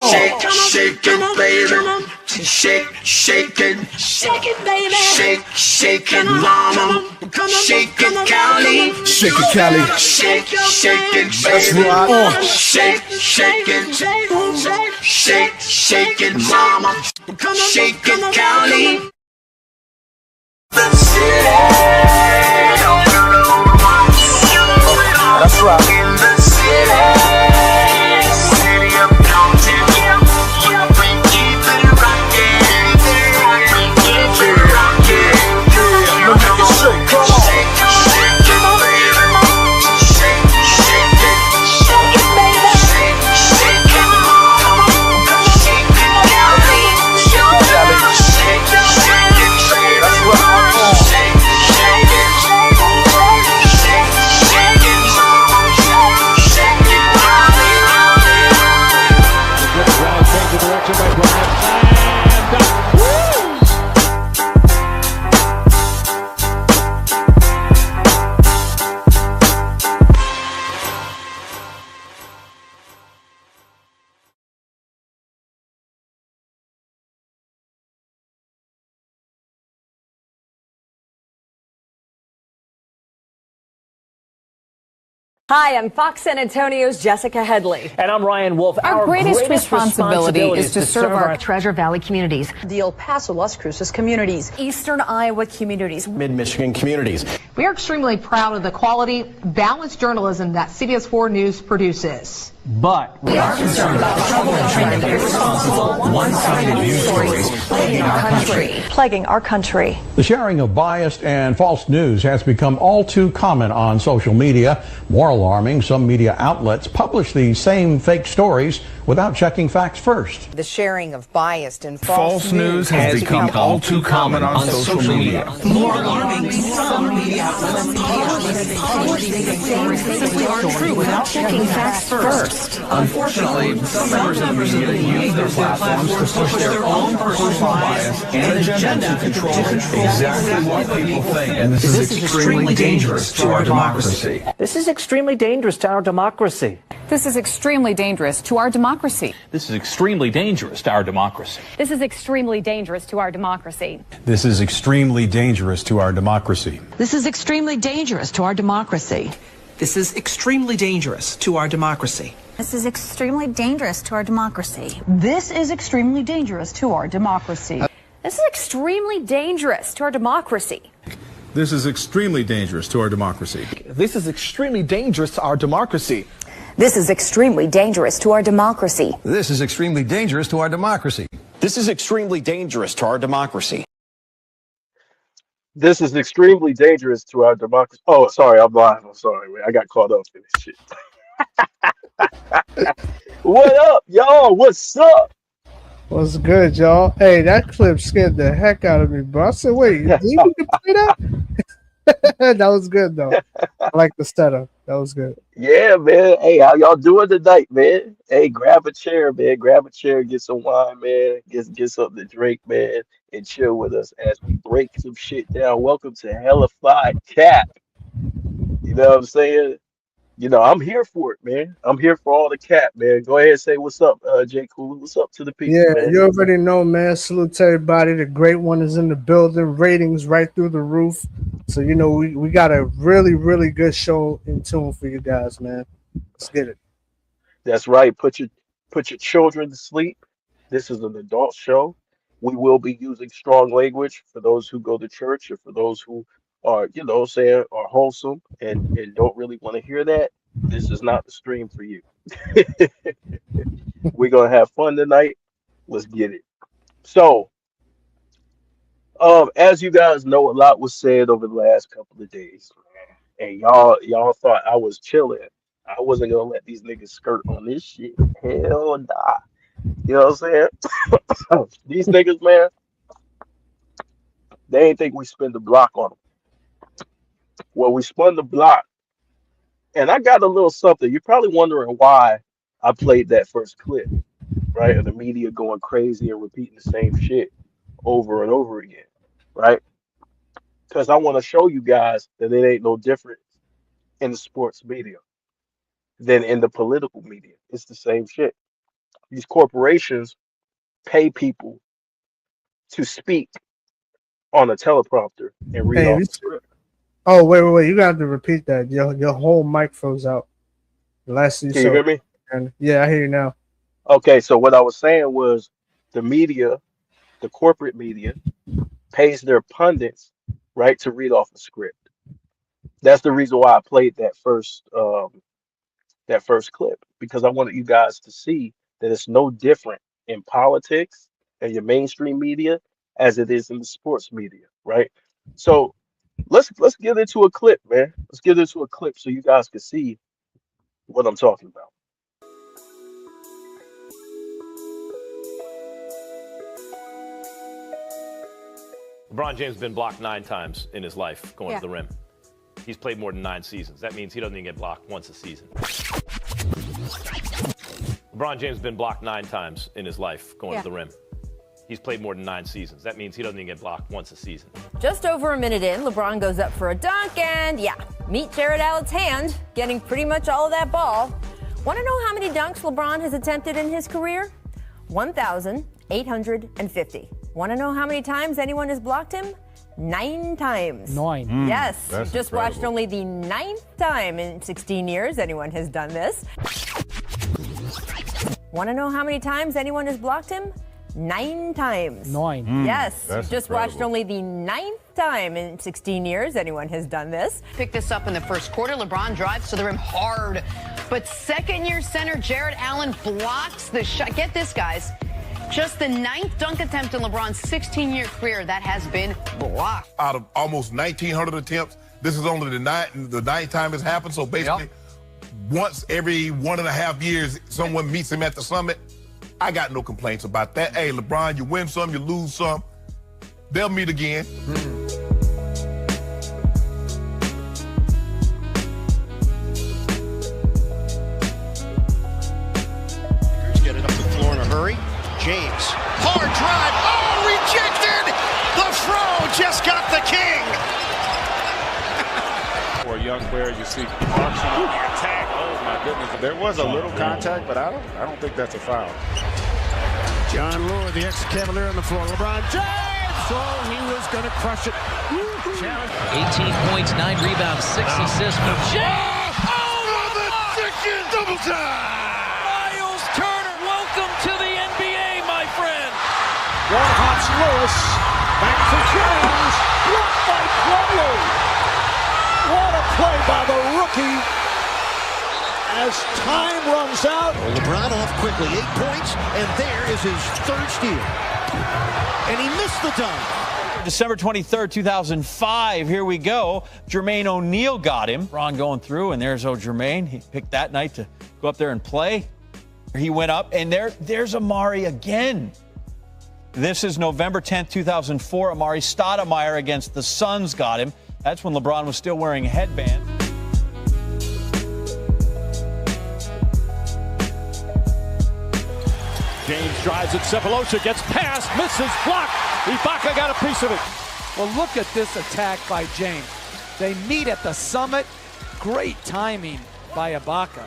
Shake, shake it, baby. Shake, shake it, baby. Shake it, mama. Shake it, Cali. Shake it, Cali. Shake it, That's baby. right. Shake it, shake it, mama. Shake it, Cali. That's right. In the city of Compton, we keep it rockin', keep it rockin'. Come on, shake it, baby. Shake it, baby. Shake it, mama. Shake it, Cali. Shake it, baby. That's right. Shake it. Direction by Bryant. Hi, I'm Fox San Antonio's Jessica Headley. And I'm Ryan Wolf. Our greatest responsibility is to serve our Treasure Valley communities, the El Paso, Las Cruces communities, Eastern Iowa communities, Mid-Michigan communities. We are extremely proud of the quality, balanced journalism that CBS 4 News produces. But we are concerned about the trouble and trend of irresponsible, one-sided news stories plaguing our country. The sharing of biased and false news has become all too common on social media. More alarming, some media outlets publish these same fake stories without checking facts first. The sharing of biased and False news has become all too common on social media. More alarming, some media outlets publish these things simply aren't true without checking facts first. Unfortunately, some members of the media use their platforms to push their own personal bias and agenda to control exactly what people think. And this is extremely dangerous to our democracy. this is extremely dangerous to our democracy. This is extremely dangerous to our democracy. This is extremely dangerous to our democracy. This is extremely dangerous to our democracy. This is extremely dangerous to our democracy. This is extremely dangerous to our democracy. This is extremely dangerous to our democracy. This is extremely dangerous to our democracy. This is extremely dangerous to our democracy. This is extremely dangerous to our democracy. This is extremely dangerous to our democracy. This is extremely dangerous to our democracy. This is extremely dangerous to our democracy. This is extremely dangerous to our democracy. This is extremely dangerous to our democracy. This is extremely dangerous to our democracy. Oh, sorry, I'm live. I'm sorry, man. I got caught up in this shit. What up, y'all? What's up? What's good, y'all? Hey, that clip scared the heck out of me, bro. I said, wait, you need to play that? That was good, though. I like the setup. That was good. Yeah, man. Hey, how y'all doing tonight, man? Hey, grab a chair, man. Grab a chair, get some wine, man. Get something to drink, man, and chill with us as we break some shit down. Welcome to Hellafide Cap. You know what I'm saying? You know, I'm here for it, man. I'm here for all the cap, man. Go ahead and say what's up, J. Cool. What's up to the people, Yeah, man? you already know, man. Salute to everybody. The great one is in the building. Ratings right through the roof. So, you know, we got a really, really good show in tune for you guys, man. Let's get it. That's right. Put your children to sleep. This is an adult show. We will be using strong language for those who go to church or for those who are, you know, saying are wholesome and don't really want to hear that. This is not the stream for you. We're gonna have fun tonight. Let's get it. So, as you guys know, a lot was said over the last couple of days, and y'all thought I was chilling. I wasn't gonna let these niggas skirt on this shit. Hell nah. You know what I'm saying? These niggas, man, they ain't think we spin the block on them. Well, we spun the block, and I got a little something. You're probably wondering why I played that first clip, right? Of the media going crazy and repeating the same shit over and over again, right? Because I want to show you guys that it ain't no different in the sports media than in the political media. It's the same shit. These corporations pay people to speak on a teleprompter and read off the script. Oh, wait. You got to repeat that. Your whole mic froze out. The last you Can you hear me? And yeah, I hear you now. Okay, so what I was saying was the media, the corporate media, pays their pundits, right, to read off a script. That's the reason why I played that first clip, because I wanted you guys to see that it's no different in politics and your mainstream media as it is in the sports media, right? So let's get into a clip, man. Let's get into a clip so you guys can see what I'm talking about. LeBron James has been blocked 9 times in his life going to the rim. He's played more than 9 seasons. That means he doesn't even get blocked once a season. LeBron James has been blocked 9 times in his life going to the rim. He's played more than 9 seasons. That means he doesn't even get blocked once a season. Just over a minute in, LeBron goes up for a dunk and, meet Jared Allen's hand, getting pretty much all of that ball. Want to know how many dunks LeBron has attempted in his career? 1,850. Want to know how many times anyone has blocked him? 9 times. 9. Yes, That's just incredible. watched only the 9th time in 16 years anyone has done this. Want to know how many times anyone has blocked him? 9 times. 9. Yes, That's just incredible. watched only the 9th time in 16 years anyone has done this. Picked this up in the first quarter. LeBron drives to the rim hard, but second-year center Jared Allen blocks the shot. Get this, guys. Just the 9th dunk attempt in LeBron's 16-year career that has been blocked. Out of almost 1,900 attempts, this is only the ninth time it's happened. So basically, once every 1.5 years, someone meets him at the summit. I got no complaints about that. Hey, LeBron, you win some, you lose some. They'll meet again. Get it up the floor in a hurry. James, hard drive. Oh, rejected! The throw just got the king. For a young player, you see Clarkson on the attack. Oh my goodness, there was a little contact, but I don't think that's a foul. John Lure, the ex-Cavalier on the floor. LeBron James! Oh, he was going to crush it. 18 points, 9 rebounds, 6 assists for James. Oh, the chicken double time! Miles Turner, welcome to the NBA, my friend. Warhawks Lewis, back to James, blocked by Crowley. What a play by the rookie as time runs out. LeBron off quickly, 8 points, and there is his 3rd steal. And he missed the dunk. December 23rd, 2005. Here we go. Jermaine O'Neal got him. Ron going through, and there's Jermaine. He picked that night to go up there and play. He went up, and there's Amari again. This is November 10th, 2004. Amari Stoudemire against the Suns got him. That's when LeBron was still wearing a headband. James drives it. Cephalosha gets past, misses, blocked. Ibaka got a piece of it. Well, look at this attack by James. They meet at the summit. Great timing by Ibaka.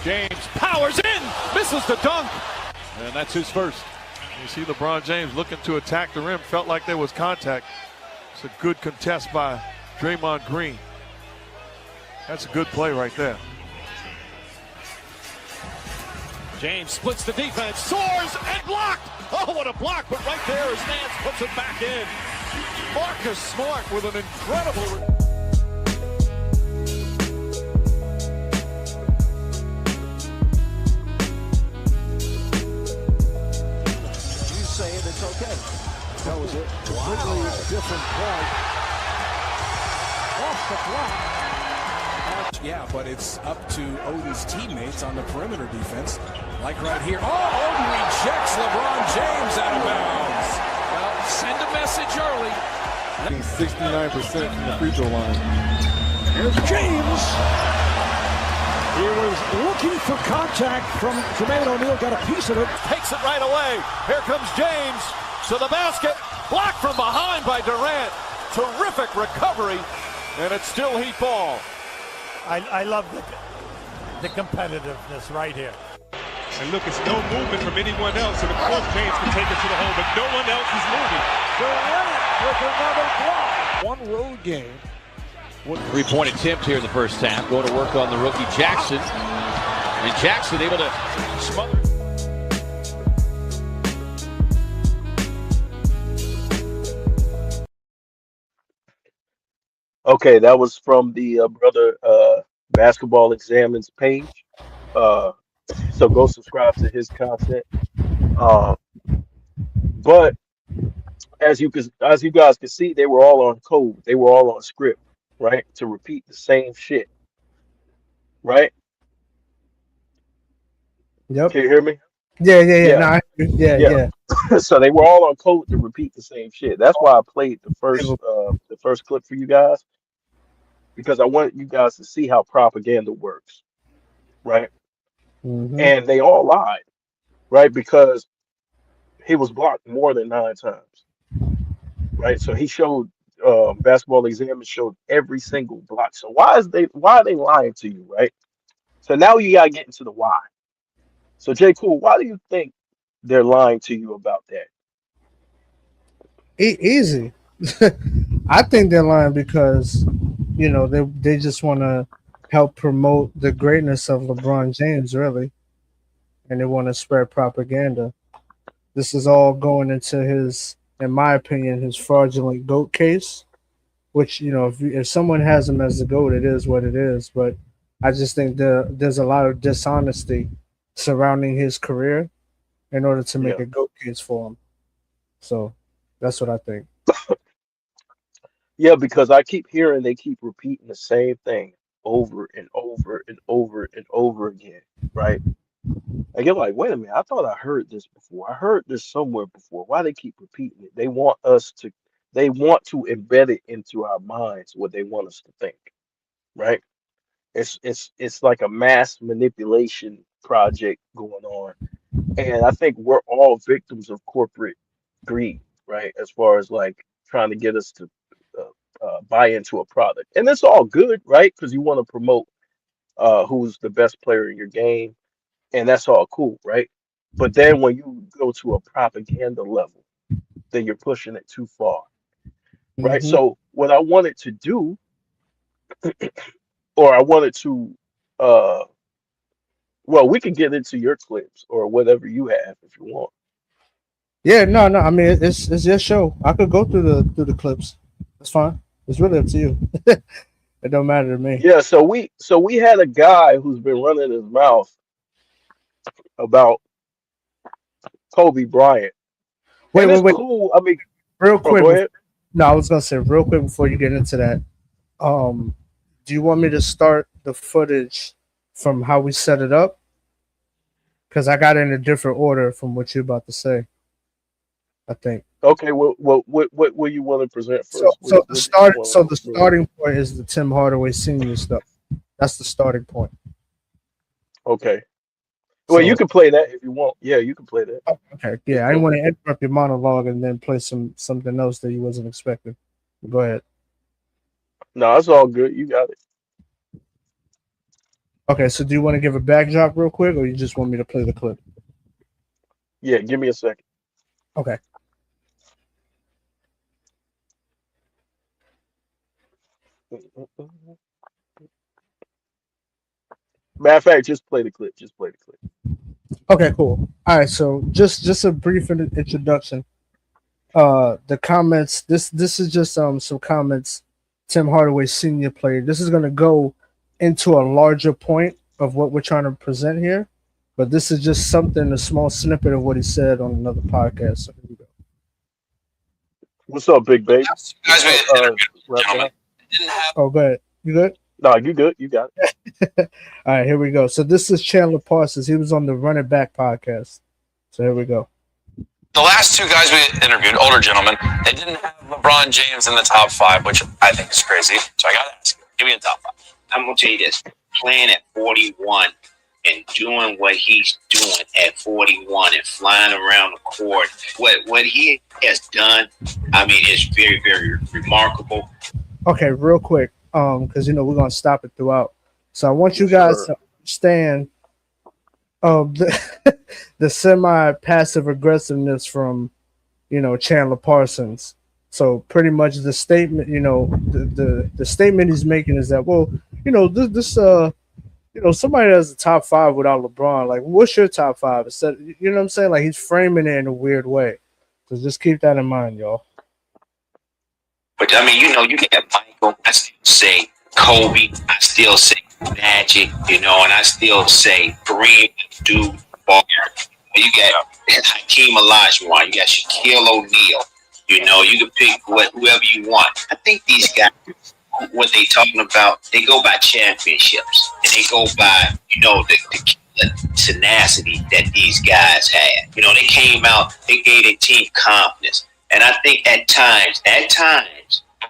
James powers in, misses the dunk, and that's his first. You see LeBron James looking to attack the rim. Felt like there was contact. It's a good contest by Draymond Green. That's a good play right there. James splits the defense, soars and blocked. Oh, what a block, but right there his Nance puts it back in. Marcus Smart with an incredible... It's okay. That was it. Completely different play. Off the block. Yeah, but it's up to Odin's teammates on the perimeter defense. Like right here. Oh, Odin rejects LeBron James out of bounds. Well, send a message early. 69% from the free throw line. Here's James. He was looking for contact from Jermaine O'Neal, got a piece of it. Takes it right away. Here comes James to the basket. Blocked from behind by Durant. Terrific recovery, and it's still Heat ball. I love the competitiveness right here. And look, it's no movement from anyone else. And of course, James can take it to the hole, but no one else is moving. With another block. One road game. 3-point attempt here in the first half. Going to work on the rookie Jackson. And Jackson able to smother. Okay, that was from the brother Basketball Examines page. So go subscribe to his content. But as you guys can see, they were all on code. They were all on script, right? To repeat the same shit, right? Yep. Can you hear me? Yeah. Yeah. No, yeah. So they were all on code to repeat the same shit. That's why I played the first clip for you guys, because I wanted you guys to see how propaganda works, right? Mm-hmm. And they all lied, right? Because he was blocked more than 9 times, right? So he showed Basketball Examiner showed every single block. So why are they lying to you, right? So now you gotta get into the why. So J. Cool, why do you think they're lying to you about that? Easy. I think they're lying because they just want to help promote the greatness of LeBron James, really, and they want to spread propaganda. This is all going into his, in my opinion, his fraudulent GOAT case, which, if someone has him as the GOAT, it is what it is. But I just think there's a lot of dishonesty surrounding his career in order to make a GOAT case for him. So that's what I think. Yeah, because I keep hearing they keep repeating the same thing over and over and over and over again, right? And you're like, wait a minute, I thought I heard this before. I heard this somewhere before. Why they keep repeating it? They want to embed it into our minds what they want us to think, right? It's like a mass manipulation project going on. And I think we're all victims of corporate greed, right? As far as like trying to get us to buy into a product. And it's all good, right? Because you want to promote who's the best player in your game, and that's all cool, right? But then when you go to a propaganda level, then you're pushing it too far, right? Mm-hmm. So what I wanted to do, or I wanted to, well, we can get into your clips or whatever you have if you want. Yeah, no. I mean, it's your show. I could go through the clips. That's fine. It's really up to you. It don't matter to me. Yeah, so we had a guy who's been running his mouth about Kobe Bryant. Wait. Cool. I mean, real quick. Go ahead. No, I was gonna say real quick before you get into that. Do you want me to start the footage from how we set it up? Because I got it in a different order from what you're about to say, I think. Okay, what will you want to present first? So the starting point is the Tim Hardaway Sr. stuff. That's the starting point. Okay. Well, you can play that if you want. Yeah, you can play that. Okay. Yeah, I didn't want to interrupt your monologue and then play something else that you wasn't expecting. Go ahead. No, it's all good. You got it. Okay, so do you want to give a backdrop real quick, or you just want me to play the clip? Yeah, give me a second. Okay. Matter of fact, just play the clip. Okay, cool. All right, so just a brief introduction. The comments. This is just some comments Tim Hardaway Sr. played. This is gonna go into a larger point of what we're trying to present here, but this is just a small snippet of what he said on another podcast. So here we go. What's up, Big Baby? Oh, go ahead. You good? No, you good. You got it. All right, here we go. So this is Chandler Parsons. He was on the Run It Back podcast. So here we go. The last 2 guys we interviewed, older gentlemen, they didn't have LeBron James in the top 5, which I think is crazy. So I got to ask you, give me a top 5. I'm going to tell you this. Playing at 41 and doing what he's doing at 41 and flying around the court, what he has done, I mean, it's very, very remarkable. Okay, real quick, because we're gonna stop it throughout. So I want you guys to stand of the semi-passive aggressiveness from, Chandler Parsons. So pretty much the statement, the statement he's making is that, well, somebody that's a top five without LeBron, like, what's your top five? Instead, you know what I'm saying? Like, he's framing it in a weird way. So just keep that in mind, y'all. But I mean, you can have Michael. I still say Kobe. I still say Magic. And I still say Kareem, Dude, Ball. You got Hakeem Olajuwon. You got Shaquille O'Neal. You can pick whoever you want. I think these guys, what they talking about, they go by championships, and they go by the tenacity that these guys had. They came out, they gave their team confidence, and I think at times, I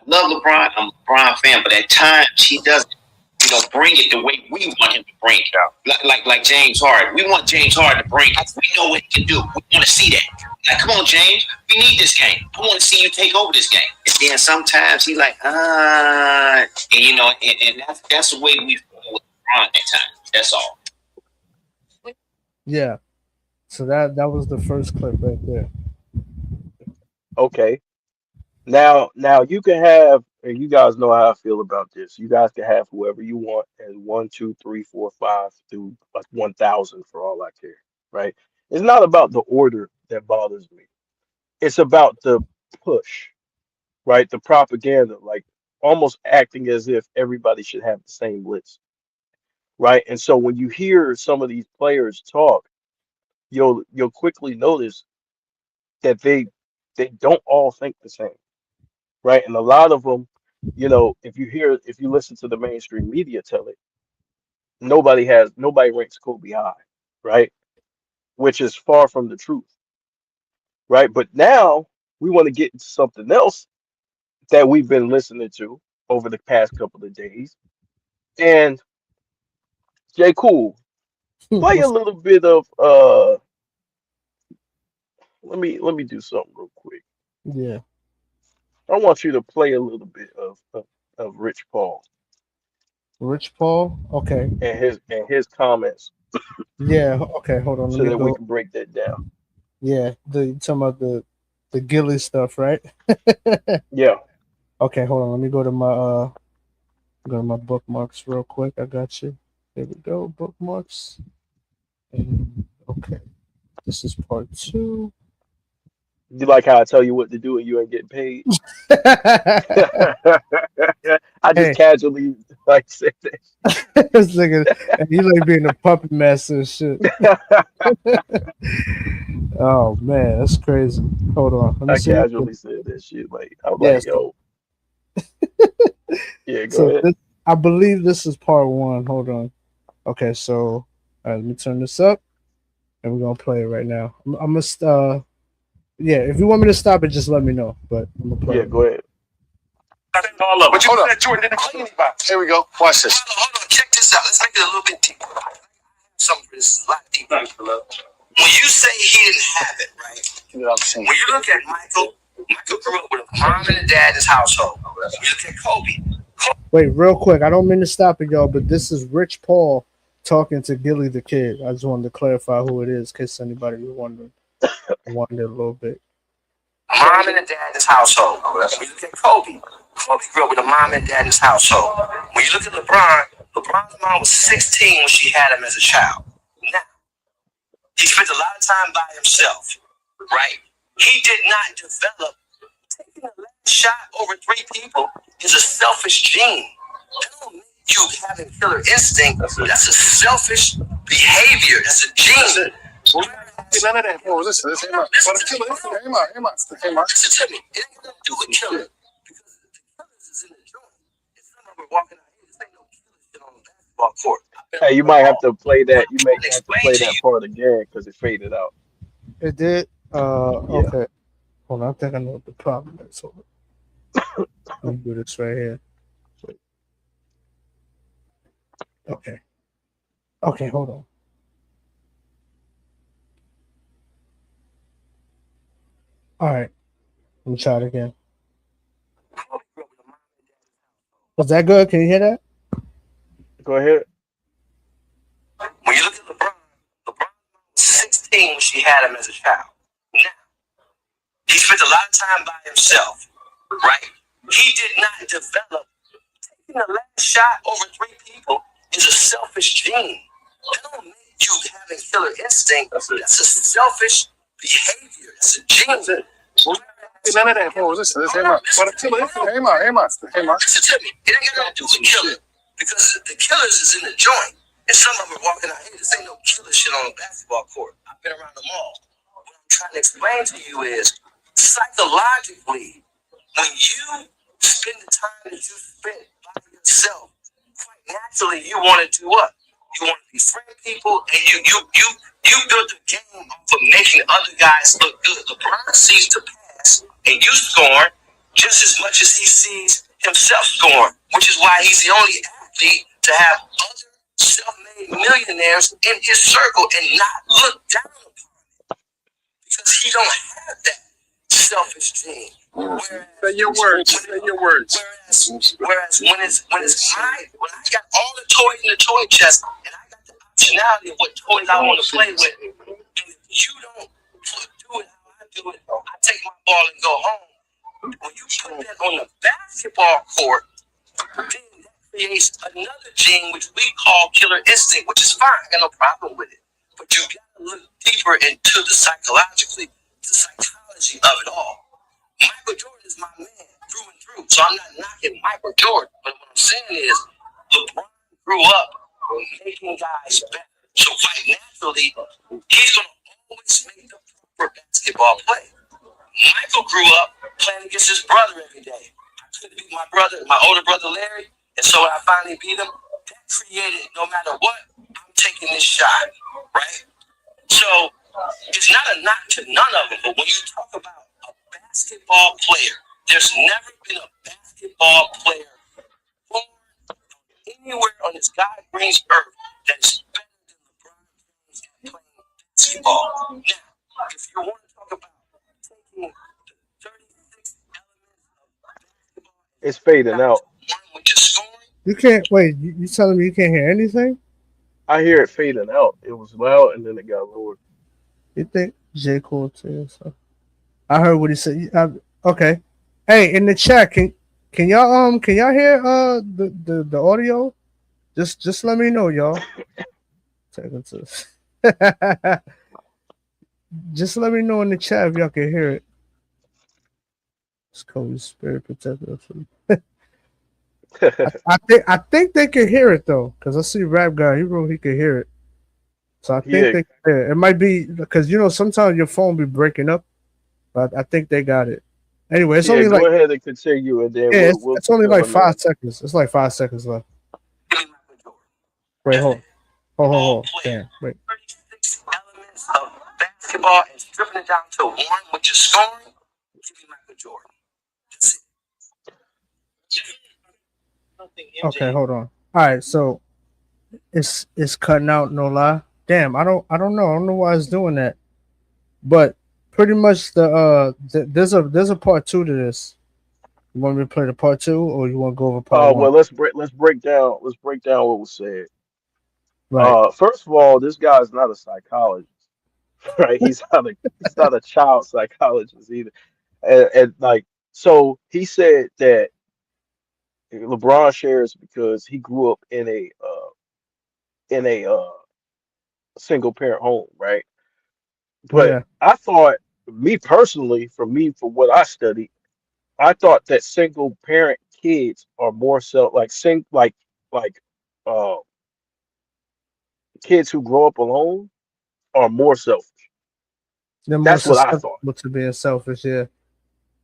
love LeBron. I'm a LeBron fan, but at times he doesn't, bring it the way we want him to bring it. Like James Harden, we want James Harden to bring it. We know what he can do. We want to see that. Like, come on, James, we need this game. I want to see you take over this game. And then sometimes he like, and that's the way we feel with LeBron at times. That's all. Yeah. So that was the first clip right there. Okay. Now you can have, and you guys know how I feel about this. You guys can have whoever you want as 1, 2, 3, 4, 5 through 1,000 for all I care, right? It's not about the order that bothers me. It's about the push, right? The propaganda, like almost acting as if everybody should have the same list, right? And so when you hear some of these players talk, you'll quickly notice that they don't all think the same, right? And a lot of them, if you listen to the mainstream media tell it, nobody ranks Kobe high, right? Which is far from the truth, right? But now we want to get into something else that we've been listening to over the past couple of days. And Jay Cool, play a little bit of let me do something real quick. Yeah. I want you to play a little bit of Rich Paul. Rich Paul? Okay. And his comments. Yeah, okay, hold on. Let So me that go. we can break that down. Yeah, you talking about the Gilly stuff, right? Yeah. Okay, hold on. Let me go to my bookmarks real quick. I got you. There we go, bookmarks. And okay, this is part 2. You like how I tell you what to do and you ain't getting paid? I just casually like say that. This nigga, he like being a puppet master and shit. Oh man, that's crazy. Hold on. Let me I see. casually said that shit. Like I'm Yes. like, yo. Yeah, go So ahead. I believe this is part 1. Hold on. Okay, so all right, let me turn this up, and we're gonna play it right now. I'm gonna yeah. If you want me to stop it, just let me know. But I'm gonna play. Yeah, it. go ahead. All of it. But you said Jordan didn't call anybody. Here we go. Watch this. Hold on. Check this out. Let's make it a little bit deeper. Something this is a lot deeper. When you say he didn't have it, right? You know what I'm saying? When you look at Michael grew up with a mom and a dad in his household. When you look at Kobe. Wait, real quick. I don't mean to stop it, y'all, but this is Rich Paul talking to Gilly the Kid. I just wanted to clarify who it is, in case anybody was wondering. I wanted it a little bit. Mom and a dad in his household. When you look at Kobe grew up with a mom and dad in his household. When you look at LeBron's mom was 16 when she had him as a child. Now, he spent a lot of time by himself, right? He did not develop. Taking a last shot over 3 people is a selfish gene. That don't make you having killer instinct. That's a selfish behavior. That's a gene. None of that. Oh, listen to me. Listen to me. It ain't gonna do with killing. Because the killers is in the joint. If some of them are walking out here, this ain't no killer shit on the basketball court. Hey, you might have to play that. You may have to play that part again because it faded out. It did. Yeah. Okay. Hold on. I think I know what the problem is. Hold on. Let me do this right here. Wait. Okay. Okay. Hold on. All right. Let me try it again. Was that good? Can you hear that? Go ahead. When you look at LeBron was 16 when she had him as a child. Now, he spent a lot of time by himself, right? He did not develop. Taking the last shot over 3 people is a selfish gene. That don't make you having killer instinct. That's a selfish behavior. It's a gene. None of that, bro. Listen, hey, man. Listen to me. It ain't got nothing to do with killing. Because the killers is in the joint. And some of them are walking out here. This ain't no killer shit on a basketball court. I've been around them all. What I'm trying to explain to you is psychologically, when you spend the time that you spent by yourself, quite naturally you want to do what? You want to befriend people, and you build the game off of making other guys look good. LeBron sees the pass and you scoring just as much as he sees himself scoring, which is why he's the only athlete to have other self-made millionaires in his circle and not look down upon it, because he don't have that selfish gene. Say your words. Whereas when I got all the toys in the toy chest and I got the optionality of what toys I want to play with, and if you don't do it how I do it, I take my ball and go home. When you put that on the basketball court, then that creates another gene which we call killer instinct, which is fine. I got no problem with it. But you got to look deeper into the psychology of it all. Michael Jordan is my man through and through, so I'm not knocking Michael Jordan. But what I'm saying is, LeBron grew up making guys better. So quite naturally, he's going to always make the proper basketball play. Michael grew up playing against his brother every day. I couldn't beat my older brother Larry, and so when I finally beat him, that created, no matter what, I'm taking this shot, right? So it's not a knock to none of them, but when you talk about a basketball player, there's never been a basketball player born anywhere on this God green earth that's better than LeBron James at playing basketball. Now, if you want to talk about taking the 36 elements of basketball, It's fading out. with your scoring, You can't wait. You telling me you can't hear anything? I hear it fading out. It was loud and then it got lower. You think J. Cole too? So I heard what he said. Okay. Hey, in the chat, can y'all hear the audio? Just let me know, y'all. Take it to just let me know in the chat if y'all can hear it. It's Holy Spirit protect us. I think they can hear it though, because I see Rap Guy. He wrote he could hear it. So I think they can hear it. It might be because sometimes your phone be breaking up, but I think they got it. Anyway, it's only go ahead and continue, and then it's only like 5 seconds. It's like 5 seconds left. Wait, hold. Damn, wait. 36 elements of basketball and stripping it down to one, which is scoring. Give me Michael Jordan. That's it. Okay, hold on. All right, so it's cutting out, no lie. Damn, I don't know. I don't know why it's doing that. But pretty much there's a part 2 to this. You want me to play the part 2, or you want to go over part 1? Well, let's break down what was said. Right. First of all, this guy's not a psychologist, right? He's not a child psychologist either. And like, so he said that LeBron shares because he grew up in a single parent home, right? But I thought, me personally, for what I studied, I thought that single parent kids are more so like kids who grow up alone are more selfish. They're more That's what I thought. susceptible to being selfish, yeah.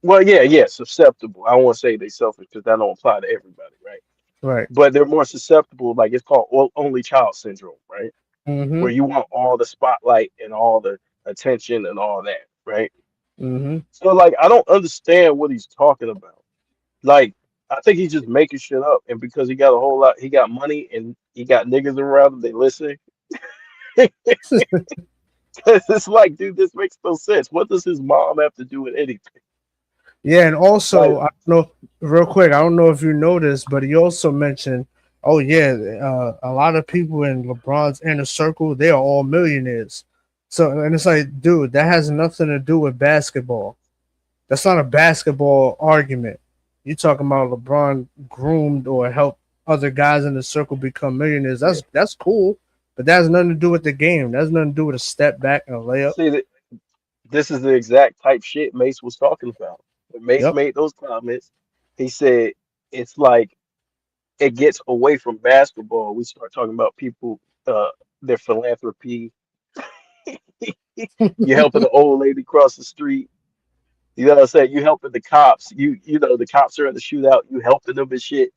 Well, yeah, susceptible. I don't want to say they selfish because that don't apply to everybody, right? Right. But they're more susceptible. Like it's called only child syndrome, right? Mm-hmm. Where you want all the spotlight and all the attention and all that, right? Mm-hmm. So like I don't understand what he's talking about. Like I think he's just making shit up, and because he got he got money and he got niggas around him, they listen. It's like, dude, this makes no sense. What does his mom have to do with anything? Yeah, and also I don't know, real quick, I don't know if you noticed, but he also mentioned Oh yeah, a lot of people in LeBron's inner circle, they are all millionaires. So, and it's like, dude, that has nothing to do with basketball. That's not a basketball argument. You talking about LeBron groomed or helped other guys in the circle become millionaires. That's cool, but that has nothing to do with the game. That has nothing to do with a step back and a layup. See that this is the exact type shit Mace was talking about. When Mace Yep. made those comments, he said it's like it gets away from basketball. We start talking about people, their philanthropy. You're helping the old lady cross the street. You know what I'm saying? You helping the cops. You know the cops are in the shootout. You helping them and shit.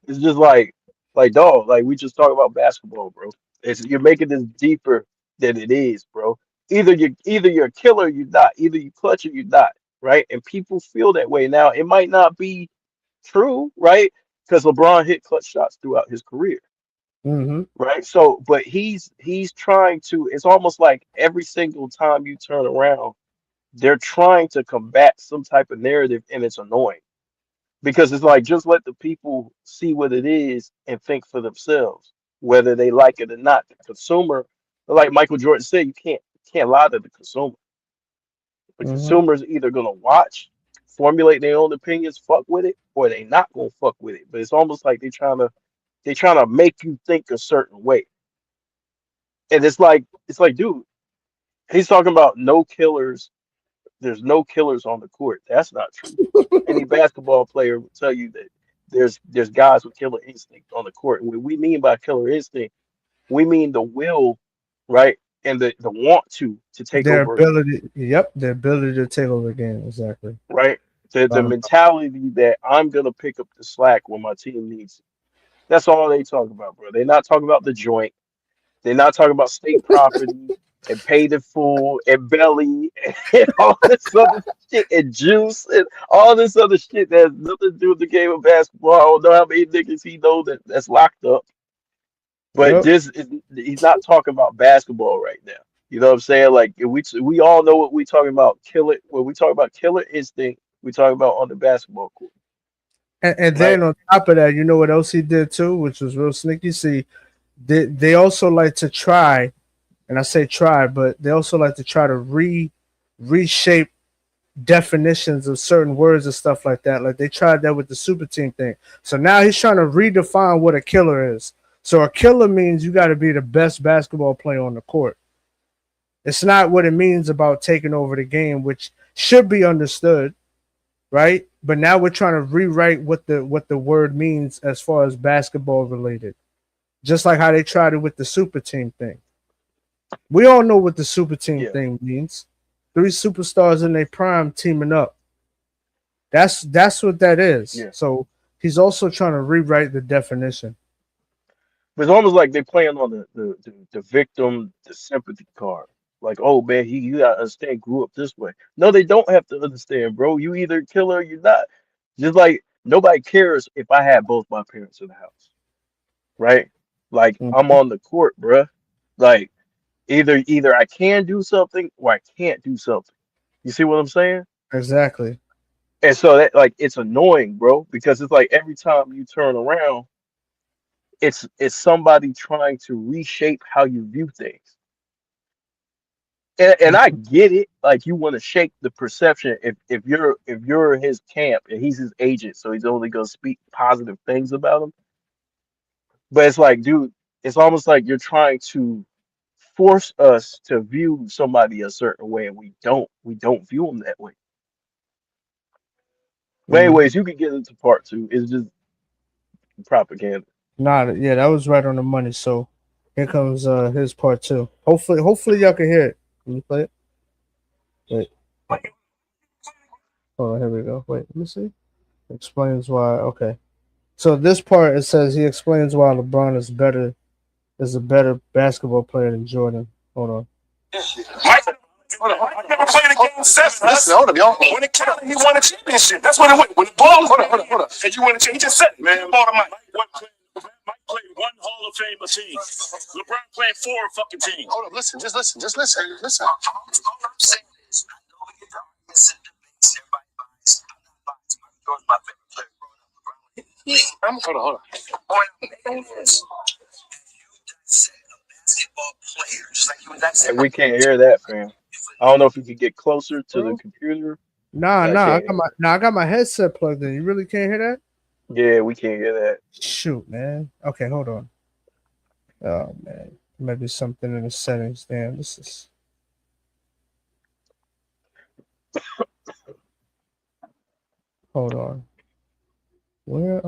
It's just like dog. Like we just talk about basketball, bro. It's you're making this deeper than it is, bro. Either you're a killer, or you're not. Either you clutch or you're not, right? And people feel that way now. It might not be true, right? Because LeBron hit clutch shots throughout his career, Mm-hmm. right? So, but he's trying to. It's almost like every single time you turn around, they're trying to combat some type of narrative, and it's annoying because it's like just let the people see what it is and think for themselves, whether they like it or not. The consumer, like Michael Jordan said, you can't lie to the consumer. The Mm-hmm. consumer's either gonna watch, formulate their own opinions, fuck with it, or they not gonna fuck with it. But it's almost like they trying to make you think a certain way. And it's like, dude, he's talking about no killers. There's no killers on the court. That's not true. Any basketball player will tell you that there's guys with killer instinct on the court. And what we mean by killer instinct, we mean the will, right? And the want to take Their over a game, ability, yep, their ability to take over the game. Exactly. right? The mentality that I'm gonna pick up the slack when my team needs it. That's all they talk about, bro. They're not talking about the joint. They're not talking about state property and paid in full and belly and all this other shit and juice and all this other shit that has nothing to do with the game of basketball. I don't know how many niggas he know that's locked up. But Yep. this is he's not talking about basketball right now. You know what I'm saying? Like if we all know what we talking about. Killer when we talk about killer instinct, we talking about on the basketball court, And right? then on top of that, you know what else he did too, which was real sneaky. See, they also like to try, and I say try, but they also like to try to reshape definitions of certain words and stuff like that. Like they tried that with the super team thing. So now he's trying to redefine what a killer is. So a killer means you got to be the best basketball player on the court. It's not what it means about taking over the game, which should be understood, right? But now we're trying to rewrite what the word means as far as basketball related. Just like how they tried it with the super team thing. We all know what the super team Yeah, thing means. Three superstars in their prime teaming up. That's what that is. yeah. So he's also trying to rewrite the definition. But it's almost like they're playing on the victim, the sympathy card. Like, oh man, you gotta understand, grew up this way. No, they don't have to understand, bro. You either a killer or you're not. Just like nobody cares if I had both my parents in the house, right? Like I'm Mhm. on the court, bruh. Like either I can do something or I can't do something. You see what I'm saying? Exactly. And so that like it's annoying, bro, because it's like every time you turn around, it's somebody trying to reshape how you view things. And I get it, like you want to shake the perception if you're his camp and he's his agent, so he's only gonna speak positive things about him. But it's like, dude, it's almost like you're trying to force us to view somebody a certain way, and we don't view them that way. But Mhm. anyways, you can get into part two. It's just propaganda. Nah, yeah, that was right on the money. So here comes his part two. Hopefully y'all can hear it. Can you play it? Wait, hold on, here we go. Wait, let me see. Explains why. Okay. So this part it says he explains why LeBron is a better basketball player than Jordan. Hold on. Mike, Mike never played a game seven. Listen, hold up, y'all. When it counted, he won a championship. That's what it went. When the ball was hold up. And you win a championship. He just said it, man. Ball to Mike. Mike played one Hall of Fame team. LeBron played four fucking teams. Hold up, listen. Just listen. All I'm saying is, I know we get the arguments and debates. Everybody buys. I'm not biased. Michael Jordan's my favorite player growing up. LeBron Hold on. Point I'm making is basketball player, just like you And dissect. we can't hear that, fam. I don't know if you could get closer to the Bro? computer, Nah, but I nah. can't hear it. I got my headset plugged in. You really can't hear that? Yeah, we can't hear that. Shoot, man. Okay, hold on. Oh man, maybe something in the settings. Damn, this is. Hold on. Where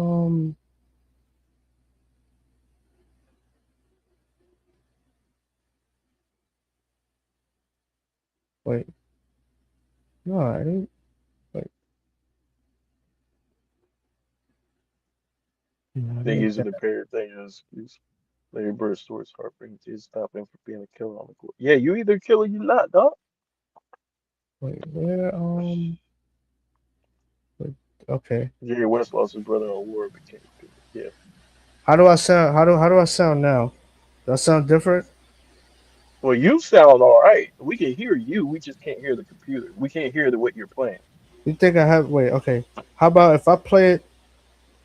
Wait. No, I didn't. Wait. No, I I think didn't. using the parent thing is Larry Bird's story's heartbreaking to stop him from being a killer on the court. Yeah, you either a killer, you not, dog. Wait, where wait, okay. Jerry West lost his brother on war, became a killer. Yeah. How do I sound? How do I sound now? Do I sound different? Well, you sound all right. We can hear you. We just can't hear the computer. We can't hear what you're playing. You think I have? Wait, okay. How about if I play it?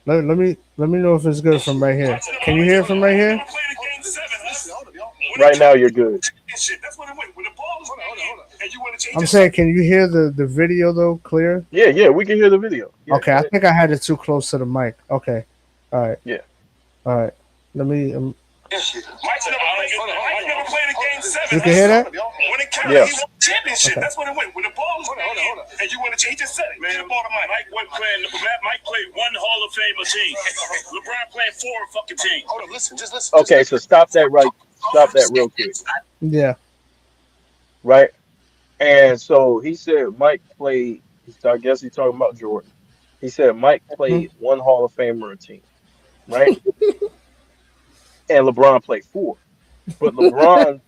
Let me know if it's good from right here. Can you hear it from right here? Right now, you're good. I'm saying, can you hear the video though clear? Yeah, we can hear the video. Yeah, Okay, I think I had it too close to the mic. Okay, all right. Yeah. All right. Let me. You can hear that? Yeah. Championship. Okay. That's what it went. When the ball was and you want to change, just said it. Man, the ball to Mike. Mike played one Hall of Fame team. LeBron played 4 fucking teams. Hold on, listen, just listen. Okay, so stop that real quick. Yeah. Right. And so he said Mike played. I guess he's talking about Jordan. He said Mike played one Hall of Famer team, right? And LeBron played 4, but LeBron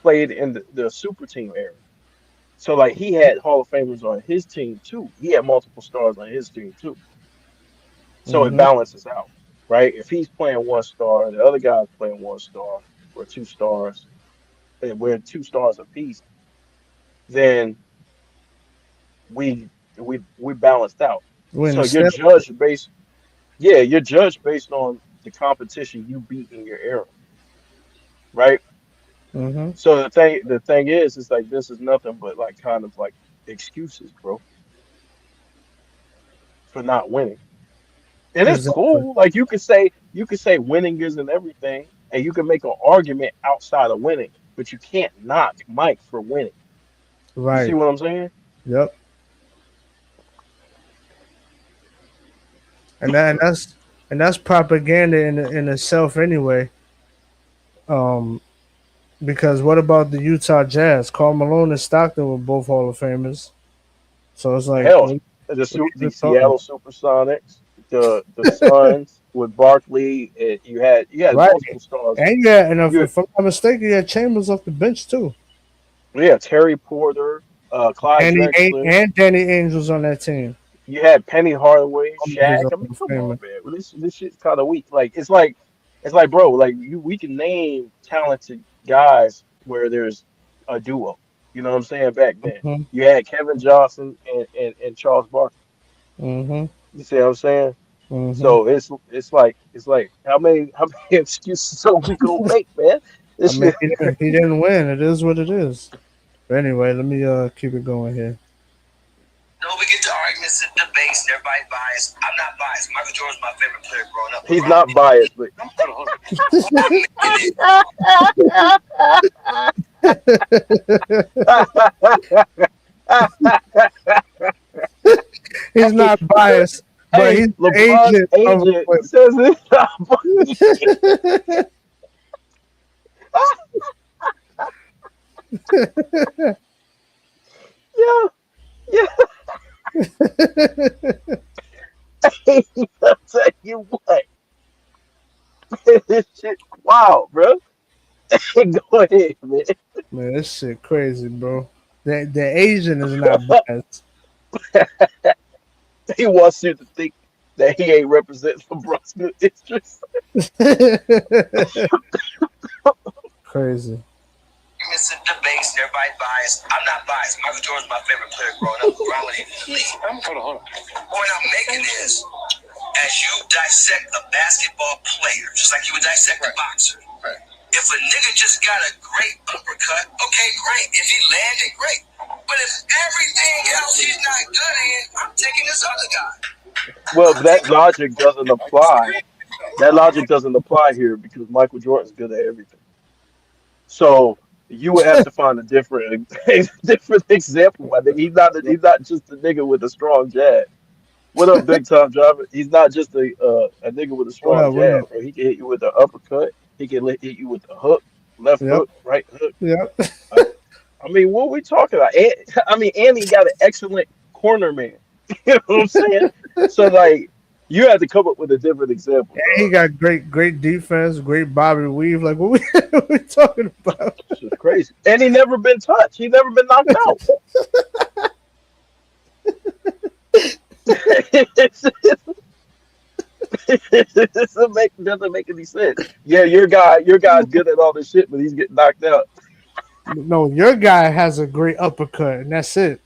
played in the super team era. So like he had Hall of Famers on his team too. He had multiple stars on his team too. So it balances out, right? If he's playing 1 star, the other guy's playing 1 star or 2 stars, and we're 2 stars apiece, then we balanced out. So you're judged based on the competition you beat in your era, right? So the thing is, it's like this is nothing but like kind of like excuses, bro, for not winning. And it's cool. Like you could say winning isn't everything, and you can make an argument outside of winning, but you can't knock Mike for winning. Right. You see what I'm saying? Yep. And that's propaganda in itself anyway. Because what about the Utah Jazz? Karl Malone and Stockton were both Hall of Famers. So it's like hell, the Seattle Supersonics, the Suns with Barkley, and you had multiple stars. And if I'm not mistaken, you had Chambers off the bench too. Yeah, Terry Porter, Clyde Drexler, and Danny Ainge was on that team. You had Penny Hardaway, Shaq. I mean, come on, man. This shit's kind of weak. Like it's like, bro. Like we can name talented guys where there's a duo. You know what I'm saying? Back then, you had Kevin Johnson and Charles Barkley. You see what I'm saying? So it's like how many excuses are we gonna make, man? He didn't win. It is what it is. But anyway, let me keep it going here. No, we get to arguments and debates, and everybody biased. I'm not biased. Michael Jordan's my favorite player growing up. He's not biased, but he's not biased. But he's LeBron's agent says it's not biased. Yeah. I'll tell you what. This shit, wow, bro. Go ahead, man. Man, this shit crazy, bro. The Asian is not biased. He wants you to think that he ain't representing LeBron's good interests. Crazy. It's a debates, and everybody biased. I'm not biased. Michael Jordan's my favorite player growing up. LeBron was in the league. Hold on. The point I'm making is, as you dissect a basketball player, just like you would dissect a boxer. Right. If a nigga just got a great uppercut, okay, great. If he landed, great. But if everything else he's not good in, I'm taking this other guy. Well, that logic doesn't apply. That logic doesn't apply here because Michael Jordan's good at everything. So you would have to find a different different example. I think he's not just a nigga with a strong jab. What up, big time driver? He's not just a nigga with a strong What jab, up? bro. He can hit you with the uppercut. He can hit you with the hook, left Yep. hook, right hook. Yep. I mean, what are we talking about? And he got an excellent corner man. You know what I'm saying? So like, you have to come up with a different example. And he got great defense, great Bobby weave. Like what we talking about? This is crazy. And he never been touched. He never been knocked out. It doesn't make any sense. Yeah, your guy's good at all this shit, but he's getting knocked out. No, your guy has a great uppercut, and that's it.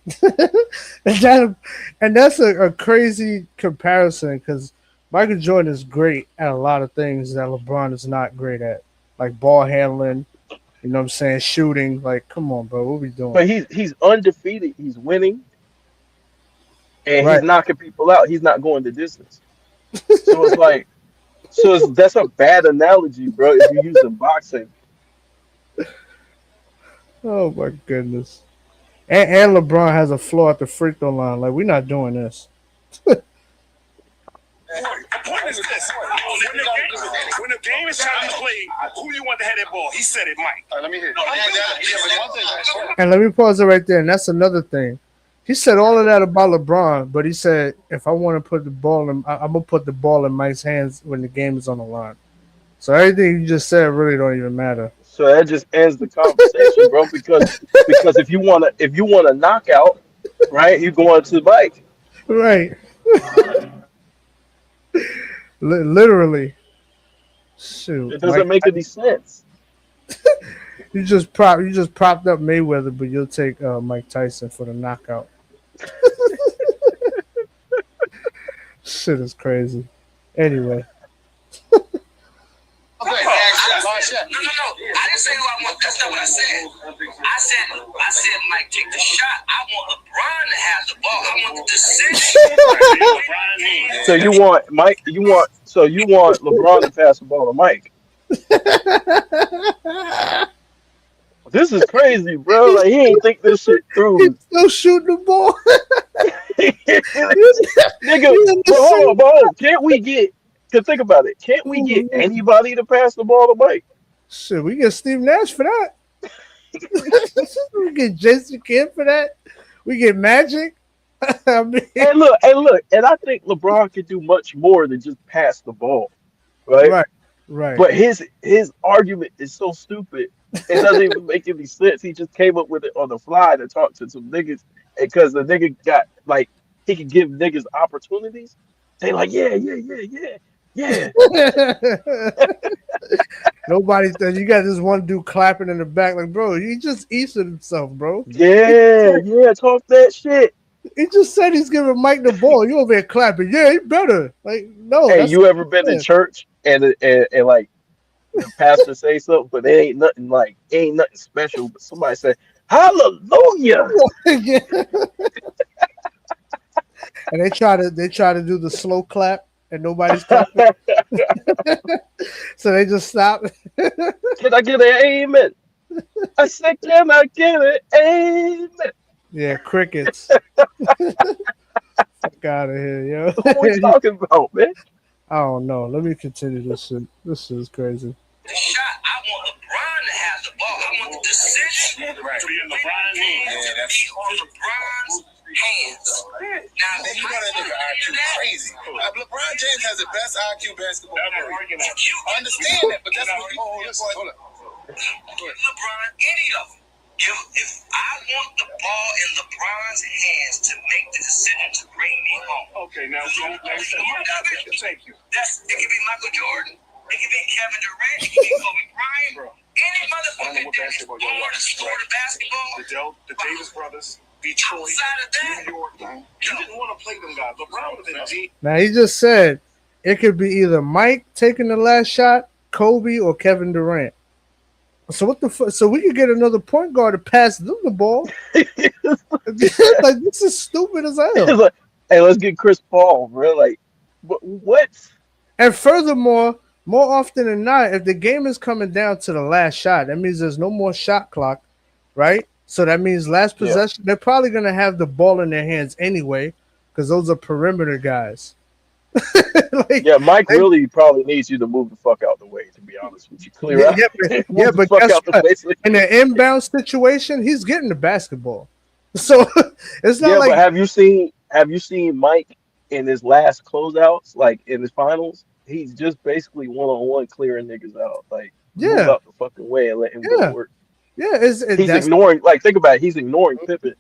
and that's a crazy comparison because Michael Jordan is great at a lot of things that LeBron is not great at, like ball handling. You know what I'm saying? Shooting. Like, come on, bro, what we doing? But he's undefeated. He's winning, and Right. he's knocking people out. He's not going the distance. So it's like, that's a bad analogy, bro. If you're using boxing. Oh my goodness. And LeBron has a flaw at the free throw line. Like, we're not doing this. The point is this: when the game is time to play, who you want to have that ball? He said it, Mike. Let me hear. And let me pause it right there. And that's another thing. He said all of that about LeBron, but he said if I want to put the ball in, I'm gonna put the ball in Mike's hands when the game is on the line. So everything you just said really don't even matter. So that just ends the conversation, bro. Because if you want a knockout, right, you going to Mike. Right. Literally. Shoot. It doesn't make any sense. You just propped up Mayweather, but you'll take Mike Tyson for the knockout. Shit is crazy. Anyway. No. I didn't say who I want. That's not what I said. I said Mike take the shot. I want LeBron to have the ball. I want the decision. So you want Mike? You want LeBron to pass the ball to Mike? This is crazy, bro. Like, he ain't think this shit through. He's still shooting the ball. Nigga, hold on. Can't we get? Cause think about it. Can't we get anybody to pass the ball to Mike? Shit, we get Steve Nash for that. We get Jason Kidd for that. We get Magic. I mean, and look, and I think LeBron can do much more than just pass the ball, right? Right. But his argument is so stupid. It doesn't even make any sense. He just came up with it on the fly to talk to some niggas because the nigga got like he could give niggas opportunities. They like, yeah. Nobody said you got this one dude clapping in the back, like, bro, he just easted himself, bro. Yeah, talk that shit. He just said he's giving Mike the ball. You over here clapping. Yeah, he better. Like, no. Hey, you ever been in church and like the pastor say something, but it ain't nothing special, but somebody say, hallelujah. Yeah. And they try to do the slow clap and nobody's clapping. So they just stop. Can I get an amen? I said, can I get an amen? Yeah, crickets. Fuck out of here, yo. What are we talking about, man? I don't know. Let me continue this shit. This shit is crazy. The shot, I want LeBron to have the ball. I want the decision to be in LeBron's hands. To be on LeBron's hands. Now, you know that nigga IQ crazy. LeBron James has the best IQ basketball player. I understand that, but that's what hold up. LeBron, any of them. If I want the ball in LeBron's hands to make the decision to bring me home. Okay, now thank you. It could be Michael Jordan. It could be Kevin Durant. It could be Kobe Bryant. Any motherfucker that is born to score the basketball. The Davis brothers, Detroit, outside of that, New York. You didn't want to play them guys. LeBron was in the G. Now he just said it could be either Mike taking the last shot, Kobe, or Kevin Durant. So what the fuck? So we could get another point guard to pass them the ball. Like this is stupid as hell. Like, hey, let's get Chris Paul, bro. Like, what? And furthermore, more often than not, if the game is coming down to the last shot, that means there's no more shot clock, right? So that means last Yeah. possession, they're probably gonna have the ball in their hands anyway, because those are perimeter guys. Like, Yeah, Mike really probably needs you to move the fuck out the way. To be honest with you, clear out, yeah, move the but fuck guess out the what? way. In an inbound situation, he's getting the basketball. So it's not Yeah, like but have you seen Mike in his last closeouts, like in his finals? He's just basically one on one clearing niggas out. Like, move yeah, out the fucking way and let him go to yeah, work. yeah. He's That's ignoring, like, think about it, he's ignoring Pippen.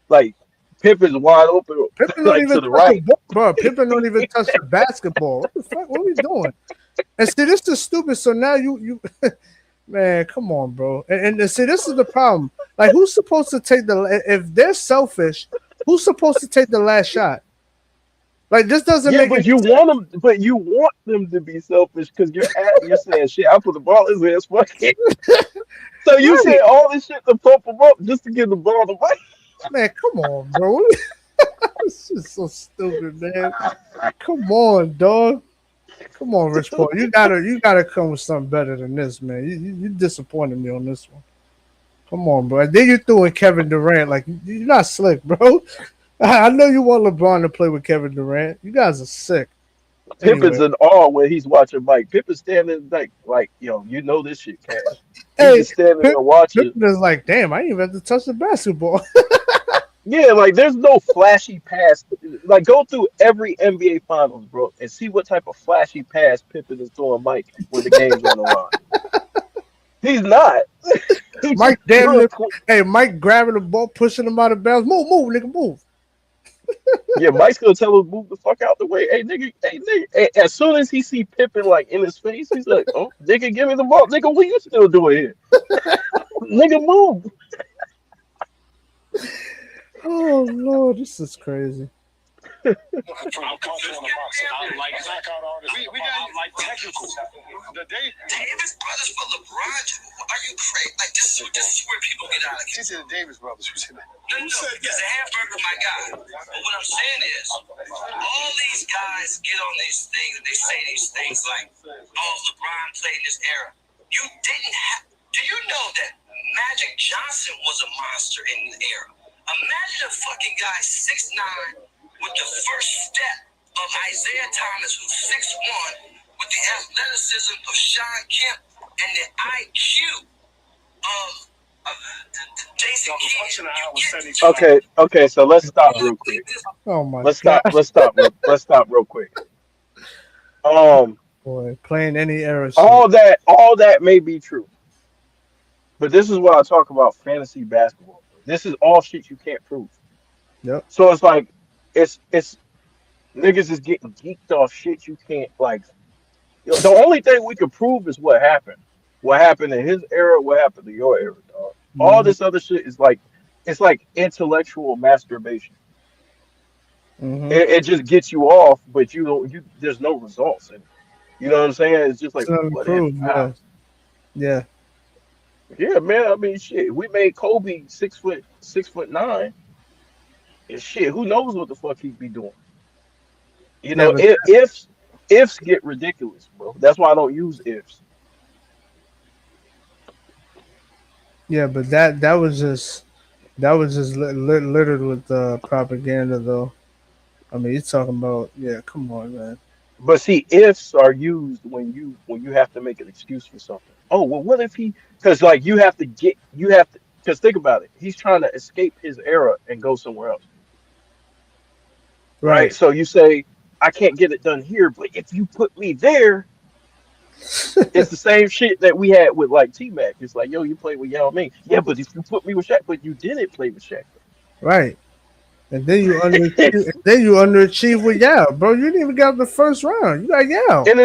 Like, Pippen's wide open, Pippen don't like even to the touch the right. ball, bro. Pippen don't even touch the basketball. What the fuck? What are we doing? And see, this is stupid. So now you man, come on, bro. And see, this is the problem. Like, who's supposed to take the if they're selfish? Who's supposed to take the last shot? Like, this doesn't Yeah, make but any you sense. want them, to be selfish because you're saying shit. I put the ball in his fuck it. So you Right, say all this shit to pump him up just to give the ball to Mike. man. Come on, bro. This is so stupid, man. Come on, dog. Come on, Rich Paul. You gotta come with something better than this, man. You disappointed me on this one. Come on, bro. And then you threw in Kevin Durant. Like, you're not slick, bro. I know you want LeBron to play with Kevin Durant. You guys are sick. Pippen's Anyway, in awe when he's watching Mike. Pippen's standing like, yo, you know this shit, Cash. He's hey, just standing Pip, there watching. Pippen is like, damn, I ain't even have to touch the basketball. Yeah, like there's no flashy pass. Like go through every NBA Finals, bro, and see what type of flashy pass Pippen is throwing Mike when the game's on the line. He's not. He's just Mike damn good. near, hey, Mike grabbing the ball, pushing him out of bounds. Move, nigga, move. Yeah, Mike's gonna tell him move the fuck out the way. Hey nigga. Hey, as soon as he see Pippen like in his face, he's like, oh, nigga, give me the ball, nigga. What you still doing here, nigga? Move. Oh Lord, this is crazy. like technical. Davis brothers for LeBron? Are you crazy? Like this is where people get out of it. She said the Davis brothers. Who said that? No, it's a hamburger, my guy. But what I'm saying is, all these guys get on these things and they say these things like, "Oh, LeBron played in this era." You didn't have. Do you know that Magic Johnson was a monster in the era? Imagine a fucking guy 6'9" with the first step of Isaiah Thomas, who's 6'1", with the athleticism of Sean Kemp and the IQ of Jason Kidd. Okay. So let's stop real quick. Oh my Let's God, stop. Let's stop real quick. boy, playing any era shit. All that may be true, but this is what I talk about fantasy basketball. This is all shit you can't prove. Yep. So it's like it's niggas is getting geeked off shit you can't like. The only thing we can prove is what happened. What happened in his era, what happened to your era, dog. All Mm-hmm. this other shit is like it's like intellectual masturbation. Mm-hmm. It just gets you off, but you don't you there's no results in it. You know what I'm saying? It's just like It's not what if improved. how? Yeah. Yeah, man. I mean shit. We made Kobe 6'9", and shit, who knows what the fuck he'd be doing. You Yeah, know, but ifs get ridiculous, bro. That's why I don't use ifs. that was just littered with propaganda, though. I mean, you're talking about, yeah. Come on, man. But see, ifs are used when you have to make an excuse for something. Oh well, what if he? Because like you have to because think about it. He's trying to escape his era and go somewhere else, right? Right. So you say I can't get it done here, but if you put me there, it's the same shit that we had with like T Mac. It's like yo, you play with Yao Ming, yeah, but if you put me with Shaq, but you didn't play with Shaq. Right. And then you underachieve with Yao, bro. You didn't even get out the first round. You got Yao. And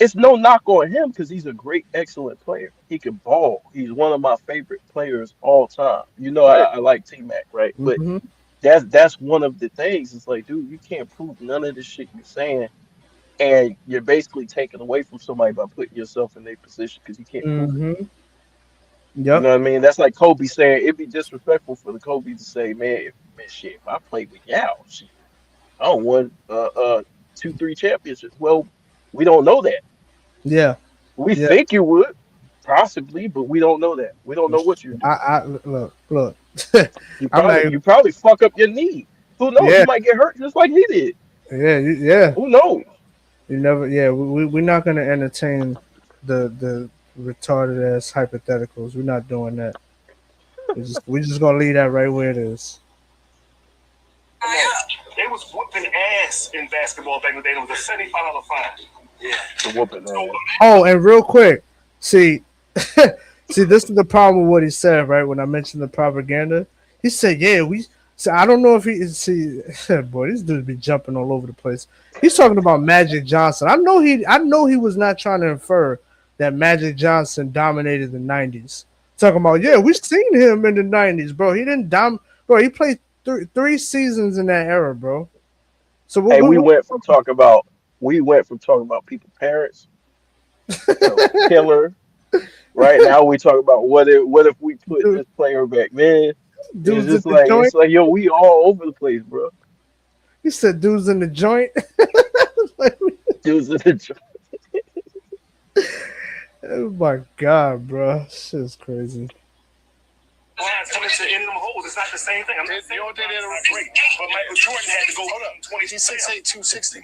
it's no knock on him because he's a great, excellent player. He can ball. He's one of my favorite players all time. You know, I like T Mac, right? But Mm-hmm. that's one of the things. It's like, dude, you can't prove none of the shit you're saying and you're basically taking away from somebody by putting yourself in their position because you can't prove it. Mm-hmm. You Yep. know what I mean? That's like Kobe saying it'd be disrespectful for the Kobe to say, man, shit, if I played with Yao, shit, I don't won 2, 3 championships. Well, we don't know that. Yeah. We Yeah. think you would, possibly, but we don't know that. We don't know what you do. I look. You I'm not probably even, you probably fuck up your knee. Who knows? yeah, You might get hurt just like he did. yeah. Who knows? You never, yeah. We're not gonna entertain the retarded ass hypotheticals. We're not doing that. We just gonna leave that right where it is. They was whooping ass in basketball back in the day. It was a $75 fine. Yeah. The whooping ass. Oh, and real quick, see, see, this is the problem with what he said, right? When I mentioned the propaganda, he said, "Yeah, we." So I don't know if he see, boy, this dude be jumping all over the place. He's talking about Magic Johnson. I know he was not trying to infer that Magic Johnson dominated the '90s. Talking about, yeah, we seen him in the '90s, bro. He didn't bro. He played three seasons in that era, bro. So Hey, we went from talking about people parents to killer. Right now we talk about what if we put this player back then. It's dudes in just the like joint. yo, we all over the place, bro. He said, "Dudes in the joint." Dudes in the joint. Oh my god, bro, shit's crazy. Lines coming to end them holes. It's not the same thing. I'm not saying they're great, but Michael Jordan had to go 20. He's 6'8", 260.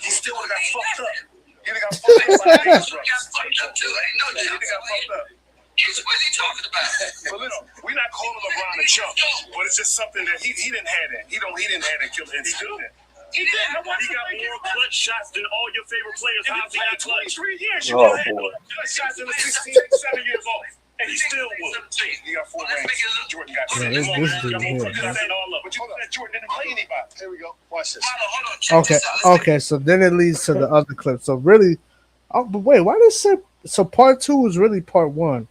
He still would have got fucked up. He'd have got fucked up by the Davis brothers. He'd have got fucked up. What is he talking about? But listen, we're not calling LeBron a chump, but it's just something that he didn't have that. He didn't have that killer instinct. He did. He got more clutch shots than all your favorite players. How's he got clutch? 3 years. You had clutch shots in the 16, 7 years old. And he still would. He got 4 rings. Jordan got 6. Yeah, this dude here, But you said Jordan didn't play anybody. Here we go. Watch this. Okay. So then it leads to the other clip. So really, but wait, why did it say so? Part 2 was really part 1.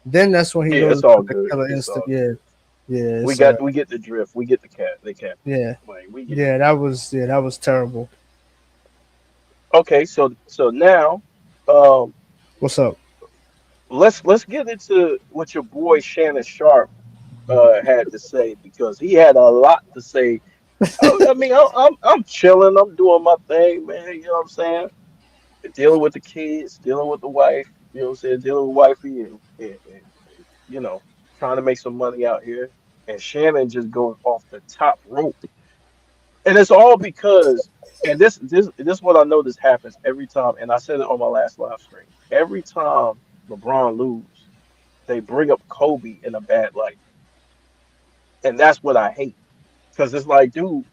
Then that's when he goes It's all to the good. killer instinct. Yeah. We get the drift. We get the cat. Yeah. Like, That was terrible. Okay, so now, what's up? Let's get into what your boy Shannon Sharp had to say because he had a lot to say. I mean, I'm chilling. I'm doing my thing, man. You know what I'm saying? Dealing with the kids, dealing with the wife. You know what I'm saying? Dealing with wifey and you know, trying to make some money out here. And Shannon just goes off the top rope. And it's all because, and this is what I know this happens every time, and I said it on my last live stream. Every time LeBron lose, they bring up Kobe in a bad light. And that's what I hate. Because it's like, dude,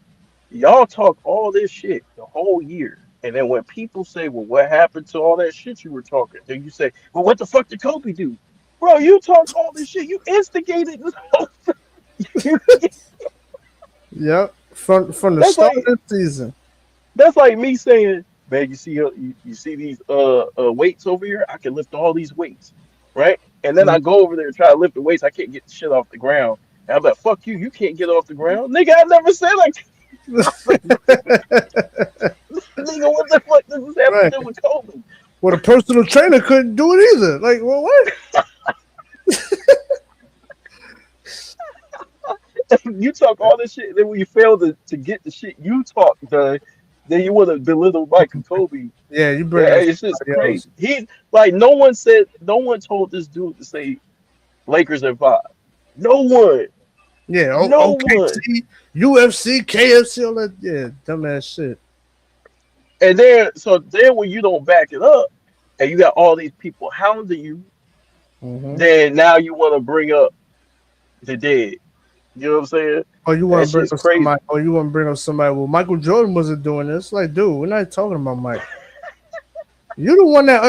y'all talk all this shit the whole year. And then when people say, well, what happened to all that shit you were talking? Then you say, well, what the fuck did Kobe do? Bro, you talked all this shit. You instigated this whole thing. Yep. From the That's start like- of the season. That's like me saying, man, you see these weights over here? I can lift all these weights, right? And then I go over there and try to lift the weights. I can't get the shit off the ground. And I'm like, fuck you. You can't get off the ground. Nigga, I never said I Nigga, what the fuck does this have to do with Kobe? Well, the personal trainer couldn't do it either. Like, well, what? You talk all this shit, and then when you fail to get the shit you talk done, then you want to belittle Michael Kobe. Yeah, you bring up it's just somebody else. crazy. He like no one told this dude to say Lakers in 5. No one. Yeah, no OKC, one. UFC, KFC, all that. Yeah, dumbass shit. And then when you don't back it up, and you got all these people hounding you, then now you want to bring up the dead. You know what I'm saying? Oh, you want to bring shit's up crazy. somebody? Oh, you want to bring up somebody? Well, Michael Jordan wasn't doing this. Like, dude, we're not talking about Mike. You're the one that.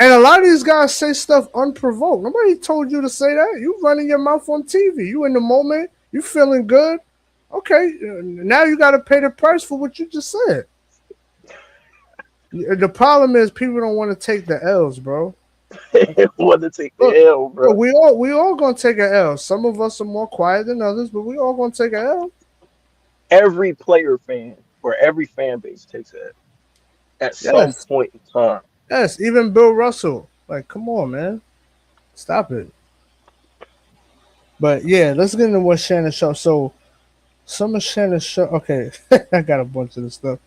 And a lot of these guys say stuff unprovoked. Nobody told you to say that. You running your mouth on TV. You in the moment. You feeling good. Okay, now you got to pay the price for what you just said. The problem is people don't want to take the L's, bro. Want to take the L, bro. We all gonna take an L. Some of us are more quiet than others, but we all gonna take an L. Every player fan or every fan base takes that. at some Yes, point in time. yes. Even Bill Russell. Like, come on, man, stop it. But yeah, let's get into what Shannon Sharp. So some of Shannon Sharp. Okay, I got a bunch of this stuff.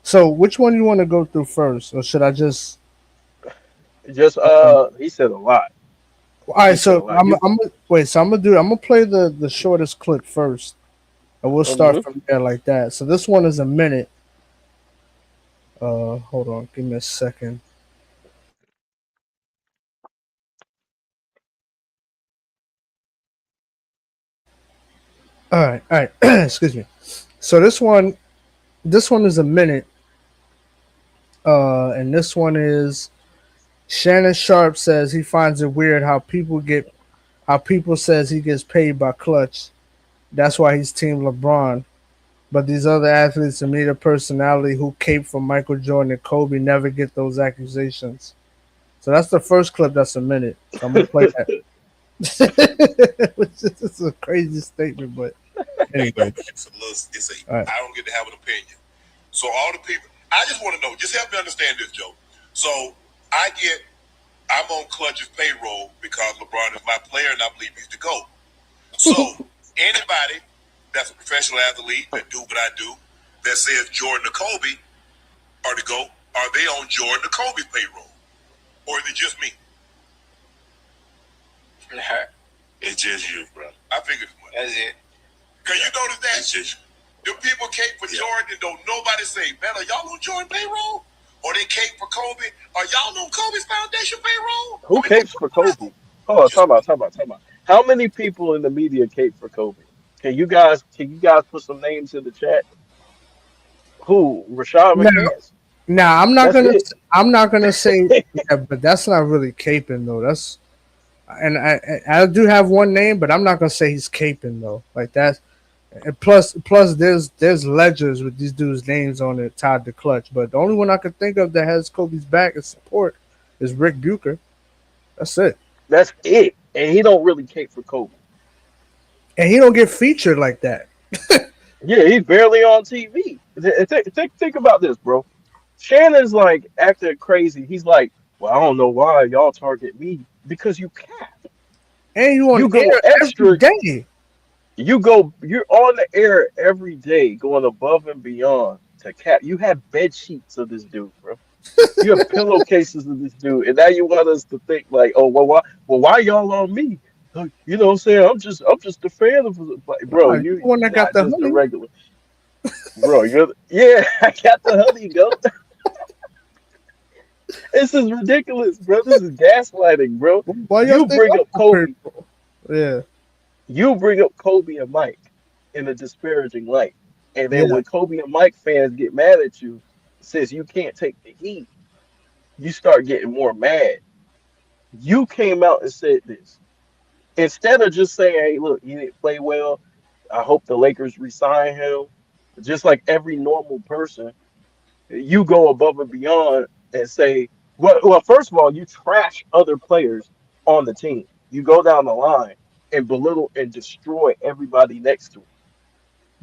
So which one you want to go through first, or should I just? Just he said a lot. All right, He said a so lot. You I'm wait. So I'm gonna play the shortest clip first, and we'll start mhm. from there like that. So this one is a minute. Hold on, give me a second. All right. Excuse me. So this one is a minute. And this one is Shannon Sharp says he finds it weird how people says he gets paid by Clutch. That's why he's Team LeBron. But these other athletes and media personality who cape for Michael Jordan and Kobe never get those accusations. So that's the first clip. That's a minute. So I'm gonna play that. Which is a crazy statement, but anyway. All right. I don't get to have an opinion. So all the people, I just want to know, just help me understand this, Joe. So I'm on Clutch's payroll because LeBron is my player and I believe he's the GOAT. So anybody that's a professional athlete that do what I do, that says Jordan or Kobe are the GOAT, are they on Jordan or Kobe's payroll? Or is it just me? It's just you, bro. I figured as much. That's it. Cause you notice that? It's just the people cape for Jordan and don't nobody say, man, are y'all on Jordan payroll? Or they cape for Kobe? Are y'all on Kobe's foundation payroll? Who capes for Kobe? Hold on, talk about. How many people in the media cape for Kobe? Can you guys put some names in the chat? Who? Rashad Now, McCants? now That's it. I'm not gonna say yeah, but that's not really caping though. That's and I do have one name, but I'm not gonna say he's caping though. Like that. And plus there's ledgers with these dudes' names on it tied to Clutch. But the only one I can think of that has Kobe's back and support is Rick Bucher. That's it. That's it. And he don't really cape for Kobe. And he don't get featured like that. Yeah, he's barely on TV. Think about this, bro. Shannon's like acting crazy. He's like, well, I don't know why y'all target me because you cap. And you on You go air every extra. day. You're on the air every day, going above and beyond to cap. You have bed sheets of this dude, bro. You have pillowcases of this dude, and now you want us to think like, oh, why y'all on me? You know what I'm saying? I'm just a fan of, like, bro. Nah, you the one You're that got not the just a honey. regular, bro. Yeah, I got the honey, go. This is ridiculous, bro. This is gaslighting, bro. Why y'all You think bring I'm up prepared Kobe. for? Yeah, You bring up Kobe and Mike in a disparaging light. And then yeah. when Kobe and Mike fans get mad at you, since you can't take the heat, you start getting more mad. You came out and said this. Instead of just saying, hey, look, he didn't play well. I hope the Lakers resign him. Just like every normal person, you go above and beyond and say, well, first of all, you trash other players on the team. You go down the line and belittle and destroy everybody next to him,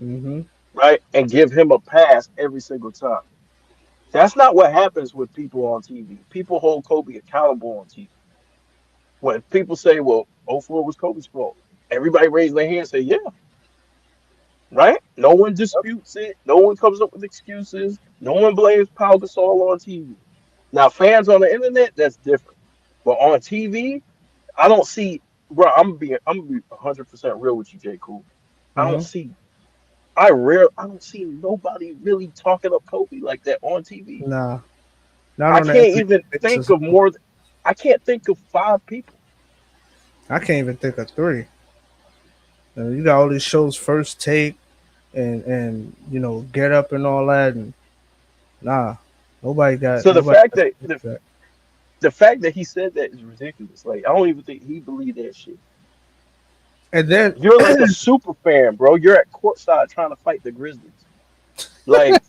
Mm-hmm. right? And give him a pass every single time. That's not what happens with people on TV. People hold Kobe accountable on TV. When people say, well, '04 was Kobe's fault, everybody raise their hand and say, yeah, right? No one disputes it. No one comes up with excuses. No one blames Pau Gasol on TV. Now, fans on the internet, that's different. But on TV, I don't see, bro. I'm gonna be 100% real with you, J. Cool. I don't Mm-hmm. see, I don't see nobody really talking up Kobe like that on TV. Nah, not I on the can't everyday even think basis. of more. I can't think of five people. I can't even think of three. You got all these shows, First Take, and Get Up and all that, and nah, So the nobody fact got that like that. the fact that he said that is ridiculous. Like, I don't even think he believed that shit. And then You're like a super fan, bro. You're at courtside trying to fight the Grizzlies. Like,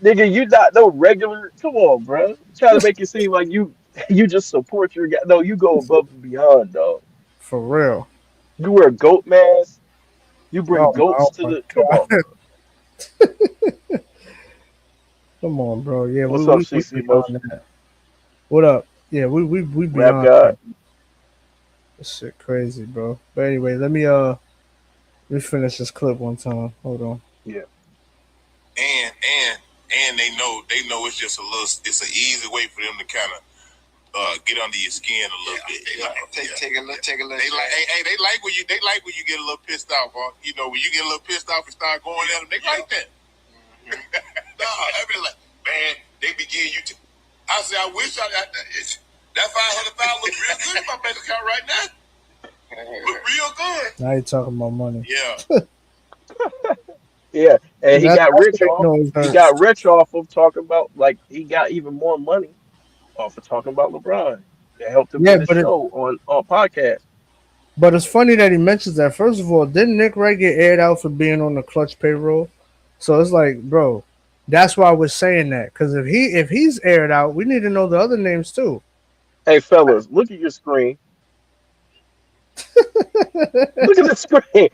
nigga, you not no regular. Come on, bro. Trying to make it seem like you just support your guy. No, you go above and beyond, dog. For real. You wear goat masks. You bring Oh, goats oh to my the. Come on, god. bro. Come on, bro. Yeah, What's up, we CC beyond Motion? that. What up? Yeah, we Rap beyond God. that. This shit crazy, bro. But anyway, let me finish this clip one time. Hold on. Yeah. And they know it's just it's an easy way for them to kind of get under your skin a little bit. Take a look. They like when you get a little pissed off. You know, when you get a little pissed off and start going at them, they like that. No, I be like, man, they be giving you. I say, I wish that $500 look real good in my bank account right now. Look real good. Now you talking about money. Yeah. Yeah, and he got That's rich what off. noise He hurts. got rich off of talking about like he got even more money off of talking about LeBron. That helped him Yeah, get a but show on podcast. it's funny that he mentions that. First of all, didn't Nick Wright get aired out for being on the Clutch payroll? So it's like, bro, that's why we're saying that. Because if he's aired out, we need to know the other names too. Hey fellas, look at your screen. Look at the screen.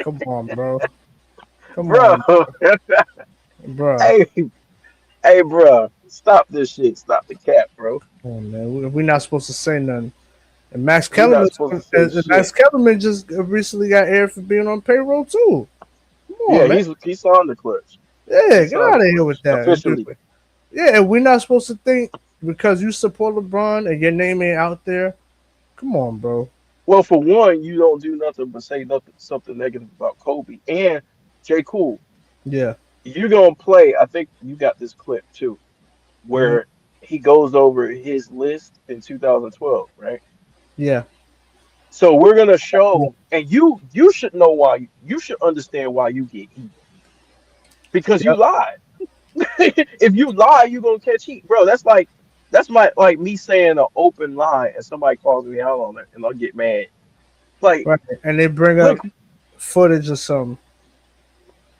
Come on, bro. Come Bro. on, bro. Hey, bro. Stop this shit. Stop the cap, bro. Come on, man. We're not supposed to say nothing. And We're not supposed to say shit. Max Kellerman just recently got aired for being on payroll too. Come on, Yeah, man. he's on the Clutch. Yeah, get out of here with that. Officially. Yeah, and we're not supposed to think because you support LeBron and your name ain't out there. Come on, bro. Well, for one, you don't do nothing but say something negative about Kobe and J. Cool. Yeah. You're gonna play. I think you got this clip too, Mhm. where he goes over his list in 2012, right? Yeah. So we're gonna show, and you should know why. You should understand why you get heat because you Yep. lied. If you lie, you gonna catch heat, bro. That's like me saying an open lie and somebody calls me out on it and I'll get mad. Like, Right. And they bring up look, footage or something.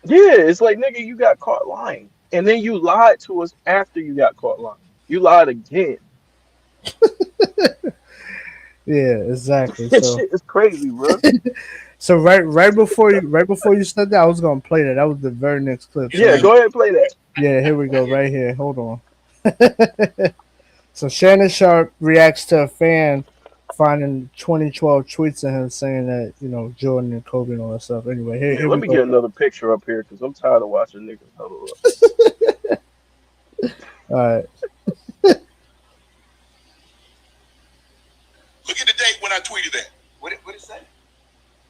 yeah, it's like nigga, you got caught lying, and then you lied to us after you got caught lying. You lied again. Yeah, exactly. This So shit is crazy, bro. so right before you said that, I was gonna play that. That was the very next clip. Yeah, go ahead and play that. Yeah, here we go, right here. Hold on. So Shannon Sharp reacts to a fan finding 2012 tweets of him saying that, Jordan and Kobe and all that stuff. Anyway, Yeah, here let we me go. get another picture up here because I'm tired of watching niggas huddle up. All right. Look at the date when I tweeted that. What it say?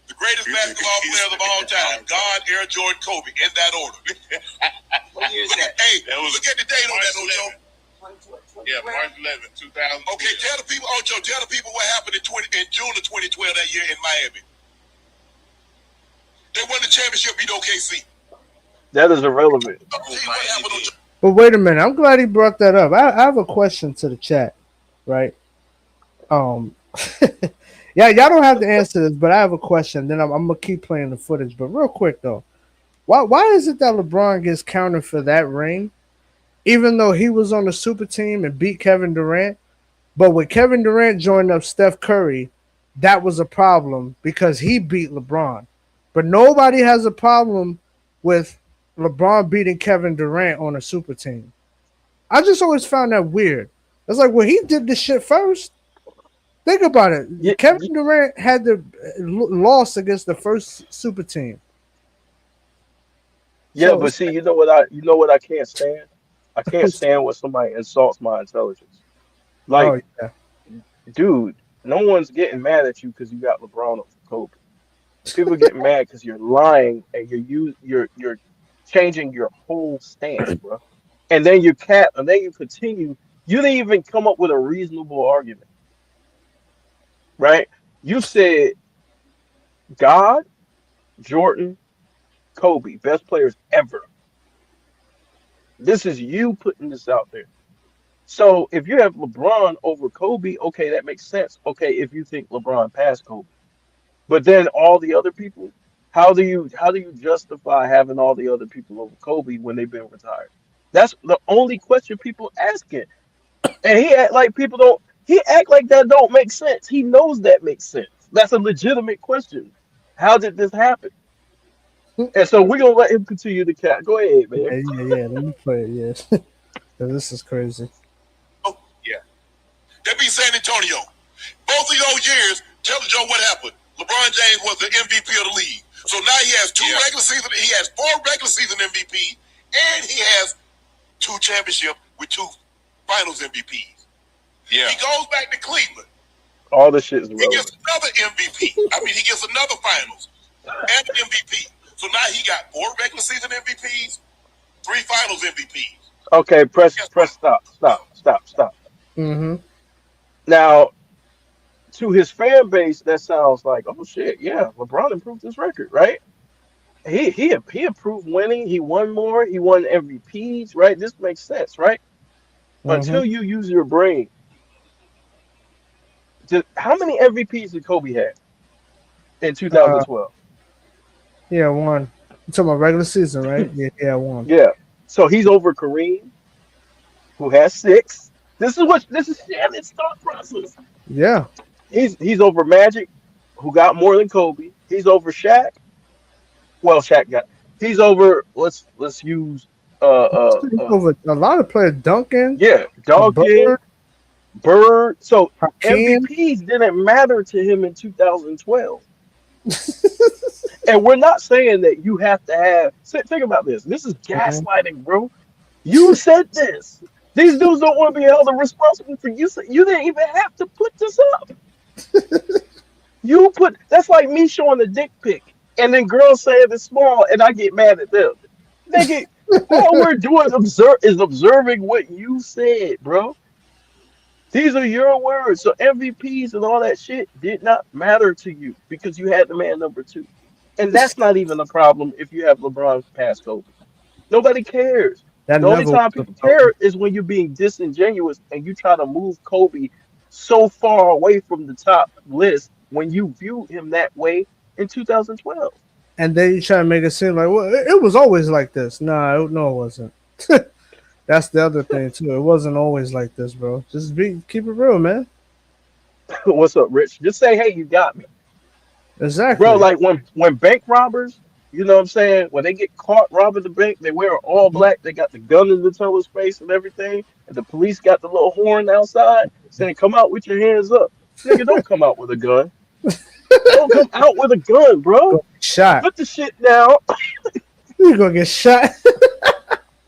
The greatest basketball players of all time: God, Air Jordan, Kobe, in that order. What year is that? Look at the date on that, Ocho. Yeah, March 11, 2000. Okay, tell the people, Ocho, tell the people what happened in June of 2012 that year in Miami. They won the championship, beat OKC. That is irrelevant. But wait a minute. I'm glad he brought that up. I have a question to the chat, right? Yeah, y'all don't have to answer this, but I have a question. Then I'm gonna keep playing the footage. But real quick though, why is it that LeBron gets counted for that ring, even though he was on the super team and beat Kevin Durant? But when Kevin Durant joined up Steph Curry, that was a problem because he beat LeBron. But nobody has a problem with LeBron beating Kevin Durant on a super team. I just always found that weird. It's like, well, he did this shit first. Think about it. Kevin Durant had the loss against the first super team. Yeah, So but see, you know what I can't stand? I can't stand when somebody insults my intelligence. Like, oh yeah, dude, no one's getting mad at you because you got LeBron over Kobe. People get mad because you're lying and you're changing your whole stance, bro. And then you continue. You didn't even come up with a reasonable argument, right? You said God, Jordan, Kobe, best players ever. This is you putting this out there. So if you have LeBron over Kobe, okay, that makes sense. Okay, if you think LeBron passed Kobe. But then all the other people, how do you justify having all the other people over Kobe when they've been retired? That's the only question people asking. And he act like that don't make sense. He knows that makes sense. That's a legitimate question. How did this happen? And so we're gonna let him continue to count. Go ahead, man. Yeah. Let me play it. Yeah, 'Cause this is crazy. Oh, yeah. That be San Antonio. Both of those years, tell Joe what happened. LeBron James was the MVP of the league. So now he has regular season. He has 4 regular season MVP, and he has 2 championships with 2 finals MVPs. Yeah. He goes back to Cleveland. All the shit's He relevant. gets another MVP. he gets another finals and an MVP. So now he got 4 regular season MVPs, 3 finals MVPs. Okay, press stop. Mm-hmm. Now, to his fan base, that sounds like, oh shit, yeah, LeBron improved his record, right? He improved winning. He won more. He won MVPs, right? This makes sense, right? Mm-hmm. Until you use your brain. How many MVPs did Kobe have in 2012? Yeah, one. You talking about regular season, right? Yeah, one. Yeah. So he's over Kareem, who has 6. This is Shannon's thought process. Yeah. He's over Magic, who got more than Kobe. He's over Shaq. Well, Shaq got. He's over. Let's use Over a lot of players. Duncan. Yeah, Duncan, Bird. So Hakeem. MVPs didn't matter to him in 2012. And we're not saying that you have to have. Think about this. This is gaslighting, bro. You said this. These dudes don't want to be held responsible for you. You didn't even have to put this up. That's like me showing a dick pic and then girls saying it's small and I get mad at them. Nigga, all we're doing is observing what you said, bro. These are your words. So MVPs and all that shit did not matter to you because you had the man number 2. And that's not even a problem if you have LeBron past Kobe. Nobody cares. The only time people care is when you're being disingenuous and you try to move Kobe so far away from the top list when you view him that way in 2012. And then you try to make it seem like, well, it was always like this. No, it wasn't. That's the other thing too. It wasn't always like this, bro. Just keep it real, man. What's up, Rich? Just say, hey, you got me. Exactly. Bro, like when bank robbers, you know what I'm saying? When they get caught robbing the bank, they wear all black. They got the gun in the teller's face and everything. And the police got the little horn outside saying, come out with your hands up. Nigga, don't come out with a gun. Don't come out with a gun, bro. Shot. Put the shit down. You're going to get shot.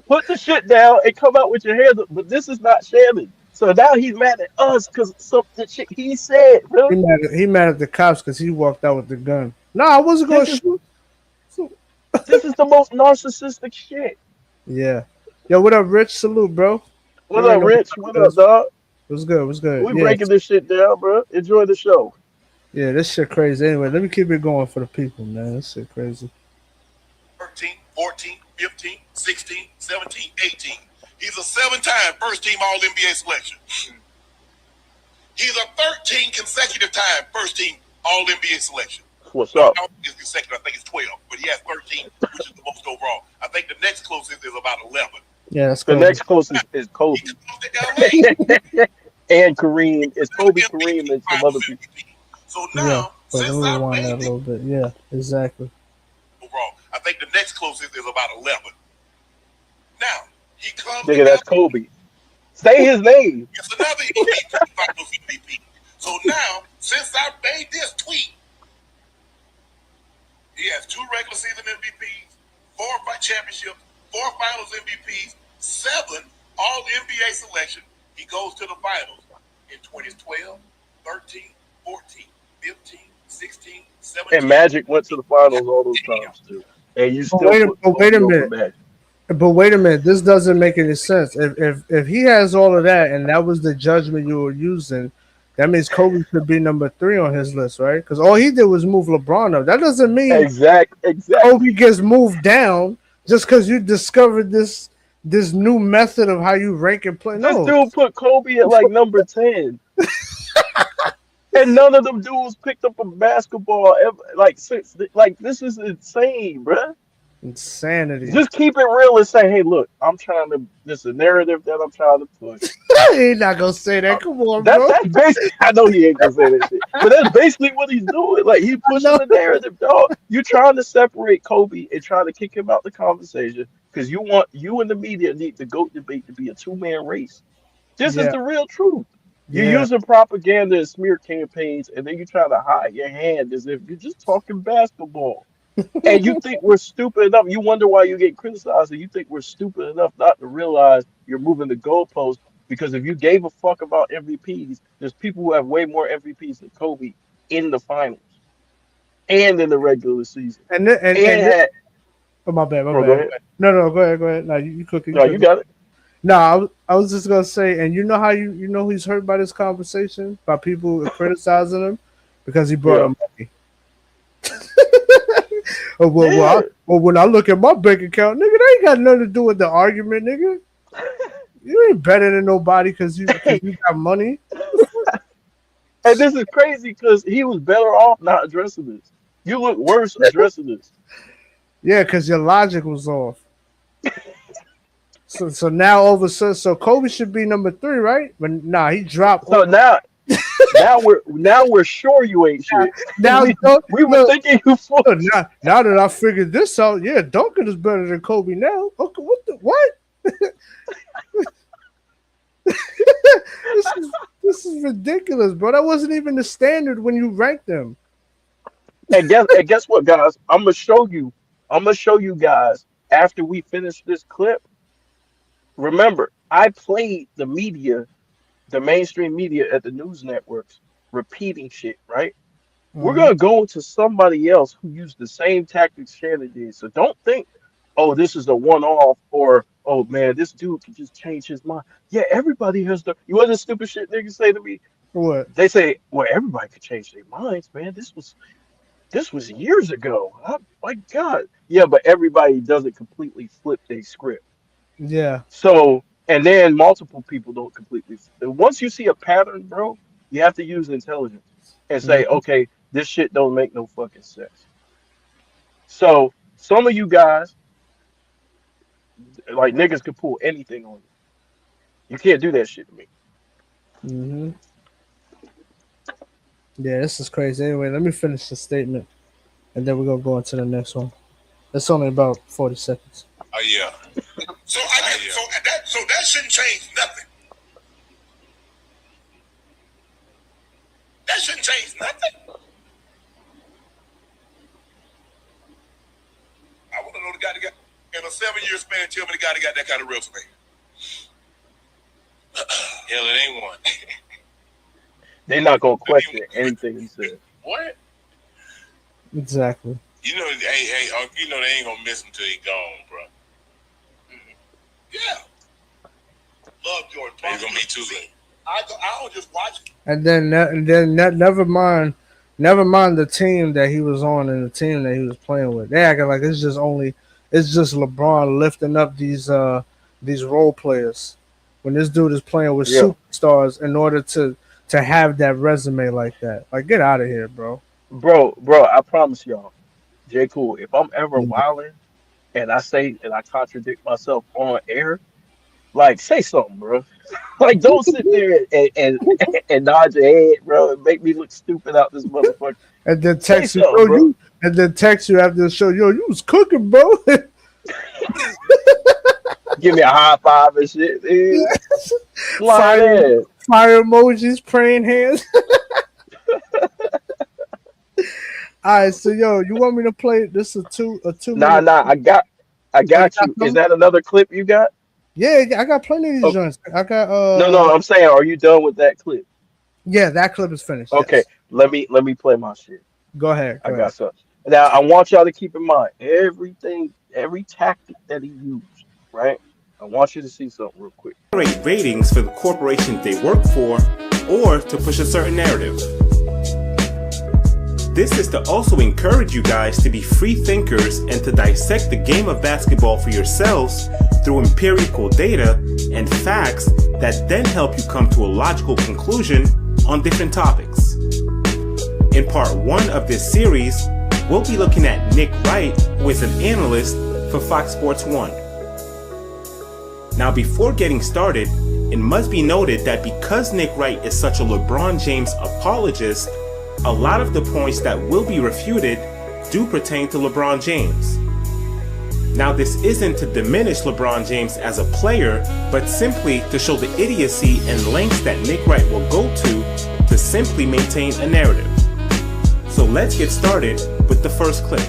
Put the shit down and come out with your hands up. But this is not Shannon. So now he's mad at us because something shit he said, bro. He mad at the cops because he walked out with the gun. No, I wasn't going to shoot. This is the most narcissistic shit. Yeah. Yo, what up, Rich? Salute, bro. What up, Rich? What up, dog? What's good? What's good? We breaking this shit down, bro. Enjoy the show. Yeah, this shit crazy. Anyway, let me keep it going for the people, man. This shit crazy. 13, 14, 15, 16, 17, 18. He's a 7-time first-team All-NBA selection. He's a 13 consecutive time first-team All-NBA selection. What's up? It's consecutive. I think it's 12, but he has 13, which is the most overall. I think the next closest is about 11. Yeah, that's the next closest is Kobe. And Kareem. It's Kobe, Kareem, and some other people. So now, let me rewind that a little bit. Yeah, exactly. Overall, I think the next closest is about 11. Now, he comes. Nigga, that's Kobe. Say his name. It's another MVP. So now, since I made this tweet, he has 2 regular season MVPs, 4 championships, 4 finals MVPs, 7 all NBA selection. He goes to the finals in 2012, 13, 14, 15, 16, 17. And Magic went to the finals all those times too. And you still wait a minute. But wait a minute, this doesn't make any sense. If he has all of that and that was the judgment you were using, that means Kobe should be number 3 on his list, right? Because all he did was move LeBron up. That doesn't mean exactly Kobe gets moved down just because you discovered this new method of how you rank and play. No. This dude put Kobe at like number 10. And none of them dudes picked up a basketball ever. Like this is insane, bruh. Insanity. Just keep it real and say, hey, look, this is a narrative that I'm trying to push. He's not gonna say that. Come on, That's bro. basically, I know he ain't gonna say that shit, but that's basically what he's doing. Like, he's pushing the narrative, dog. You trying to separate Kobe and trying to kick him out the conversation because you and the media need the GOAT debate to be a two-man race. This is the real truth. You're using propaganda and smear campaigns, and then you're trying to hide your hand as if you're just talking basketball. And you think we're stupid enough. You wonder why you get criticized, and you think we're stupid enough not to realize you're moving the goalposts. Because if you gave a fuck about MVPs, there's people who have way more MVPs than Kobe in the finals and in the regular season. And oh, my bad. Go ahead. No, go ahead. No, you cooking. No, you got it. No, I was just gonna say, and you know how you know he's hurt by this conversation by people criticizing him because he brought him money. When I look at my bank account, nigga, that ain't got nothing to do with the argument, nigga. You ain't better than nobody because you got money. And this is crazy because he was better off not addressing this. You look worse addressing this. Yeah, because your logic was off. So now all of a sudden, so Kobe should be number 3, right? But nah, he dropped. So now we're sure you ain't shit. Now we were thinking you full. Now that I figured this out, yeah, Duncan is better than Kobe now. Okay, what? This is ridiculous, bro. That wasn't even the standard when you ranked them. And guess what, guys? I'm gonna show you guys after we finish this clip. Remember, I played the media, the mainstream media at the news networks repeating shit, right? We're gonna go to somebody else who used the same tactics Shannon did. So don't think, oh, this is a one-off, or oh man, this dude can just change his mind. Yeah, everybody has the. You know the stupid shit niggas say to me? What? They say, well, everybody could change their minds, man. This was years ago. Oh, my God. Yeah, but everybody doesn't completely flip their script. Yeah. So, and then multiple people don't completely. Once you see a pattern, bro, you have to use intelligence and say, okay, this shit don't make no fucking sense. So, some of you guys, like niggas, can pull anything on you. You can't do that shit to me. Mm-hmm. Yeah, this is crazy. Anyway, let me finish the statement, and then we're gonna go into the next one. It's only about 40 seconds. Oh yeah. So that shouldn't change nothing. That shouldn't change nothing. I want to know the guy that got in a 7-year span. Tell me the guy that got that kind of resume. Hell, it ain't one. They're not gonna question anything he said. What? Exactly. You know, hey, you know they ain't gonna miss him till he gone, bro. Yeah. Love Jordan. He's gonna be too late. I don't just watch it. And then never mind the team that he was on and the team that he was playing with. They acting like it's just LeBron lifting up these role players when this dude is playing with superstars in order to have that resume like that. Like, get out of here, bro. Bro, I promise y'all, J. Cool, if I'm ever wilding and I contradict myself on air, like, say something, bro. Like, don't sit there and nod your head, bro, and make me look stupid out this motherfucker. And then text you, and then text you after the show, yo, you was cooking, bro. Give me a high five and shit, dude. Fire emojis, praying hands. All right, so yo, you want me to play this a two? Nah, I got you. Is that another clip you got? Yeah, I got plenty of these joints. I got No, I'm saying, are you done with that clip? Yeah, that clip is finished. Okay, yes. let me play my shit. Go ahead. I got something. Now I want y'all to keep in mind every tactic that he used, right? I want you to see something real quick. Ratings for the corporation they work for, or to push a certain narrative. This is to also encourage you guys to be free thinkers and to dissect the game of basketball for yourselves through empirical data and facts that then help you come to a logical conclusion on different topics. In part 1 of this series, we'll be looking at Nick Wright, who is an analyst for Fox Sports 1. Now, before getting started, it must be noted that because Nick Wright is such a LeBron James apologist, a lot of the points that will be refuted do pertain to LeBron James. Now, this isn't to diminish LeBron James as a player, but simply to show the idiocy and lengths that Nick Wright will go to simply maintain a narrative. So let's get started with the first clip.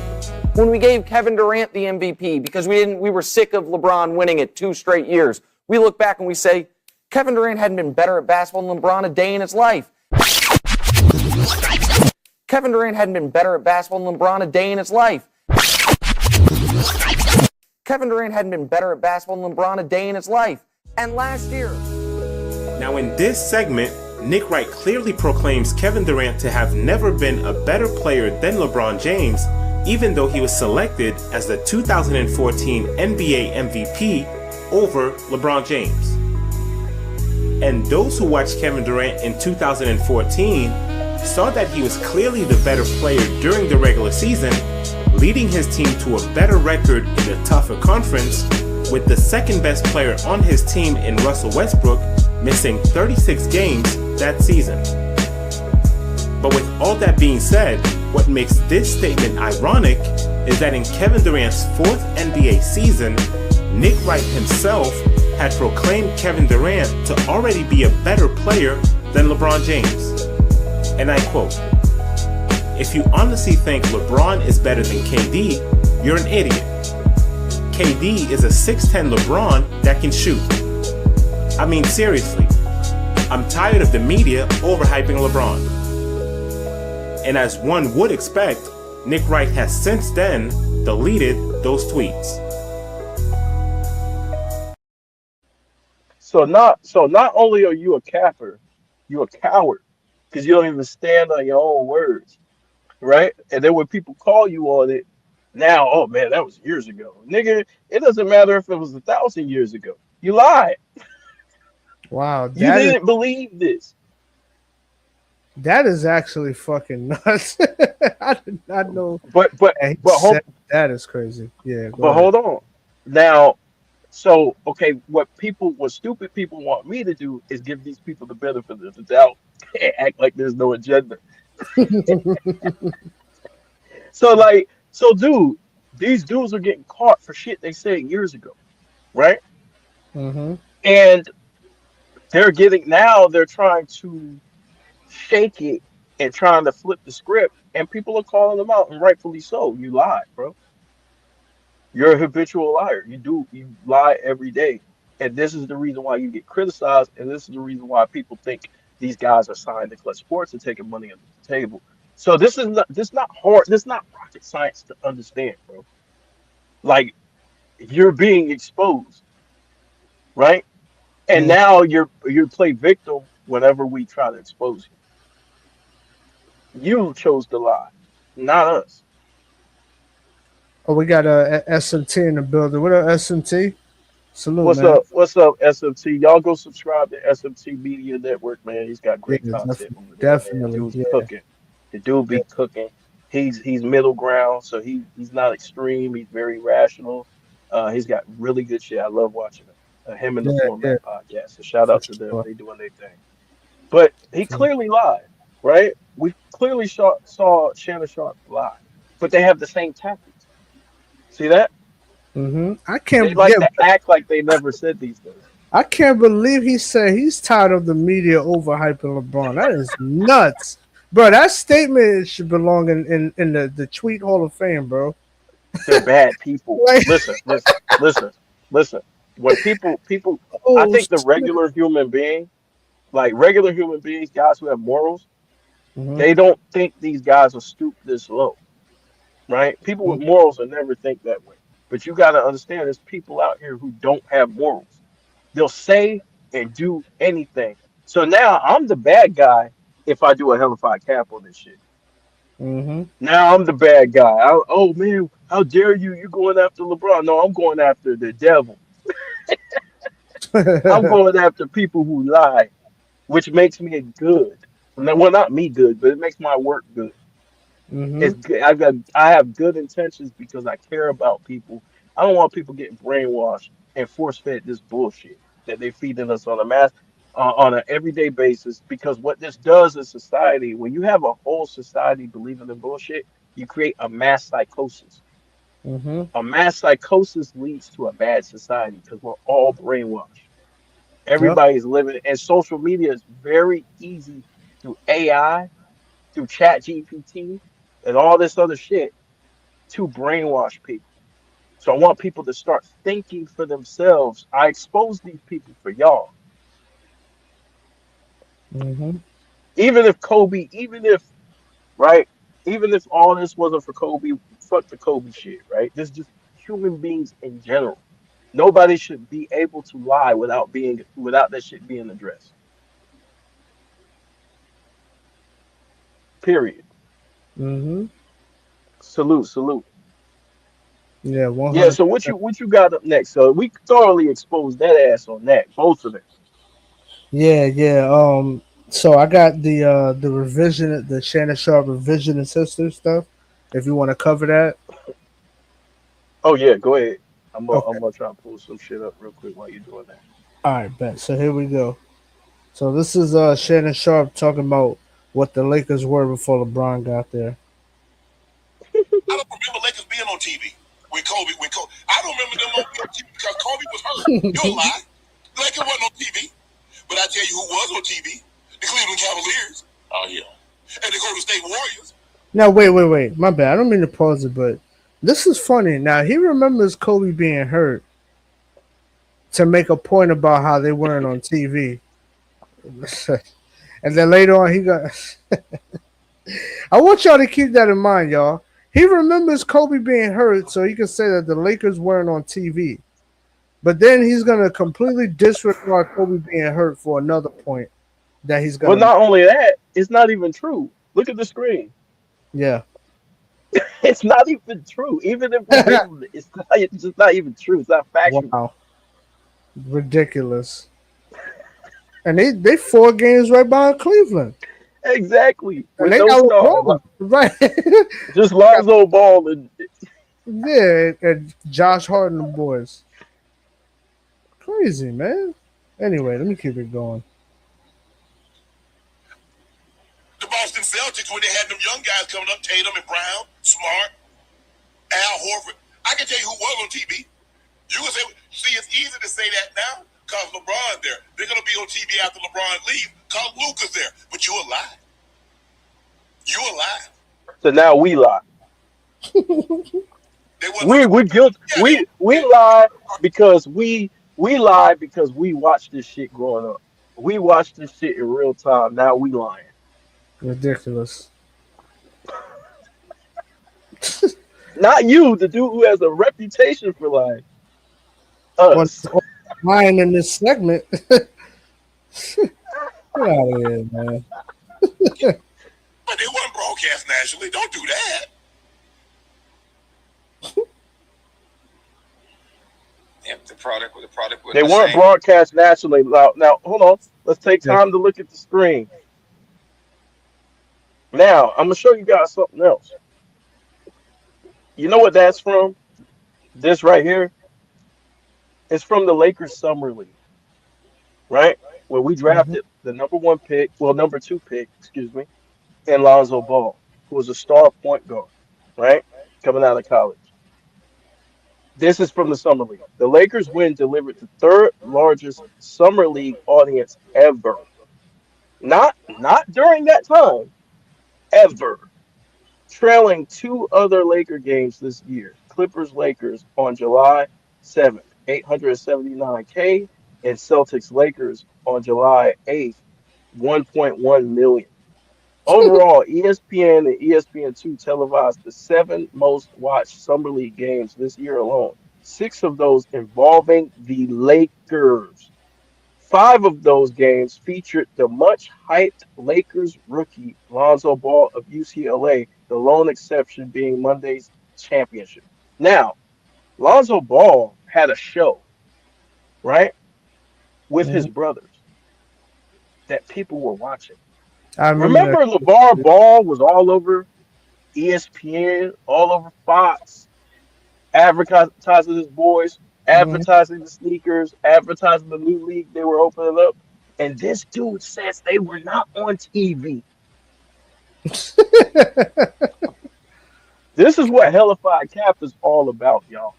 When we gave Kevin Durant the MVP because we were sick of LeBron winning it 2 straight years, we look back and we say, Kevin Durant hadn't been better at basketball than LeBron a day in his life. Kevin Durant hadn't been better at basketball than LeBron a day in his life. Kevin Durant hadn't been better at basketball than LeBron a day in his life. And last year. Now in this segment, Nick Wright clearly proclaims Kevin Durant to have never been a better player than LeBron James, even though he was selected as the 2014 NBA MVP over LeBron James. And those who watched Kevin Durant in 2014 saw that he was clearly the better player during the regular season, leading his team to a better record in a tougher conference, with the second best player on his team in Russell Westbrook missing 36 games that season. But with all that being said, what makes this statement ironic is that in Kevin Durant's 4th NBA season, Nick Wright himself had proclaimed Kevin Durant to already be a better player than LeBron James. And I quote, "If you honestly think LeBron is better than KD, you're an idiot. KD is a 6'10 LeBron that can shoot. I mean, seriously, I'm tired of the media overhyping LeBron." And as one would expect, Nick Wright has since then deleted those tweets. So not only are you a capper, you a coward because you don't even stand on your own words, right? And then when people call you on it, now, oh man, that was years ago, nigga. It doesn't matter if it was 1,000 years ago. You lied. Wow, You didn't believe this. That is actually fucking nuts. I did not know. But that is crazy. Yeah. But hold on. Now, so okay, what stupid people want me to do is give these people the benefit of the doubt and act like there's no agenda. So dude, these dudes are getting caught for shit they said years ago, right? Mm-hmm. And they're trying to shake it and trying to flip the script, and people are calling them out, and rightfully so. You lied, bro. You're a habitual liar. You lie every day, and this is the reason why you get criticized, and this is the reason why people think these guys are signed to Clutch Sports and taking money under the table. So this is not hard. This is not rocket science to understand, bro. Like, you're being exposed, right? And now you play victim whenever we try to expose you. You chose to lie, not us. Oh, we got a SMT in the building. What up, SMT? Salute, What's man. up? What's up, SMT? Y'all go subscribe to SMT Media Network, man. He's got great content over there. Definitely. Man. Dude's cooking. The dude be cooking. He's middle ground, so he's not extreme. He's very rational. He's got really good shit. I love watching him. Him and the Format Podcast. So shout out to them. They doing their thing. But he clearly lied, right? We clearly saw Shannon Sharp lie, but they have the same tactics. See that? Mm-hmm. I can't. They like to act like they never said these things. I can't believe he said he's tired of the media overhyping LeBron. That is nuts, bro. That statement should belong in the Tweet Hall of Fame, bro. They're bad people. Listen. When people, I think the regular human being, guys who have morals, they don't think these guys are stooped this low, right? People with morals will never think that way. But you got to understand, there's people out here who don't have morals. They'll say and do anything. So now I'm the bad guy if I do a Hellafide cap on this shit. Now I'm the bad guy. Oh man, how dare you? You're going after LeBron. No, I'm going after the devil. I'm going after people who lie, which makes me good. Well, not me good, but it makes my work good. It's good. I have good intentions because I care about people I don't want people getting brainwashed and force fed this bullshit that they feeding us on an everyday basis. Because what this does in society, when you have a whole society believing in bullshit, you create a mass psychosis. Mm-hmm. A mass psychosis leads to a bad society because we're all brainwashed. Yep. Everybody's living, and social media is very easy through AI, through Chat GPT, and all this other shit to brainwash people. So I want people to start thinking for themselves. I expose these people for y'all. Mm-hmm. Even if Kobe, even if, right, even if all this wasn't for Kobe, fuck the Kobe shit, right? This is just human beings in general. Nobody should be able to lie without that shit being addressed. Period. Mm-hmm. Salute, salute. Yeah, Yeah, 100%. so what you got up next? So we thoroughly exposed that ass on that, both of them. Yeah, yeah. So I got the revision, the Shannon Sharp revision and sister stuff. If you want to cover that. Oh yeah, go ahead. I'm Okay. gonna try and pull some shit up real quick while you're doing that. All right, bet. So here we go. So this is Shannon Sharp talking about what the Lakers were before LeBron got there. I don't remember Lakers being on TV when Kobe. I don't remember them on TV because Kobe was hurt. You're a lie. The Lakers wasn't on TV. But I tell you who was on TV: the Cleveland Cavaliers. Oh yeah, and the Golden State Warriors. Now wait. My bad. I don't mean to pause it, but this is funny. Now he remembers Kobe being hurt to make a point about how they weren't on TV. And then later on he got I want y'all to keep that in mind, y'all. He remembers Kobe being hurt, so he can say that the Lakers weren't on TV. But then he's gonna completely disregard Kobe being hurt for another point that he's Well, gonna. not only that, it's not even true. Look at the screen. Yeah. It's not even true. Even if we give them, it's just not even true. It's not factual. Wow. Ridiculous. And they 4 games right behind Cleveland. Exactly. And With they no got star. LeBron. Right. Just Lonzo Ball and Yeah, and Josh Harden and the boys. Crazy, man. Anyway, let me keep it going. The Boston Celtics, when they had them young guys coming up, Tatum and Brown, Smart, Al Horford. I can tell you who was on TV. You can say, see, it's easy to say that now because LeBron's there. They're going to be on TV after LeBron leaves because Luka's there. But you're a lie. You're a lie. so now we lie. We're guilty. We lie because we lie because we watched this shit growing up. We watched this shit in real time. Now we lying. Ridiculous. Not you, the dude who has a reputation for lying. Us. Lying in this segment. Get out of here, man. But they weren't broadcast nationally. Don't do that. Yeah, the product was They the weren't same. broadcast nationally. Now, hold on. Let's take time to look at the screen. Now, I'm gonna show you guys something else. You know what that's from? This right here. It's from the Lakers Summer League, right? Where we drafted the number 2 pick, excuse me, and Lonzo Ball, who was a star point guard, right? Coming out of college. This is from the Summer League. The Lakers win delivered the third largest Summer League audience ever. Not during that time, ever. Trailing 2 other Laker games this year. Clippers Lakers on July 7th, 879K, and Celtics Lakers on July 8th, 1.1 million. Overall, ESPN and ESPN2 televised the 7 most watched Summer League games this year alone. 6 of those involving the Lakers. 5 of those games featured the much hyped Lakers rookie Lonzo Ball of UCLA, the lone exception being Monday's championship. Now, Lonzo Ball had a show, right, with his brothers that people were watching. I remember Remember, LeVar Ball was all over ESPN, all over Fox, advertising his boys, advertising the sneakers, advertising the new league they were opening up. And this dude says they were not on TV. This is what Hellafide Cap is all about, y'all.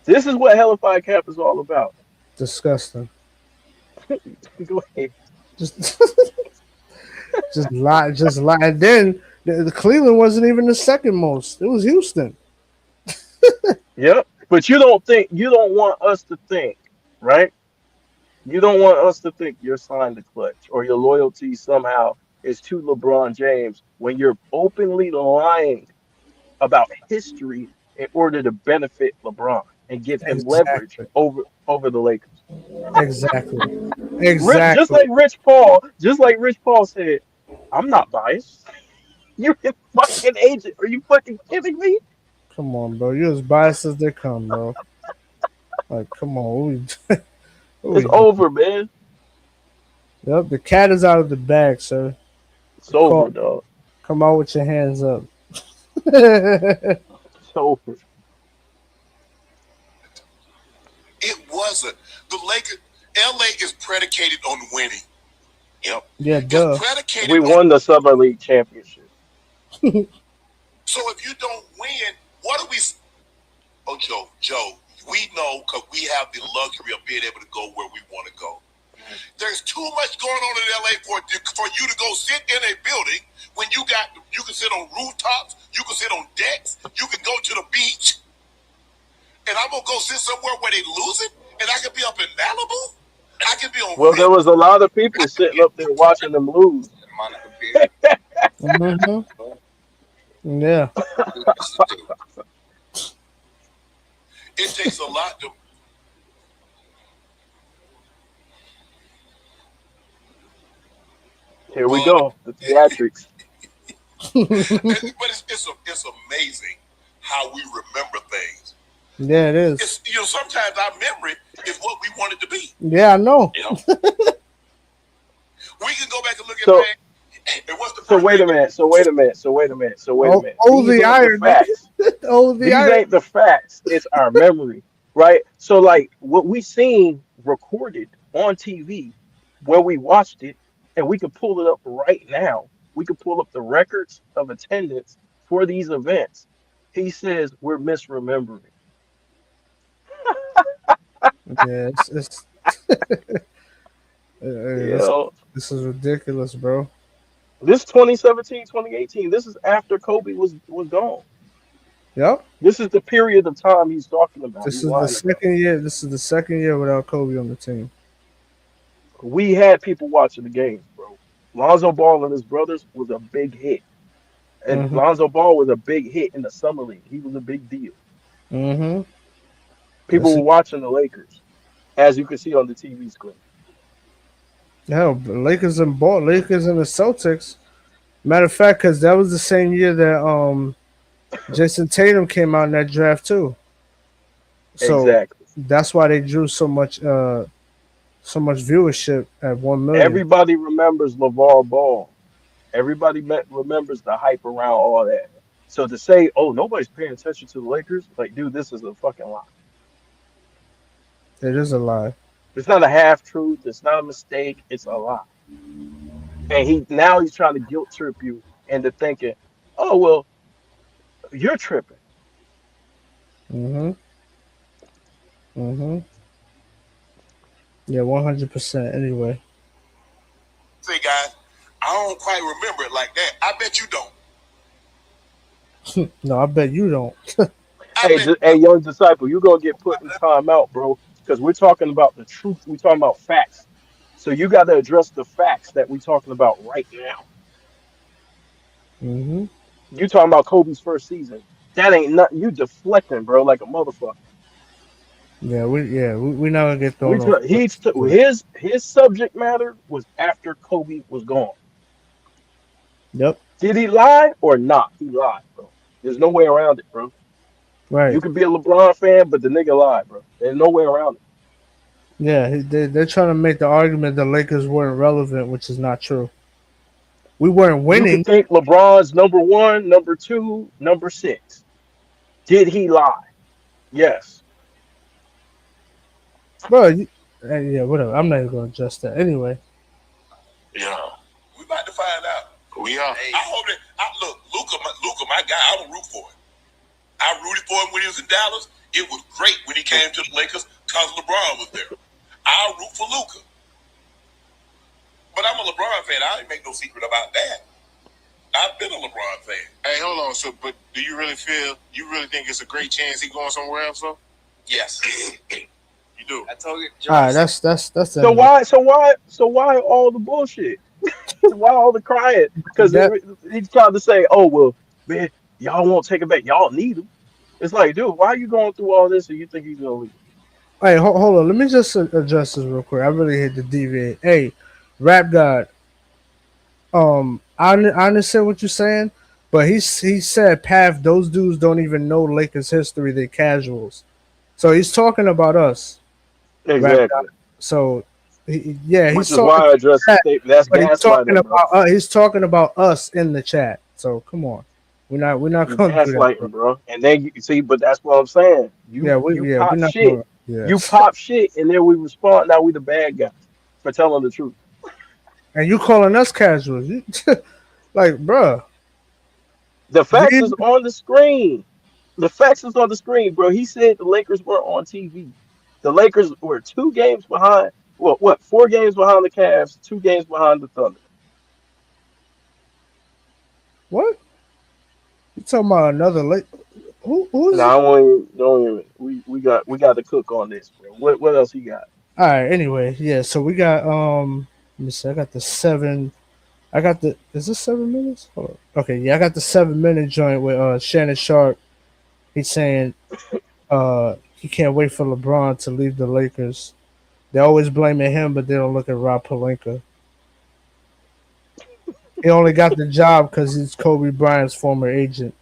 This is what Hellafide Cap is all about. Disgusting. Go ahead. Just lie. Just lie. And then the Cleveland wasn't even the second most. It was Houston. Yep. But you don't want us to think, right? You don't want us to think you're signed to clutch or your loyalty somehow is to LeBron James when you're openly lying about history in order to benefit LeBron and give him leverage Exactly. over the Lakers. Exactly. Just Exactly. like Rich Paul said, I'm not biased. You're a fucking agent. Are you fucking kidding me? Come on, bro. You're as biased as they come, bro. Like, come on. What we It's over, man. Yep, the cat is out of the bag, sir. It's over, dog. Come out with your hands up. It's over. It wasn't. The Lakers, LA is predicated on winning. Yep. Yeah, duh. Predicated We on, won the Summer League championship. so if you don't win, what do we? Oh, Joe, we know because we have the luxury of being able to go where we want to go. There's too much going on in LA for you to go sit in a building when you can sit on rooftops, you can sit on decks, you can go to the beach, and I'm gonna go sit somewhere where they lose it, and I can be up in Malibu. I can be on. Well, there was a lot of people sitting up there watching them lose. Mm-hmm. Yeah. It takes a lot to. Here we go, the theatrics. But it's amazing how we remember things. Yeah, it is. It's, sometimes our memory is what we want it to be. Yeah, I know. We can go back and look at things. And what's the So wait a minute. Oh, the iron. Facts. These ain't the facts. It's our memory, right? So like what we seen recorded on TV when we watched it, and we could pull it up right now. We could pull up the records of attendance for these events. He says we're misremembering. Yeah, it's this is ridiculous, bro. This 2017, 2018, this is after Kobe was gone. Yep. This is the period of time he's talking about. This is the second year. This is the second year without Kobe on the team. We had people watching the games, bro. Lonzo Ball and his brothers was a big hit. And Lonzo Ball was a big hit in the summer league. He was a big deal. Mm-hmm. People were watching the Lakers, as you can see on the TV screen. Yeah, Lakers and the Celtics. Matter of fact, because that was the same year that Jason Tatum came out in that draft too. So exactly. That's why they drew so much viewership at 1 million. Everybody remembers LeVar Ball. Everybody remembers the hype around all that. So to say, oh, nobody's paying attention to the Lakers, like, dude, this is a fucking lie. It is a lie. It's not a half truth. It's not a mistake. It's a lie. And he's trying to guilt trip you into thinking, oh well, you're tripping. Mm-hmm. Mm-hmm. Yeah, 100%. Anyway. Say, guys, I don't quite remember it like that. I bet you don't. No, I bet you don't. Hey, young disciple, you're gonna get put in timeout, bro, because we're talking about the truth. We're talking about facts. So you got to address the facts that we're talking about right now. Mm-hmm. You talking about Kobe's first season? That ain't nothing. You deflecting, bro, like a motherfucker. Yeah, we not gonna get thrown off. His subject matter was after Kobe was gone. Yep. Did he lie or not? He lied, bro. There's no way around it, bro. Right. You could be a LeBron fan, but the nigga lied, bro. There's no way around it. Yeah, they're trying to make the argument the Lakers weren't relevant, which is not true. We weren't You could winning. think LeBron's number one, number two, number six. Did he lie? Yes. Bro, yeah, whatever. I'm not even going to adjust that. Anyway. Yeah. We about to find out. We are. I hope that. Look, Luca, my guy. I will root for him. I rooted for him when he was in Dallas. It was great when he came to the Lakers because LeBron was there. I'll root for Luca. But I'm a LeBron fan. I ain't make no secret about that. I've been a LeBron fan. Hey, hold on. So, but do you really think it's a great chance he going somewhere else? Though? Yes. You do. I told you. All right, that's So why all the bullshit? Why all the crying? Because he's trying to say, oh well, man, y'all won't take it back. Y'all need him. It's like, dude, why are you going through all this and you think he's gonna leave? Hey, hold on. Let me just address this real quick. I really hate to deviate. Hey, Rap God. I understand what you're saying, but he said, Pav, those dudes don't even know Lakers history. They're casuals. So he's talking about us. Rap Exactly. God. So, Which he's is talking why I addressed the chat, statement. That's but gaslighting, bro. he's talking about us in the chat. So come on, we're not You going to do that, bro. gaslighting, bro. And then you see, but that's what I'm saying. You We're pop not shit. going. Yeah, You pop shit, and then we respond. Now we the bad guys for telling the truth. and you calling us casuals? Like, bruh. The facts is on the screen. The facts is on the screen, bro. He said the Lakers were on TV. The Lakers were 2 games behind. Well, what? 4 games behind the Cavs, 2 games behind the Thunder. What? You talking about another late? Who's No, it? I don't even. We got to cook on this, bro. What else he got? All right. Anyway, yeah. So we got Let me see. I got the 7. I got the. Is this 7 minutes? Hold on. Okay. Yeah, I got the 7 minute joint with Shannon Sharp. He's saying he can't wait for LeBron to leave the Lakers. They always blaming him, but they don't look at Rob Pelinka. He only got the job because he's Kobe Bryant's former agent.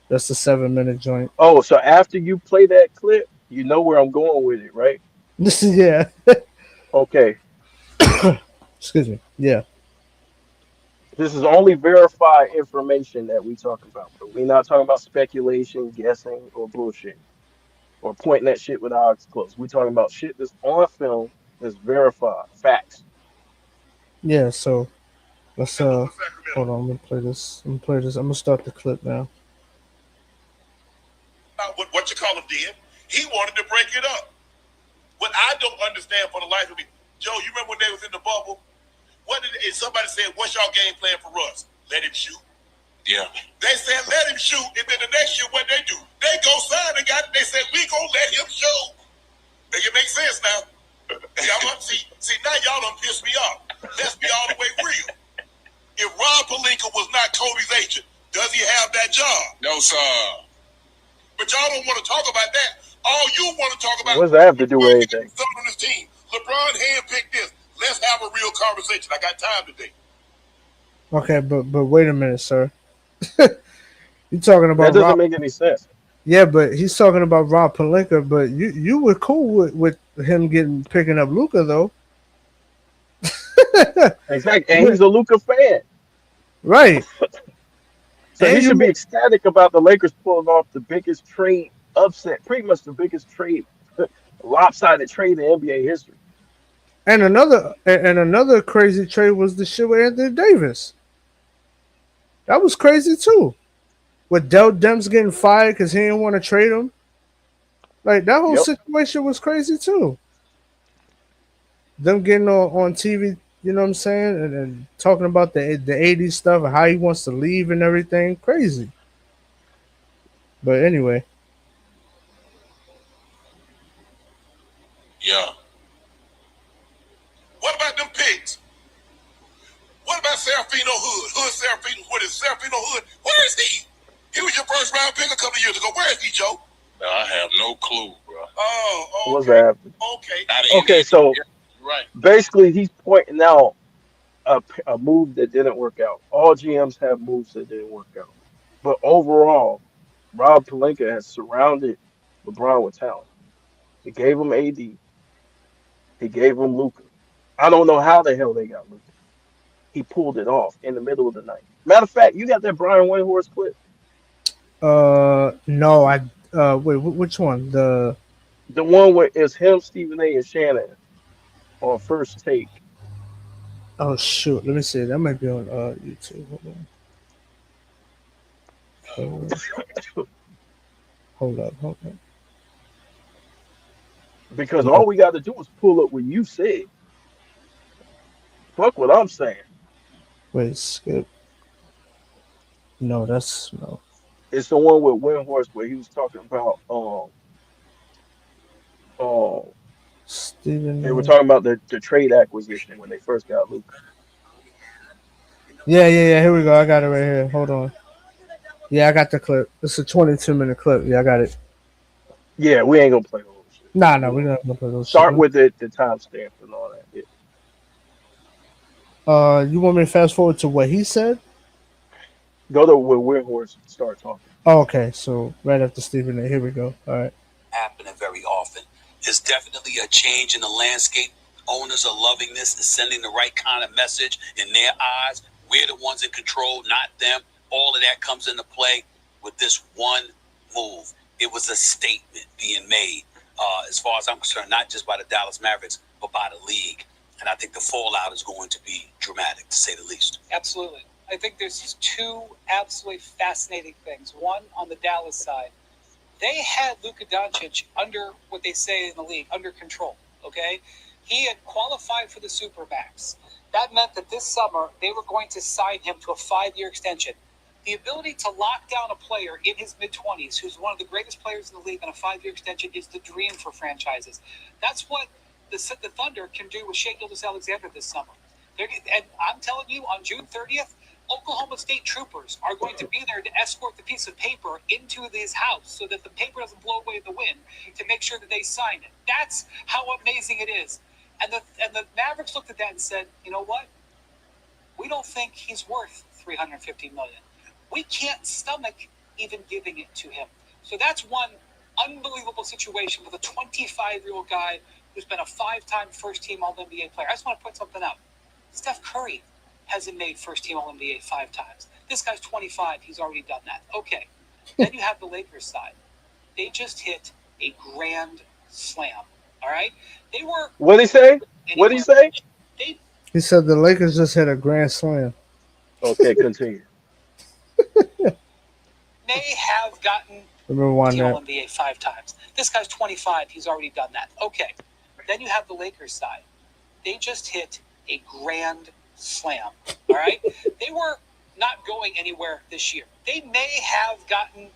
That's the 7 minute joint. Oh, so after you play that clip, you know where I'm going with it, right? This is yeah. Okay. Excuse me. Yeah. This is only verified information that we talking about, but we're not talking about speculation, guessing, or bullshit, or pointing that shit with our eyes closed. We're talking about shit that's on film, that's verified, facts. Yeah. So let's hold on. Let me play this. I'm gonna start the clip now. What you call him did. He wanted to break it up. What I don't understand for the life of me, Joe, you remember when they was in the bubble? If somebody said, "What's your game plan for Russ?" Let him shoot. Yeah. They said, "Let him shoot," and then the next year, what they do? They go sign the guy. They said, "We gonna let him shoot." Make it make sense now? See, now y'all done piss me off. Let's be all the way real. If Rob Pelinka was not Kobe's agent, does he have that job? No, sir. But y'all don't want to talk about that. All you want to talk about What does that have to do with anything? something on this team. LeBron handpicked this. Let's have a real conversation. I got time today. Okay, but wait a minute, sir. You talking about That doesn't Rob? make any sense. Yeah, but he's talking about Rob Pelinka. But you were cool with him picking up Luca though. Exactly, and he's a Luka fan, right? So And he you should be ecstatic about the Lakers pulling off the biggest trade upset, pretty much the biggest trade, lopsided trade in NBA history. and another crazy trade was the shit with Anthony Davis. That was crazy too. With Dell Demps getting fired because he didn't want to trade him. Like that whole Yep. situation was crazy too. Them getting on TV, you know what I'm saying, and talking about the '80s stuff and how he wants to leave and everything, crazy. But anyway, Yeah. What about them picks? What about Serafino Hood? Serafino, what is Serafino Hood? Where is he? He was your first round pick a couple of years ago. Where is he, Joe? No, I have no clue, bro. Oh, okay. What's that happening? Okay. Okay, so Right. basically he's pointing out a move that didn't work out. All GMs have moves that didn't work out, but overall, Rob Pelinka has surrounded LeBron with talent. He gave him AD. He gave him Luca. I don't know how the hell they got Luca. he pulled it off in the middle of the night. Matter of fact, you got that Brian Windhorst clip? No, I wait, which one? The one where it's him, Stephen A. and Shannon on First Take. Oh shoot, let me see. That might be on YouTube. Hold up. Because all we got to do is pull up what you said. Fuck what I'm saying. Wait, skip. No, that's no. It's the one with Windhorst where he was talking about Stephen they were A. talking about the trade acquisition when they first got Luka. Yeah. Here we go. I got it right here. Hold on. Yeah, I got the clip. It's a 22-minute clip. Yeah, I got it. Yeah, we ain't gonna play the whole shit. Nah, we're not gonna play those Start shit. with the timestamps and all that. Yeah. You want me to fast forward to what he said? Go to where Windhorst start talking. Oh, okay, so right after Stephen A. Here we go. All right. Happening very often. It's definitely a change in the landscape. Owners are loving this. It's sending the right kind of message in their eyes. We're the ones in control, not them. All of that comes into play with this one move. It was a statement being made, as far as I'm concerned, not just by the Dallas Mavericks, but by the league. And I think the fallout is going to be dramatic, to say the least. Absolutely. I think there's two absolutely fascinating things. One, on the Dallas side, they had Luka Doncic under what they say in the league, under control, okay? He had qualified for the Supermax. That meant that this summer they were going to sign him to a 5-year extension. The ability to lock down a player in his mid-20s who's one of the greatest players in the league on a 5-year extension is the dream for franchises. That's what the Thunder can do with Shai Gilgeous-Alexander this summer. And I'm telling you, on June 30th, Oklahoma State troopers are going to be there to escort the piece of paper into his house so that the paper doesn't blow away in the wind to make sure that they sign it. That's how amazing it is. And the Mavericks looked at that and said, you know what? We don't think he's worth $350 million. We can't stomach even giving it to him. So that's one unbelievable situation with a 25-year-old guy who's been a 5-time first-team All-NBA player. I just want to point something out. Steph Curry hasn't made first-team All-NBA 5 times. This guy's 25. He's already done that. Okay. Then you have the Lakers side. They just hit a grand slam. All right? They were... What'd he say? What'd he say? He said the Lakers just hit a grand slam. Okay, continue. May have gotten NBA 5 times. This guy's 25. He's already done that. Okay. Then you have the Lakers side. They just hit a grand slam. All right? They were not going anywhere this year. They may have gotten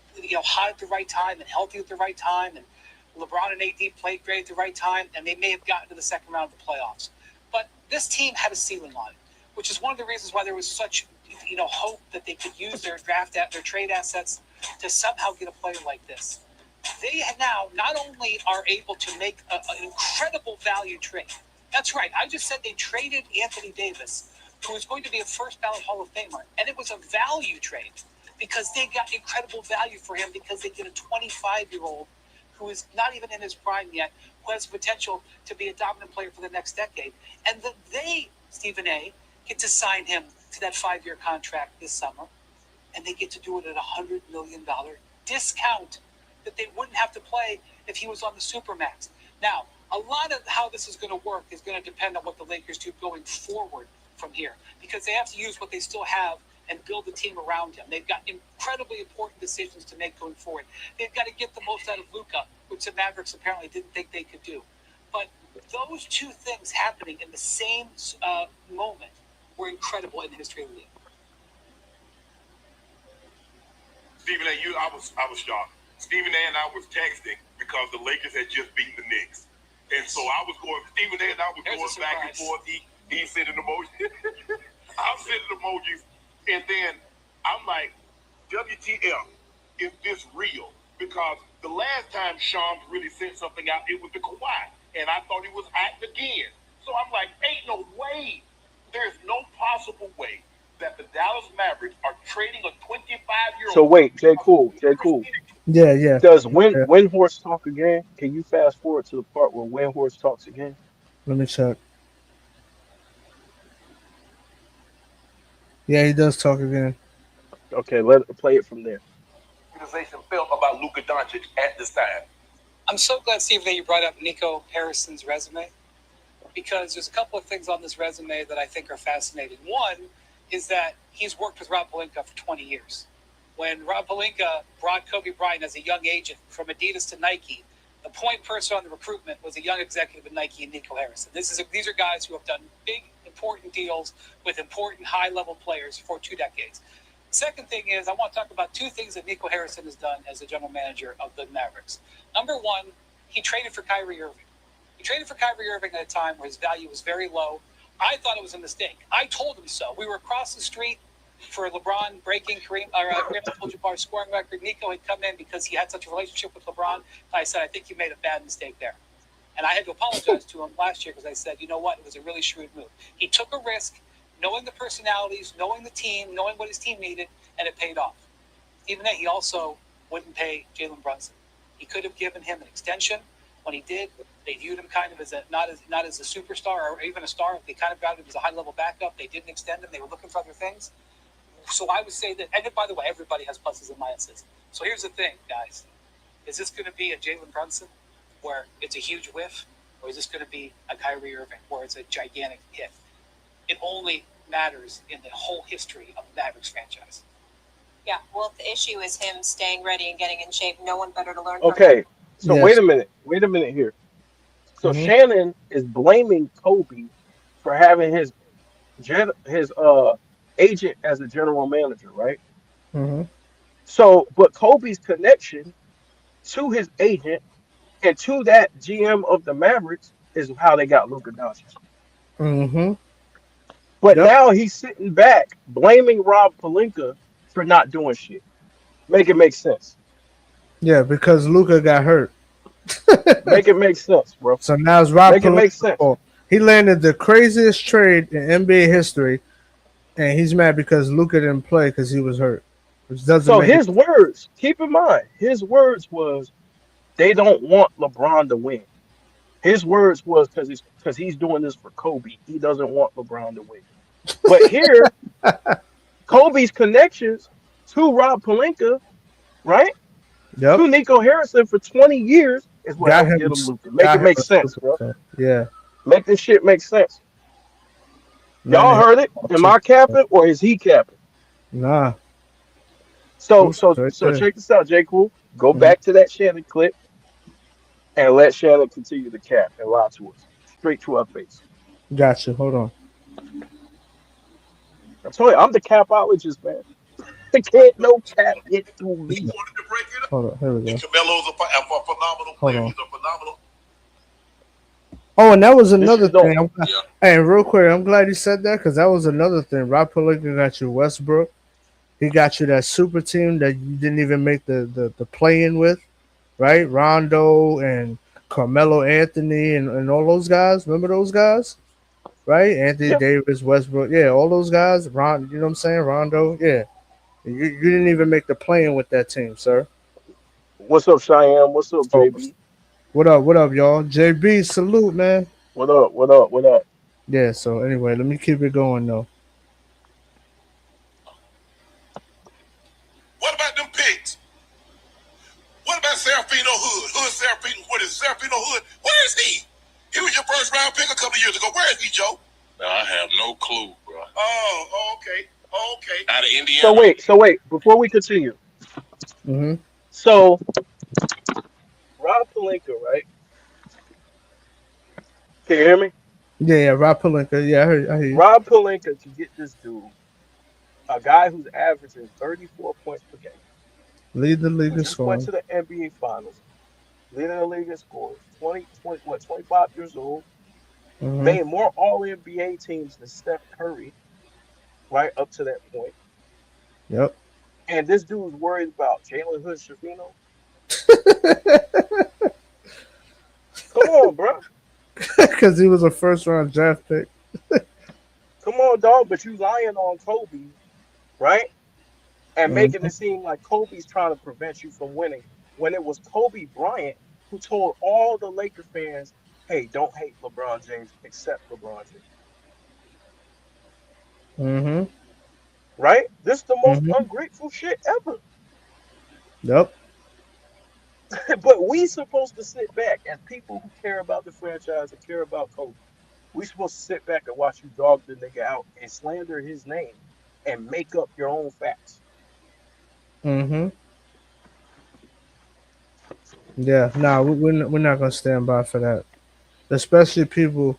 hot at the right time and healthy at the right time, and LeBron and AD played great at the right time, and they may have gotten to the second round of the playoffs. But this team had a ceiling on it, which is one of the reasons why there was such hope that they could use their their trade assets to somehow get a player like this. They now not only are able to make an incredible value trade. That's right. I just said they traded Anthony Davis, who is going to be a first ballot Hall of Famer, and it was a value trade because they got incredible value for him because they get a 25-year-old who is not even in his prime yet, who has potential to be a dominant player for the next decade. And that they, Stephen A., get to sign him to that 5-year contract this summer, and they get to do it at a $100 million discount that they wouldn't have to play if he was on the Supermax. Now, a lot of how this is going to work is going to depend on what the Lakers do going forward from here, because they have to use what they still have and build the team around him. They've got incredibly important decisions to make going forward. They've got to get the most out of Luka, which the Mavericks apparently didn't think they could do. But those two things happening in the same moment were incredible in the history of the league. Stephen A., I was shocked. Stephen A. and I was texting because the Lakers had just beaten the Knicks. And so I was going, Stephen A. and I was going back and forth. He's sending emojis. I'm sending emojis. And then I'm like, WTF, is this real? Because the last time Shams really sent something out, it was the Kawhi. And I thought he was acting again. So I'm like, ain't no way. There's no possible way that the Dallas Mavericks are trading a 25-year-old. So wait, J. Cool. Yeah. Does Windhorst talk again? Can you fast forward to the part where Windhorst talks again? Let me check. Yeah, he does talk again. Okay, let play it from there. Organization felt about Luka Doncic at this time. I'm so glad, Steve, that you brought up Nico Harrison's resume, because there's a couple of things on this resume that I think are fascinating. One is that he's worked with Rob Pelinka for 20 years. When Rob Pelinka brought Kobe Bryant as a young agent from Adidas to Nike, the point person on the recruitment was a young executive at Nike and Nico Harrison. These are guys who have done big, important deals with important high-level players for 2 decades. Second thing is, I want to talk about 2 things that Nico Harrison has done as the general manager of the Mavericks. Number one, he traded for Kyrie Irving. He traded for Kyrie Irving at a time where his value was very low. I thought it was a mistake. I told him so. We were across the street for LeBron breaking Kareem Abdul-Jabbar's scoring record. Nico had come in because he had such a relationship with LeBron. I said, I think you made a bad mistake there. And I had to apologize to him last year because I said, you know what? It was a really shrewd move. He took a risk, knowing the personalities, knowing the team, knowing what his team needed, and it paid off. Even that, he also wouldn't pay Jalen Brunson. He could have given him an extension. When he did, they viewed him kind of as not as a superstar or even a star. They kind of valued him as a high-level backup. They didn't extend him. They were looking for other things. So I would say that, and by the way, everybody has pluses and minuses. So here's the thing, guys. Is this going to be a Jalen Brunson where it's a huge whiff, or is this going to be a Kyrie Irving where it's a gigantic hit? It only matters in the whole history of the Mavericks franchise. Yeah, well, if the issue is him staying ready and getting in shape, no one better to learn from him. Okay, so Yes. wait a minute here. So Shannon is blaming Kobe for having his agent as a general manager, right? Mm-hmm. So, but Kobe's connection to his agent and to that GM of the Mavericks is how they got Luka Doncic. Mm-hmm. But now he's sitting back blaming Rob Pelinka for not doing shit. Make it make sense. Yeah, because Luka got hurt. Make it make sense, bro. So now it's Rob Make it make sense. Pelinka. He landed the craziest trade in NBA history, and he's mad because Luka didn't play because he was hurt. Which doesn't So make his words, keep in mind, his words was they don't want LeBron to win. His words was because he's doing this for Kobe. He doesn't want LeBron to win. But here, Kobe's connections to Rob Pelinka, right? Yep. To Nico Harrison for 20 years is what Got helped him- get him Luka. Make got it him make a sense, bro. superstar. Yeah. Make this shit make sense. Y'all Man, heard it? Am I capping or is he capping? Nah. So Right there. check this out, J. Cool. Go Mhm. back to that Shannon clip and let Shannon continue to cap and lie to us. Straight to our face. Gotcha. Hold on. I'm telling you, I'm the capologist, man. Can't no cap get through me. Hold on. Here we go. Camelo's a phenomenal Hold player. on. He's a phenomenal. Oh, and that was This another is dope. thing. Hey, real quick, I'm glad you said that because that was another thing. Rob Pelinka got you Westbrook. He got you that super team that you didn't even make the play in with, right? Rondo and Carmelo Anthony and all those guys. Remember those guys? Right? Anthony Yeah. Davis, Westbrook. Yeah, all those guys. You know what I'm saying? Rondo. Yeah. You didn't even make the play in with that team, sir. What's up, Cheyenne? What's up, So, JB? what up, y'all? JB, salute, man. What up? What up? What up? Yeah, so anyway, let me keep it going though. What about them picks? What about Serafino Hood? Serafino, what is Serafino Hood? Where is he? He was your first round pick a couple of years ago. Where is he, Joe? I have no clue, bro. Oh, okay. Okay. Out of Indiana. So wait. Before we continue, Mm-hmm. so Rob Pelinka, right? Can you hear me? Yeah, Rob Pelinka. Yeah, I hear you. Rob Pelinka to get this dude, a guy who's averaging 34 points per game, Lead the league who in just went scoring. to the NBA Finals, leading the league in scores, 25 years old, Mm-hmm. made more All NBA teams than Steph Curry, right up to that point. Yep. And this dude's worried about Jalen Hood Shafino. Come on, bro. Because he was a first round draft pick. Come on, dog. But you lying on Kobe, right? And making Mhm. it seem like Kobe's trying to prevent you from winning when it was Kobe Bryant who told all the Laker fans, hey, don't hate LeBron James, accept LeBron James. Mm-hmm. right? This is the most ungrateful shit ever. Yep. But we supposed to sit back as people who care about the franchise and care about Kobe. We supposed to sit back and watch you dog the nigga out and slander his name and make up your own facts. Mm-hmm. Yeah. Nah, we're not gonna stand by for that. Especially people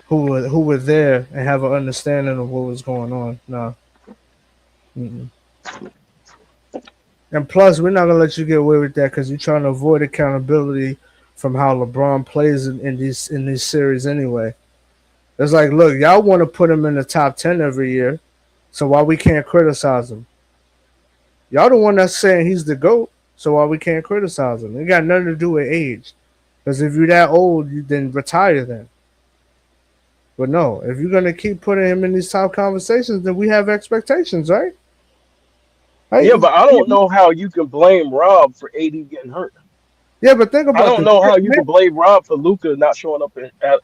who were there and have an understanding of what was going on. Nah. Mm-mm. And plus, we're not gonna let you get away with that because you're trying to avoid accountability from how LeBron plays in these series anyway. It's like, look, y'all want to put him in the top 10 every year, so why we can't criticize him? Y'all the one that's saying he's the GOAT, so why we can't criticize him? It got nothing to do with age. Because if you're that old, you then retire then. But no, if you're gonna keep putting him in these top conversations, then we have expectations, right? Yeah, but I don't know how you can blame Rob for AD getting hurt. Yeah, but think about I don't this. know how you can blame Rob for Luka not showing up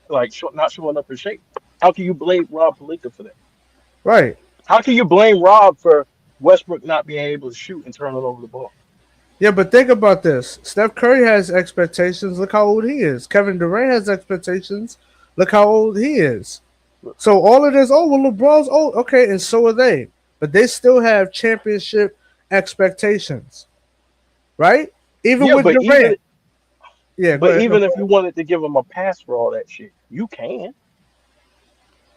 not showing up in shape. How can you blame Rob Pelinka for that? Right. How can you blame Rob for Westbrook not being able to shoot and turn it over the ball? Yeah, but think about this. Steph Curry has expectations. Look how old he is. Kevin Durant has expectations. Look how old he is. So all of this, oh, well, LeBron's old. Okay, and so are they. But they still have championship expectations. Right? Even with Durant. But even if you wanted to give him a pass for all that shit, you can.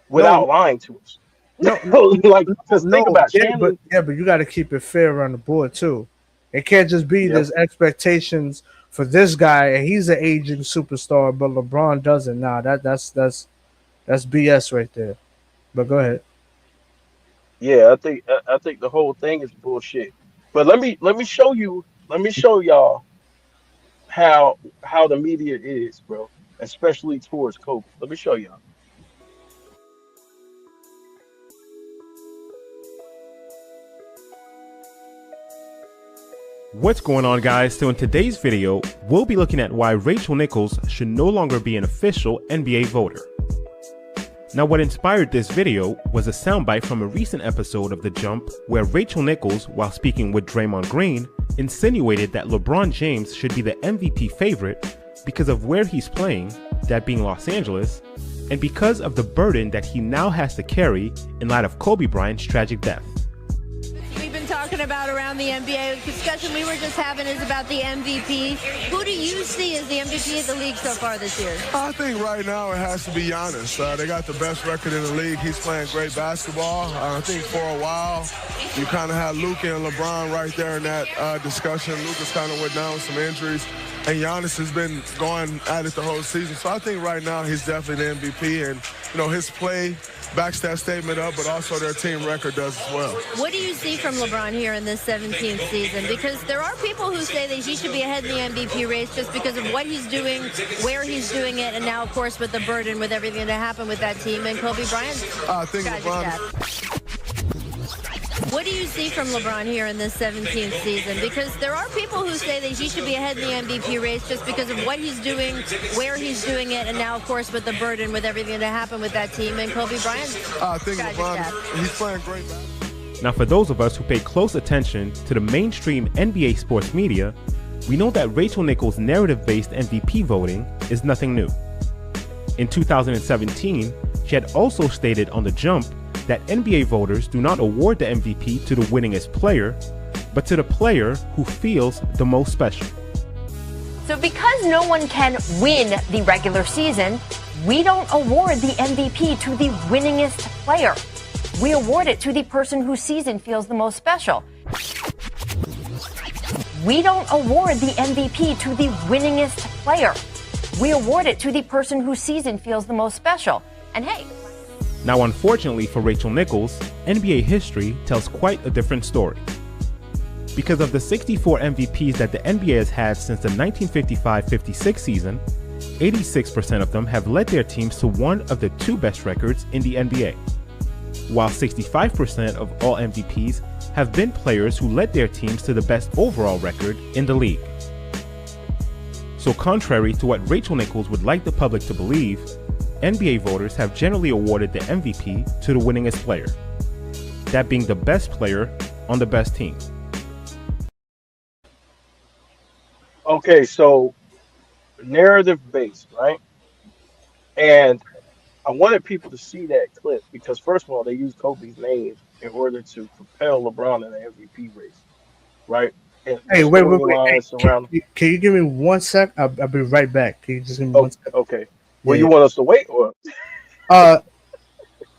Without lying to us. Think about Shannon. But you got to keep it fair on the board too. It can't just be there's expectations for this guy and he's an aging superstar, but LeBron doesn't. Nah, that's BS right there. But go ahead. Yeah, I think the whole thing is bullshit. But let me show y'all how the media is, bro, especially towards Kobe. Let me show y'all. What's going on, guys? So in today's video, we'll be looking at why Rachel Nichols should no longer be an official NBA voter. Now, what inspired this video was a soundbite from a recent episode of The Jump where Rachel Nichols, while speaking with Draymond Green, insinuated that LeBron James should be the MVP favorite because of where he's playing, that being Los Angeles, and because of the burden that he now has to carry in light of Kobe Bryant's tragic death. Talking about around the NBA, the discussion we were just having is about the MVP. Who do you see as the MVP of the league so far this year? I think right now it has to be Giannis. They got the best record in the league. He's playing great basketball. I think for a while you kind of had Luka and LeBron right there in that discussion. Luka's kind of went down with some injuries, and Giannis has been going at it the whole season. So I think right now he's definitely the MVP, and his play backs that statement up, but also their team record does as well. What do you see from LeBron here in this 17th season? Because there are people who say that he should be ahead in the MVP race just because of what he's doing, where he's doing it, and now, of course, with the burden with everything that happened with that team and Kobe Bryant. I think What do you see from LeBron here in this 17th season? Because there are people who say that he should be ahead in the MVP race just because of what he's doing, where he's doing it, and now, of course, with the burden with everything that happened with that team and Kobe Bryant. I think LeBron, he's playing great basketball. Now, for those of us who pay close attention to the mainstream NBA sports media, we know that Rachel Nichols' narrative-based MVP voting is nothing new. In 2017, she had also stated on The Jump that NBA voters do not award the MVP to the winningest player, but to the player who feels the most special. So because no one can win the regular season, we don't award the MVP to the winningest player. We award it to the person whose season feels the most special. We don't award the MVP to the winningest player. We award it to the person whose season feels the most special. And hey, now, unfortunately for Rachel Nichols, NBA history tells quite a different story. Because of the 64 MVPs that the NBA has had since the 1955-56 season, 86% of them have led their teams to one of the two best records in the NBA, while 65% of all MVPs have been players who led their teams to the best overall record in the league. So contrary to what Rachel Nichols would like the public to believe, NBA voters have generally awarded the MVP to the winningest player. that being the best player on the best team. Okay, so narrative based, right? And I wanted people to see that clip because first of all, they used Kobe's name in order to propel LeBron in the MVP race, right? And the Hey, wait. Hey, storyline surrounding. can you give me 1 sec? I'll be right back. Can you just give me Oh, 1 sec? okay. Well, Yeah. you want us to wait or Uh.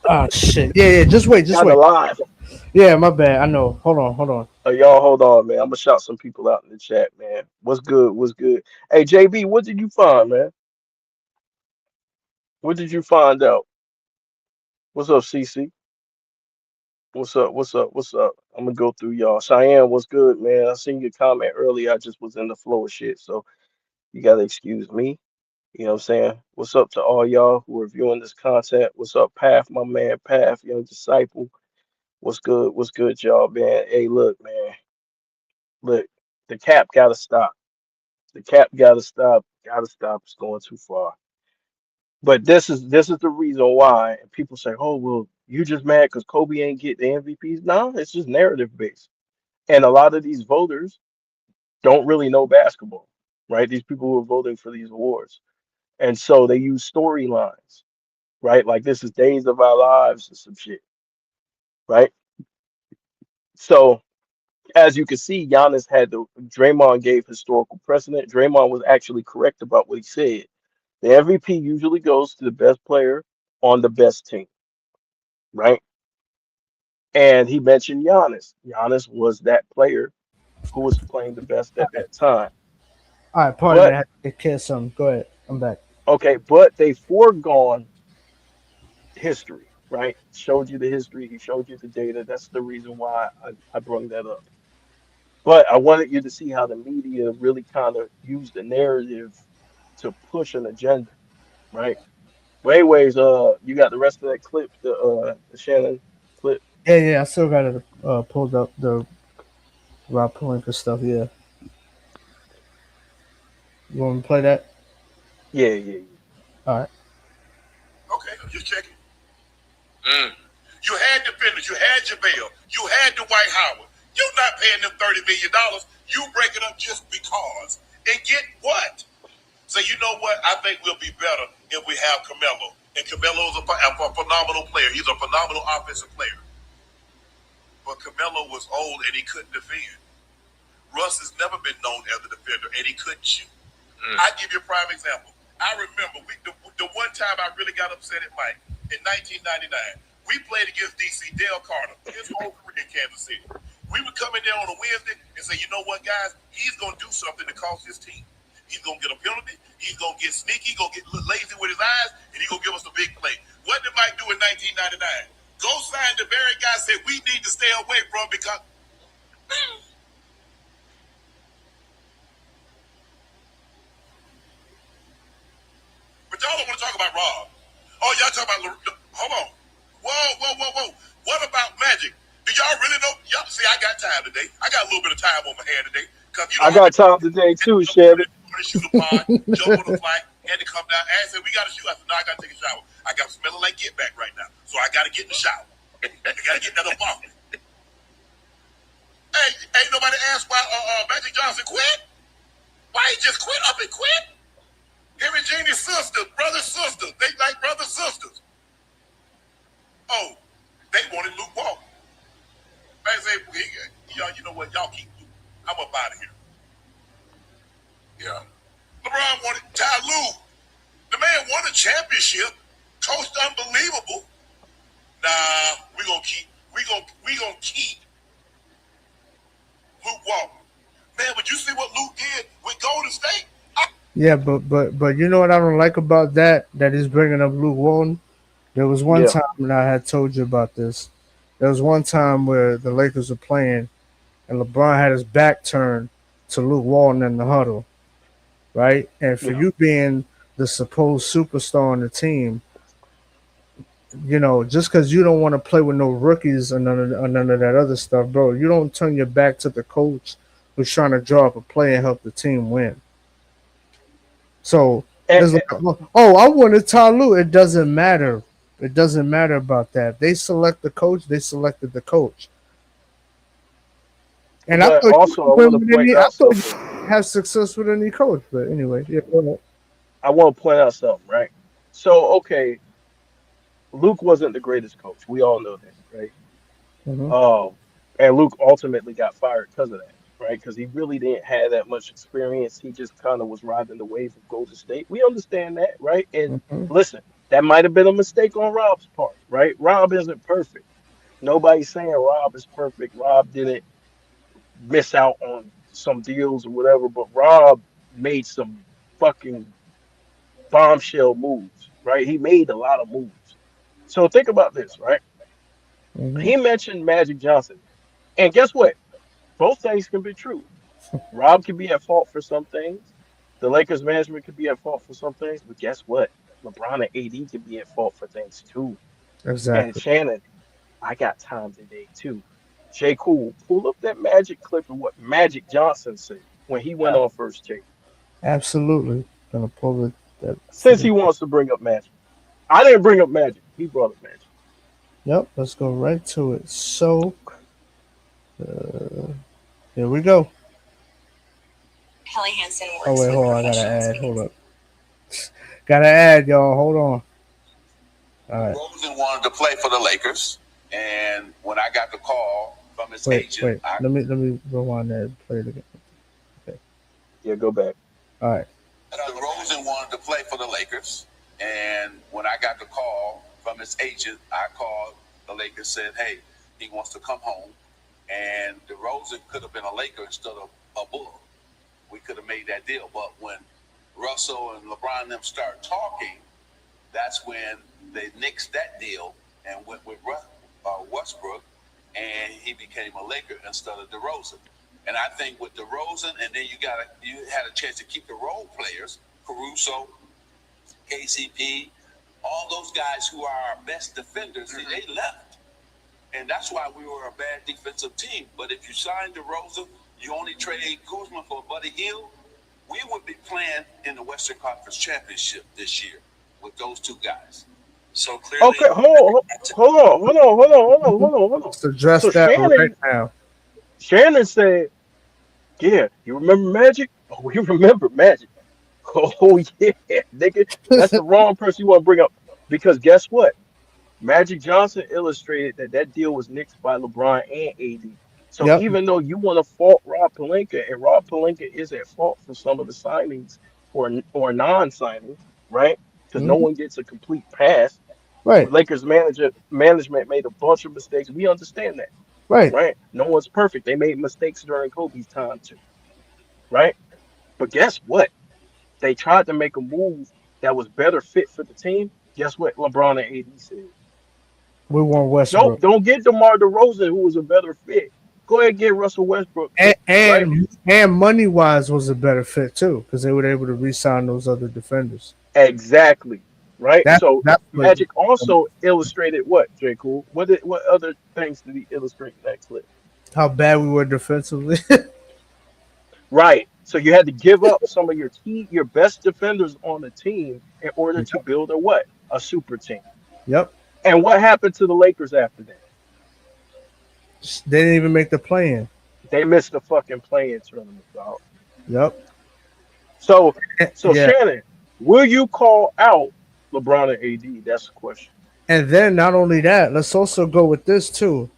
Oh shit. Yeah. Just wait. Just kind of wait. live? Yeah. My bad. I know. Hold on. Y'all hold on, man. I'm gonna shout some people out in the chat, man. What's good? What's good? Hey, JB, what did you find, man? What did you find out? What's up, CC? What's up? What's up? What's up? I'm gonna go through y'all. Cheyenne, what's good, man? I seen your comment earlier. I just was in the flow of shit, so you gotta excuse me. You know what I'm saying? What's up to all y'all who are viewing this content? What's up, Path, my man, Path, young disciple? What's good? What's good, y'all, man? Hey, look, man. Look, the cap gotta stop. The cap gotta stop. Gotta stop. It's going too far. But this is the reason why. And people say, "Oh, well, you just mad because Kobe ain't get the MVPs." No, it's just narrative based. And a lot of these voters don't really know basketball, right? These people who are voting for these awards, and so they use storylines, right? Like this is Days of Our Lives and some shit, right? So as you can see, Giannis had the Draymond gave historical precedent. Draymond was actually correct about what he said. The MVP usually goes to the best player on the best team, right? And he mentioned Giannis. Giannis was that player who was playing the best at that time. All right. Pardon me. But I had to catch some. Go ahead. I'm back. okay, but they foregone history, right? Showed you the history, he showed you the data. That's the reason why I brought that up. But I wanted you to see how the media really kind of used the narrative to push an agenda, right? Wayways, you got the rest of that clip, the Shannon clip. Yeah. I still got it pulled up the Rob Palenka stuff. Yeah. You want me to play that? Yeah. All right. Okay, I'm just checking. You had defenders, you had JaVale, you had Dwight Howard. You're not paying them $30 million. You break it up just because. And get what? So you know what? I think we'll be better if we have Carmelo. And Carmelo is a phenomenal player. He's a phenomenal offensive player. But Carmelo was old and he couldn't defend. Russ has never been known as a defender and he couldn't shoot. I give you a prime example. I remember the one time I really got upset at Mike in 1999. We played against DC, Dale Carter, his whole career in Kansas City. We would come in there on a Wednesday and say, you know what, guys? He's going to do something to cost his team. He's going to get a penalty. He's going to get sneaky, going to get lazy with his eyes, and he's going to give us a big play. What did Mike do in 1999? Go sign the very guy said we need to stay away from because... But y'all don't want to talk about Rob. Oh, y'all talk about... Hold on. Whoa. What about Magic? Do y'all really know? Y'all see, I got time today. I got a little bit of time on my hand today. I got time today too, Shannon. Shoot a pod, jump on a flight, had to come down. I said, we got to shoot. I said, no, I got to take a shower. I got smelling like get back right now. So I got to get in the shower. I got to get that up off me. Hey, ain't nobody asked why Magic Johnson quit? Why he just quit up and quit? Him and Jeannie's sisters, sisters. They like brother sisters. Oh, they wanted Luke Walton. I say, y'all, you know what? Y'all keep Luke. I'm up out of here. Yeah. LeBron wanted Ty Lue. The man won a championship, coached unbelievable. Nah, we gonna keep Luke Walton. Man, but you see what Luke did with Golden State? Yeah, but you know what I don't like about that he's bringing up Luke Walton. There was one time, and I had told you about this. There was one time where the Lakers were playing, and LeBron had his back turned to Luke Walton in the huddle, right? And for you being the supposed superstar on the team, you know, just because you don't want to play with no rookies or none of that other stuff, bro, you don't turn your back to the coach who's trying to draw up a play and help the team win. So it's like, oh, I wanted Ty Lue. It doesn't matter. It doesn't matter about that. If they select the coach, they selected the coach. And I But thought you also, I could want win to with point any. I out thought you something. could have success with any coach. But anyway, yeah, go ahead. I want to point out something, right? So, okay, Luke wasn't the greatest coach. We all know that, right? Mm-hmm. Um, and Luke ultimately got fired because of that, right? Because he really didn't have that much experience. He just kind of was riding the wave of Golden State. We understand that, right? And Mm-hmm. listen, that might have been a mistake on Rob's part, right? Rob isn't perfect. Nobody's saying Rob is perfect. Rob didn't miss out on some deals or whatever, but Rob made some fucking bombshell moves, right? He made a lot of moves. So think about this, right? Mm-hmm. He mentioned Magic Johnson. And guess what? Both things can be true. Rob can be at fault for some things. The Lakers management could be at fault for some things. But guess what? LeBron and AD can be at fault for things too. And Exactly. Shannon, I got time today too. J. Cool, pull up that Magic clip of what Magic Johnson said when he went on first take. Absolutely. Gonna pull it. That for Since the. he wants to bring up Magic. I didn't bring up Magic. He brought up Magic. Yep. Let's go right to it. So uh, here we go. Kelly Hansen Oh works wait, with hold on. I gotta professionals. add. Hold up. Gotta add, y'all. Hold on. All right. Rosen wanted to play for the Lakers, and when I got the call from his Wait. agent, Let me rewind that and play it again. Okay. Yeah, go back. All right. Rosen wanted to play for the Lakers, and when I got the call from his agent, I called the Lakers, said, "Hey, he wants to come home," and DeRozan could have been a Laker instead of a Bull. We could have made that deal, but when Russell and LeBron and them started talking, that's when they nixed that deal and went with Westbrook, and he became a Laker instead of DeRozan. And I think with DeRozan, and then you had a chance to keep the role players, Caruso, KCP, all those guys who are our best defenders. Mm-hmm. They left, and that's why we were a bad defensive team. But if you signed DeRozan, you only trade Kuzma for Buddy Hield, we would be playing in the Western Conference Championship this year with those two guys. So clearly, Okay, hold on. Let's address So that right now. Shannon said, "Yeah, you remember Magic? Oh, we remember Magic. Oh yeah, nigga, that's the wrong person you want to bring up because guess what? Magic Johnson illustrated that that deal was nixed by LeBron and AD. So Yep. even though you want to fault Rob Pelinka, and Rob Pelinka is at fault for some of the signings or non-signings, right? Because no Mm-hmm. one gets a complete pass. Right. Lakers management made a bunch of mistakes. We understand that, Right. right? No one's perfect. They made mistakes during Kobe's time too, right? But guess what? They tried to make a move that was better fit for the team. Guess what LeBron and AD said? We want Nope, Westbrook. don't get DeMar DeRozan, who was a better fit. Go ahead and get Russell Westbrook, And right? and money wise was a better fit too because they were able to re-sign those other defenders. Exactly, right? So That's what Magic also illustrated what, J. Cool? What other things did he illustrate in that clip? how bad we were defensively. Right. So you had to give up some of your best defenders on the team in order to build a what? A super team. Yep. And what happened to the Lakers after that? They didn't even make the play in. They missed the fucking play-in tournament, dog. Yep. So Yeah. Shannon, will you call out LeBron and AD? That's the question. And then not only that, let's also go with this too,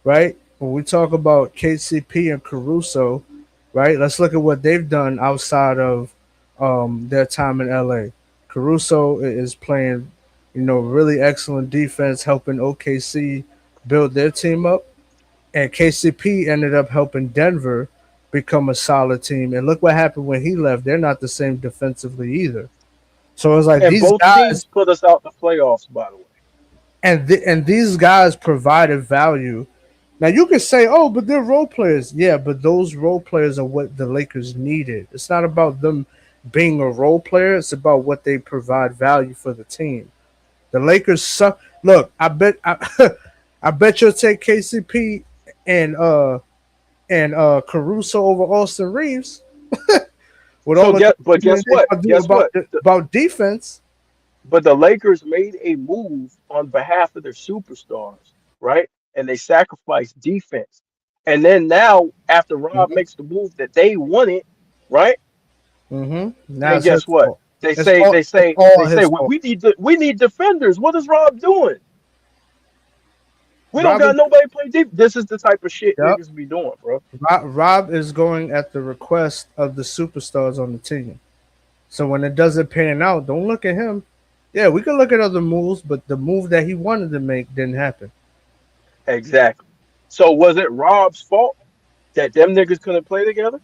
right? When we talk about KCP and Caruso, right? Let's look at what they've done outside of their time in LA. Caruso is playing, really excellent defense, helping OKC build their team up, and KCP ended up helping Denver become a solid team. And look what happened when he left. They're not the same defensively either. So it's like And these both guys teams put us out the playoffs, by the way. and these guys provided value. Now you can say, "Oh, but they're role players." Yeah, but those role players are what the Lakers needed. It's not about them being a role player. It's about what they provide value for the team. The Lakers suck. Look, I bet you'll take KCP and Caruso over Austin Reeves with all So the but complaining guess what? they do Guess what? about defense. But the Lakers made a move on behalf of their superstars, right? And they sacrificed defense. And then now, after Rob Mhm. makes the move that they wanted, right? Now Then it's his guess what? fault. It's They all say, his well, fault. we need defenders. What is Rob doing? We don't got Robert, nobody play deep. This is the type of shit yep. niggas be doing, bro. Rob is going at the request of the superstars on the team. So when it doesn't pan out, don't look at him. Yeah, we can look at other moves, but the move that he wanted to make didn't happen. Exactly. So was it Rob's fault that them niggas couldn't play together?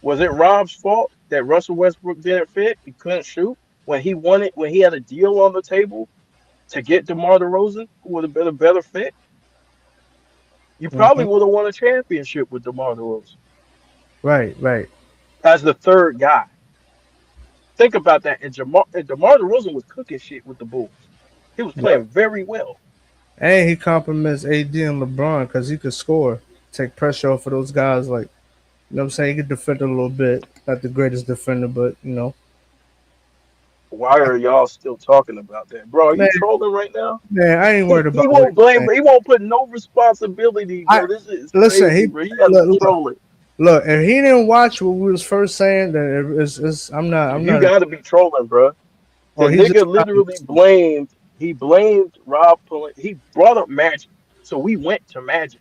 Was it Rob's fault that Russell Westbrook didn't fit? He couldn't shoot when he had a deal on the table to get DeMar DeRozan, who would have been a better fit. You Hmm. probably would have won a championship with DeMar DeRozan Right, right. as the third guy. Think about that. And DeMar DeRozan was cooking shit with the Bulls. He was Yep. playing very well. And he compliments AD and LeBron because he could score, take pressure off of those guys. Like, you know what I'm saying? He could defend a little bit. Not the greatest defender, but, Why are y'all still talking about that, bro? Are you man, trolling right now? man, I ain't worried He about what won't he's blame. saying. He won't put no responsibility, I bro. This is Listen, crazy, bro. You gotta be look, trolling. look, if he didn't watch what we was first saying, then I'm You not, gotta be trolling, bro. The or he nigga just not literally listening. blamed. He blamed Rob pulling. He brought up Magic, so we went to Magic,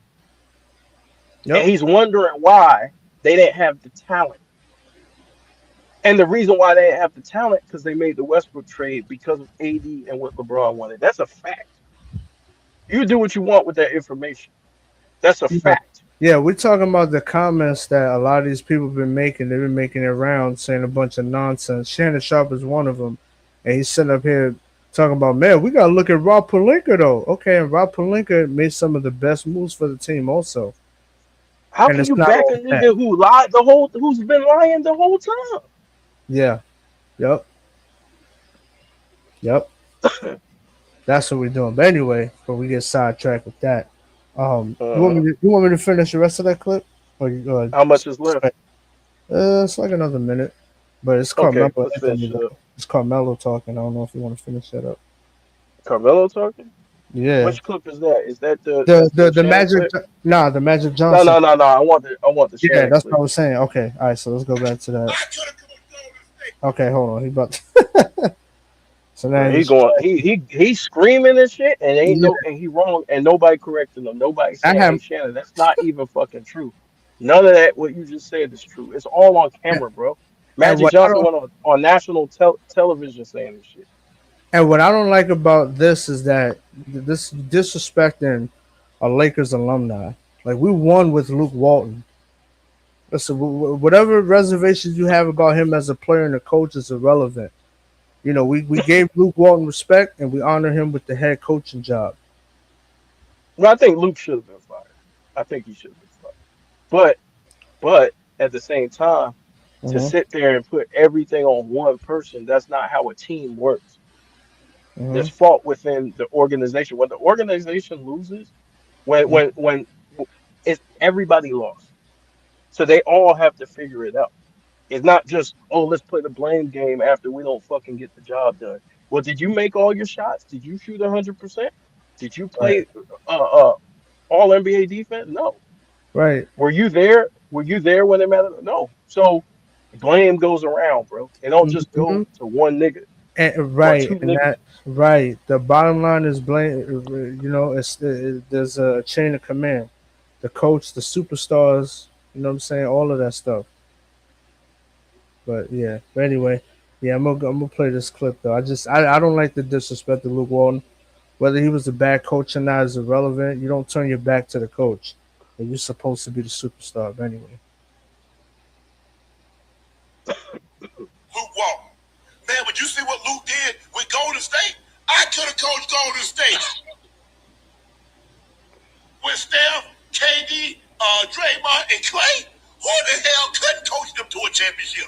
and Yep. he's wondering why they didn't have the talent. And the reason why they didn't have the talent because they made the Westbrook trade because of AD and what LeBron wanted. That's a fact. You do what you want with that information. That's a Yeah. fact. Yeah, we're talking about the comments that a lot of these people been making. They've been making it around saying a bunch of nonsense. Shannon Sharp is one of them. And he's sitting up here talking about, man, we got to look at Rob Pelinka, though. Okay, and Rob Pelinka made some of the best moves for the team also. How And can it's you not back a all bad. nigga who's been lying the whole time? Yeah. Yep. Yep. That's what we're doing. But anyway, but we get sidetracked with that. Uh-huh. You want me to finish the rest of that clip? How much is left? It's like another minute. But it's Okay, Carmelo let's Anthony, finish it up. though. It's Carmelo talking. I don't know if you want to finish that up. Carmelo talking? Yeah. Which clip is that? Is that The that's the the Shannon Magic clip? the Magic No, Johnson. no, no, no. I want the Yeah, Shannon that's what clip. I was saying. Okay, all right, so let's go back to that. Okay, hold on. He about to so now Bro, he he's going he's screaming and shit and ain't yeah. no and he wrong and nobody correcting him. Nobody I saying, have hey Shannon, that's not even fucking true. None of that what you just said is true. It's all on camera, bro. and Magic Johnson went on national television saying this shit. what I don't like about this is that this disrespecting a Lakers alumni. Like we won with Luke Walton. Listen, whatever reservations you have about him as a player and a coach is irrelevant. We gave Luke Walton respect and we honor him with the head coaching job. Well, I think Luke should have been fired. I think he should have been fired. But at the same time, to Mm-hmm. sit there and put everything on one person, that's not how a team works. Mm-hmm. There's fault within the organization. When the organization loses, when it's everybody lost. So they all have to figure it out. It's not just, oh, let's play the blame game after we don't fucking get the job done. Well, did you make all your shots? Did you shoot 100%? Did you Right. play all NBA defense? No. Right. Were you there? Were you there when it mattered? No. So blame goes around, bro. It don't just Mm-hmm. go to one nigga And, or right, two and niggas. that right. The bottom line is blame. There's a chain of command. The coach, the superstars. You know what I'm saying? All of that stuff. But yeah. But anyway, yeah. I'm gonna play this clip though. I don't like the disrespect to Luke Walton. Whether he was a bad coach or not is irrelevant. You don't turn your back to the coach. And you're supposed to be the superstar. But anyway. Luke Walton. Man, but you see what Luke did with Golden State? I could have coached Golden State. With Steph, KD, Draymond, and Clay, who the hell couldn't coach them to a championship?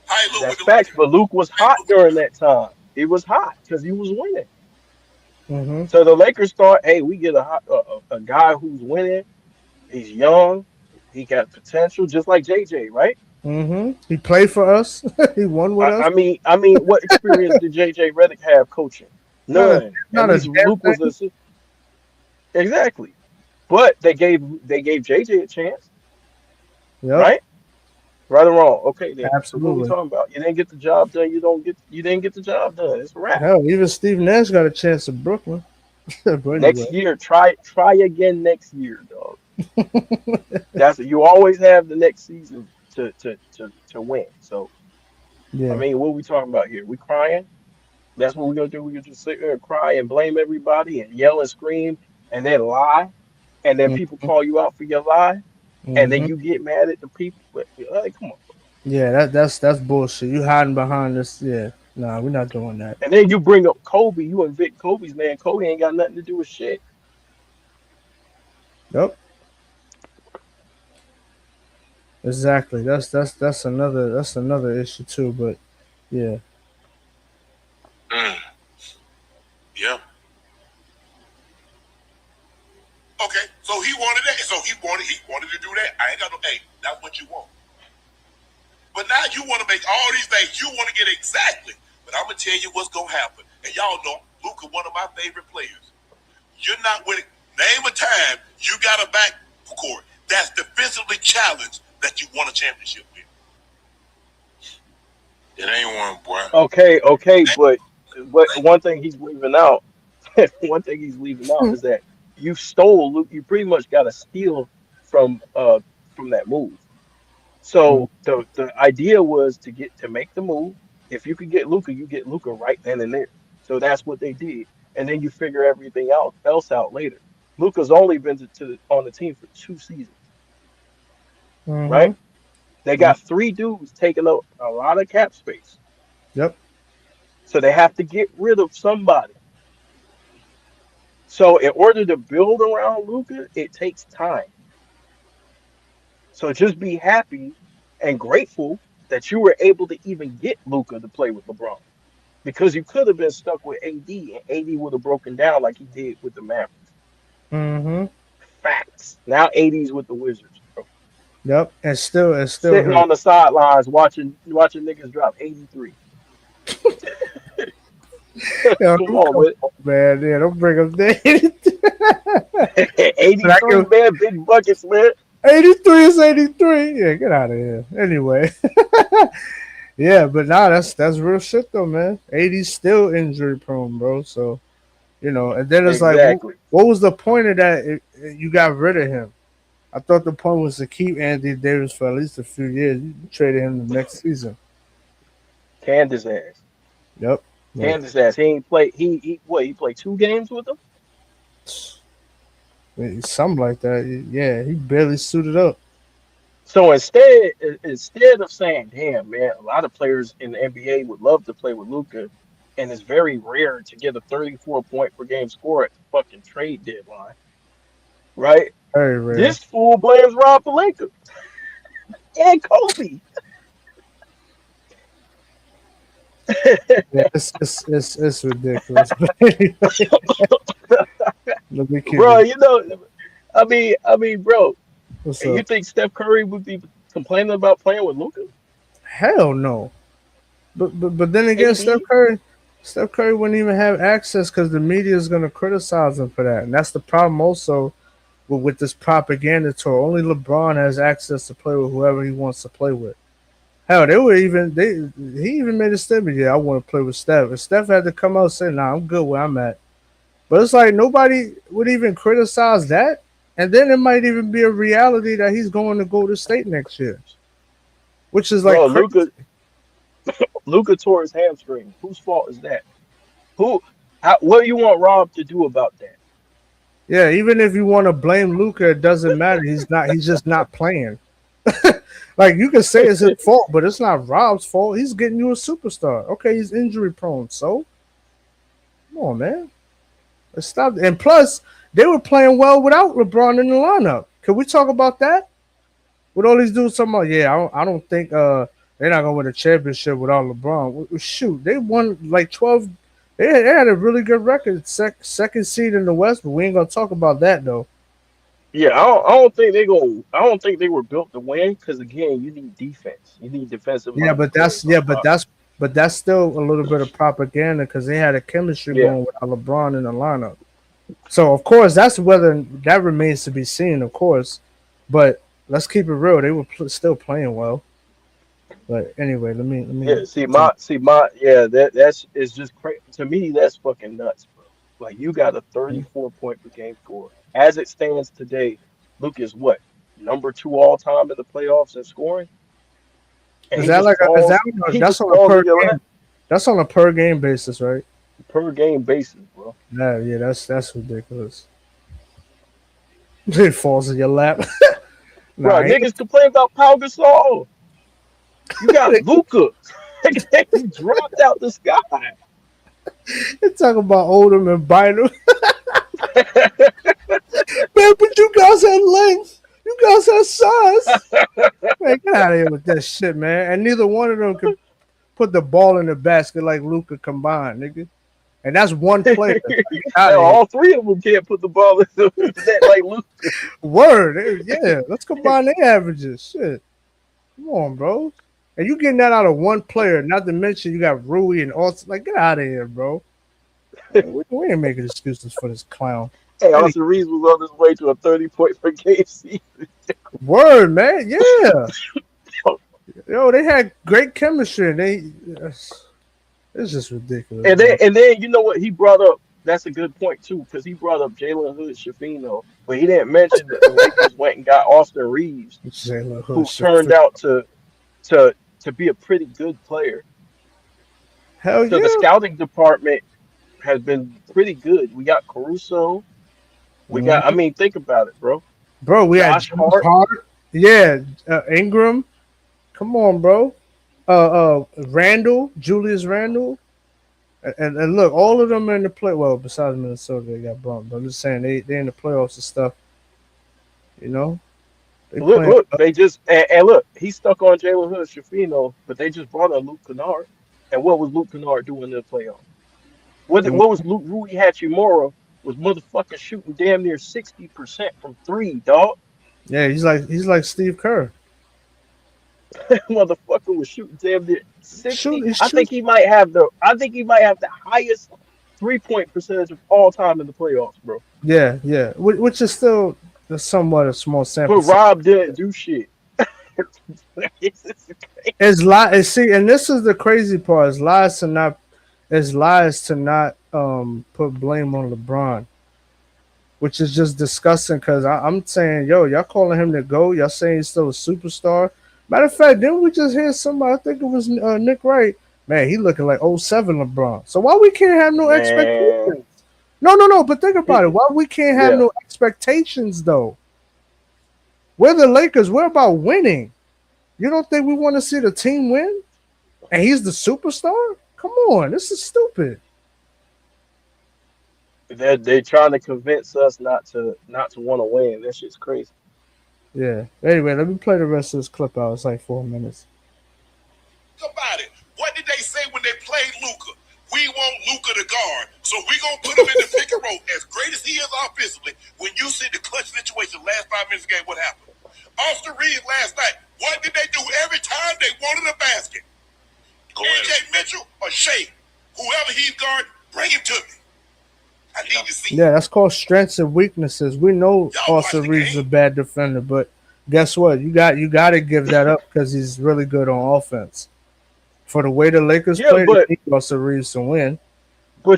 Hey, Luke with That's the facts. But Luke was hot during that time. He was hot because he was winning. Mm-hmm. So the Lakers thought, hey, we get a guy who's winning. He's young. He got potential, just like JJ, right? He played for us. He won with us. I mean, what experience did JJ Redick have coaching? Not a None. At not a least damn Luke was thing. exactly. But they gave JJ a chance, Yep, right? Right or wrong? Okay, then. So what are we absolutely. talking about? You didn't get the job done. You didn't get the job done. It's a wrap. Hell, even Steve Nash got a chance at Brooklyn. But Next anyway, year, try again next year, dog. That's you always have the next season to win. So I yeah. mean, what are we talking about here? We crying? That's what we're gonna do. We're gonna just sit there and cry and blame everybody and yell and scream and then lie, and then people Mm-hmm. call you out for your lie, and then Mm-hmm. you get mad at the people. But like, come on. Yeah, that's bullshit. You hiding behind this. Yeah, nah, we're not doing that. And then you bring up Kobe. You invict Kobe's man. Kobe ain't got nothing to do with shit. Yep, exactly. That's another issue too. But yeah, Mm, yeah. Okay. So he wanted that. So he wanted to do that. I ain't got no. Hey, that's what you want. But now you want to make all these things. You want to get exactly. But I'm gonna tell you what's gonna happen. And y'all know Luka, one of my favorite players. You're not winning. Name a time you got a backcourt that's defensively challenged that you won a championship with. It ain't one, boy. Okay, but one thing he's leaving out, one thing he's leaving out is that you stole Luke. You pretty much got a steal from that move. So the idea was to make the move. If you could get Luca, you get Luca right then and there. So that's what they did, and then you figure everything else out later. Luca's only been on the team for 2 seasons, right? mm-hmm. They Yep, got three dudes taking up a lot of cap space, yep. so they have to get rid of somebody. So in order to build around Luca, it takes time. So just be happy and grateful that you were able to even get Luca to play with LeBron. Because you could have been stuck with AD and AD would have broken down like he did with the Mavericks. Mm-hmm. Facts. Now AD's with the Wizards, bro. Yep, and still Sitting hurt. on the sidelines watching niggas drop 83. Yo, Come don't on, come man. on, man. Yeah, don't bring up that. 83, man, big buckets, man. 83 is 83. Yeah, get out of here. Anyway, yeah, but nah, that's real shit though, man. 80's still injury prone, bro. So and then it's like, Exactly. what was the point of that? You got rid of him. I thought the point was to keep Anthony Davis for at least a few years. You traded him the next season. Candace ass. Yep. Like, Candace ass. He ain't play he played 2 games with them? something like that. Yeah, he barely suited up. So instead of saying, "Damn, man, a lot of players in the NBA would love to play with Luca, and it's very rare to get a 34 point per game score at the fucking trade deadline," right? Very rare. This fool blames Rob Pelinka and Kobe. Yeah, it's ridiculous. But anyway, let me keep Bro, it. bro, What's you up? think Steph Curry would be complaining about playing with Luca? Hell no. But then again, AD? Steph Curry wouldn't even have access because the media is gonna criticize him for that, and that's the problem also with this propaganda tour. Only LeBron has access to play with whoever he wants to play with. Hell, he even made a statement. Yeah, I want to play with Steph. And Steph had to come out and say, "Nah, I'm good where I'm at." But it's like nobody would even criticize that, and then it might even be a reality that he's going to go to state next year, which is like Bro, crazy. Luca tore his hamstring. Whose fault is that? What do you want Rob to do about that? Yeah, even if you want to blame Luca, it doesn't matter. He's not. He's just not playing. Like you can say it's his fault, but it's not Rob's fault. He's getting you a superstar. Okay, he's injury prone. So come on, man. Let's stop. And plus, they were playing well without LeBron in the lineup. Can we talk about that? With all these dudes talking about, yeah, I don't think they're not gonna win a championship without LeBron. Shoot, they won like 12. They had a really good record, second seed in the West, but we ain't gonna talk about that though. Yeah, I don't think they were built to win because again, you need defense. You need Yeah, defensive-minded but players on offense. that's still a little bit of propaganda because they had a chemistry Yeah, going without LeBron in the lineup. So of course that's whether that remains to be seen, of course. But let's keep it real; they were still playing well. But anyway, let me yeah. See continue. my see my yeah. That's it's just crazy to me. That's fucking nuts, bro. Like you got a 34-point per game score. As it stands today, Luke is what number two all time in the playoffs in scoring, and Is that like he that's just on a falls per in your lap game? That's on a per game basis, right? per game basis, bro. Yeah, that's ridiculous. It falls in your lap. Bro, Nah, niggas complain about Pau Gasol. You got Luca. He dropped out the sky. they talk about Odom and Bynum. Man, but you guys had length. You guys had size. Man, get out of here with that shit, man. And neither one of them could put the ball in the basket like Luca combined, nigga. And that's one player. Get out Hell, of here. all three of them can't put the ball in the net like Luca. Word. Yeah, let's combine their averages. Shit. Come on, bro. And you getting that out of one player, not to mention you got Rui and all. Like, get out of here, bro. We ain't making excuses for this clown. Hey, Any Austin Reeves was on his way to a 30-point per game season. word, man. Yeah. Yo, they had great chemistry. It's just ridiculous, And then bro. and then you know what he brought up? That's a good point too, because he brought up Jalen Hood Shafino, but he didn't mention that the Lakers went and got Austin Reeves, Jalen Hood who shit. turned out to to be a pretty good player. Hell So the yeah, scouting department has been pretty good. We got Caruso. We got. I Mhm. mean, think about it, bro. Bro. We had Josh Josh Hart. Hart. Yeah, Ingram. Come on, bro. Randall, Julius Randall, and look, all of them are in the play. Well, besides Minnesota, they got bumped. But I'm just saying they in the playoffs and stuff. You know, they Look, playing. look. They just and look. He stuck on Jalen Hood Shafino, but they just brought on Luke Kennard. And what was Luke Kennard doing in the playoffs? What was Luke Rui Hachimura was motherfucking shooting damn near 60% from three, dog. Yeah, he's like Steve Kerr. Motherfucker was shooting damn near Shoot, 60. he shoot. I think he might have the highest 3-point percentage of all time in the playoffs, bro. Yeah. Which is still somewhat a small sample But size. Rob didn't do shit. It's lies. See, and this is the crazy part. It's lies to not put blame on LeBron, which is just disgusting. Because I'm saying, yo, y'all calling him the GOAT. Y'all saying he's still a superstar. Matter of fact, didn't we just hear somebody? I think it was Nick Wright. Man, he looking like '07 LeBron. So why we can't have no Man. expectations? No. But think about it. Why we can't have Yeah. no expectations though? We're the Lakers. We're about winning. You don't think we want to see the team win? And he's the superstar? Come on, this is stupid. They're trying to convince us not to want to win. That shit's crazy. Yeah. Anyway, let me play the rest of this clip out. It's like 4 minutes. About it. What did they say when they played Luca? We want Luca to guard, so we gonna put him in the pick and roll. As great as he is offensively, when you see the clutch situation last 5 minutes of the game, what happened? Austin Reeves last night. What did they do every time they wanted a basket? AJ Mitchell or Shea, whoever he's guarding, bring him to me. I need to see. Yeah, that's called strengths and weaknesses. We know Austin Reeves is a bad defender, but guess what? You got to give that up because he's really good on offense. For the way the Lakers Yeah, played, but they need Austin Reeves to win.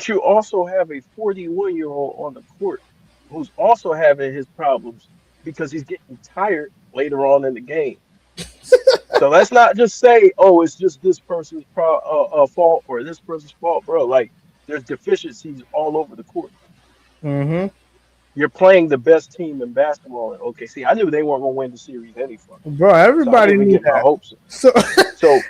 you also have a 41-year-old on the court who's also having his problems because he's getting tired later on in the game. So let's not just say, "Oh, it's just this person's fault or this person's fault, bro." Like there's deficiencies all over the court. Mm-hmm. You're playing the best team in basketball in OKC. I knew they weren't gonna win the series any fucking way, Bro, so I everybody didn't even knew get my that. hopes up. So, So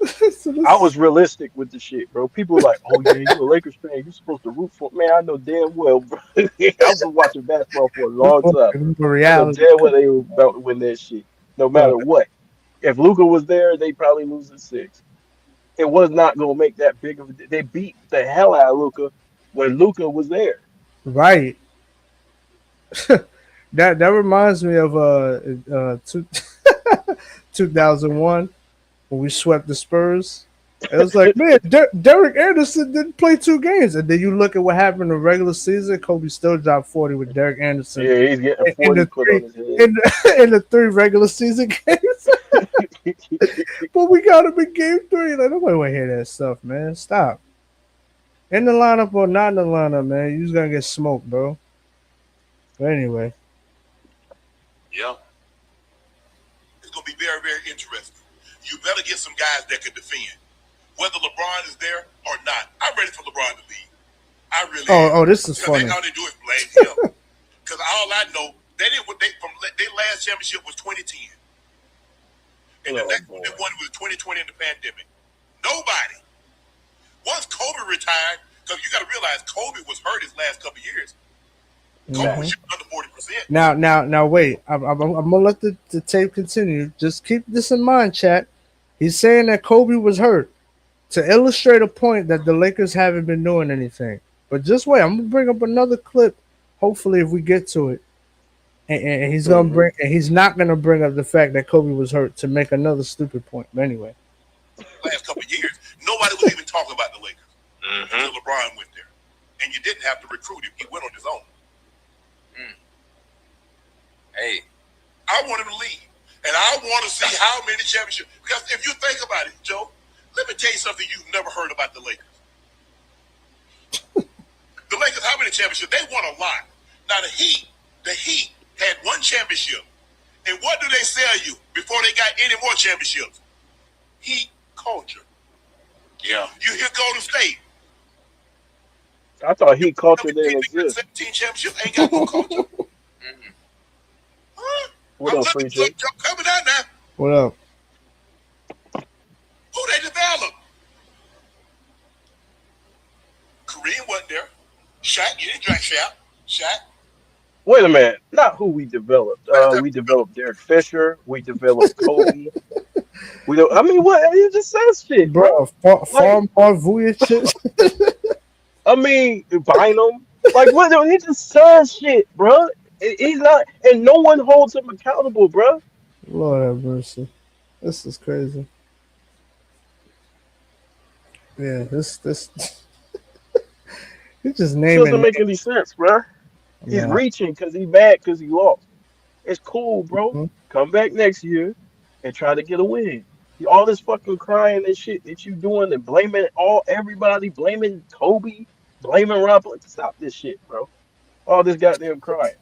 so I this, was realistic with the shit, bro. People were like, "Oh yeah, you a Lakers fan? You're supposed to root for." Man, I know damn well, bro. I've been watching basketball for a long time. I know reality, damn well they were about to win that shit, no bro. matter what. If Luca was there, they probably lose in six. It was not gonna make that big of a. They beat the hell out of Luca when Luca was there. Right. That reminds me of 2001 when we swept the Spurs. It was like, man, Derek Anderson didn't play 2 games, and then you look at what happened in the regular season. Kobe still dropped 40 with Derek Anderson Yeah, he's getting in 40 the put three on his head. in the 3 regular season games. But we got him in game 3. Like nobody want to hear that stuff, man. Stop. In the lineup or not in the lineup, man, you just gonna get smoked, bro. But anyway, Yeah. It's gonna be very, very interesting. You better get some guys that can defend. Whether LeBron is there or not. I'm ready for LeBron to leave. I really am. oh, this is funny. All they do is blame him. Because all I know, their last championship was 2010. And the next one they won was 2020 in the pandemic. Nobody. Once Kobe retired, because you got to realize Kobe was hurt his last couple of years. Kobe was shooting under 40%. Now, wait. I'm gonna let the tape continue. Just keep this in mind, chat. He's saying that Kobe was hurt to illustrate a point that the Lakers haven't been doing anything. But just wait. I'm gonna bring up another clip. Hopefully, if we get to it, and he's gonna bring, and he's not gonna bring up the fact that Kobe was hurt to make another stupid point. But anyway, last couple of years, nobody was even talking about the Lakers until LeBron went there, and you didn't have to recruit him; he went on his own. Hey, I want him to leave, and I want to see how many championships. Because if you think about it, Joe, let me tell you something you've never heard about the Lakers. The Lakers, how many championships? They won a lot. Now the Heat had 1 championship, and what do they sell you before they got any more championships? Heat culture. yeah. You hear Golden State. I thought Heat culture didn't exist. 17 championships ain't got no culture. What up, Free J? Coming out now. what up? Who they developed? Kareem wasn't there. Shaq, you didn't drink Shaq. Wait a minute. Not who we developed. We developed Derek Fisher. We developed Kobe. I mean, what? He just says shit, bro. Farm Vujicic. I mean, Bynum. Like, what? He just says shit, bro. He's not, and no one holds him accountable, bro. Lord have mercy. This is crazy. Yeah, this he just naming. Doesn't make any sense, bro. He's reaching because he's mad because he lost. It's cool, bro. Come back next year and try to get a win. All this fucking crying and shit that you doing and blaming everybody, blaming Kobe, blaming Rob. Stop this shit, bro. All this goddamn crying.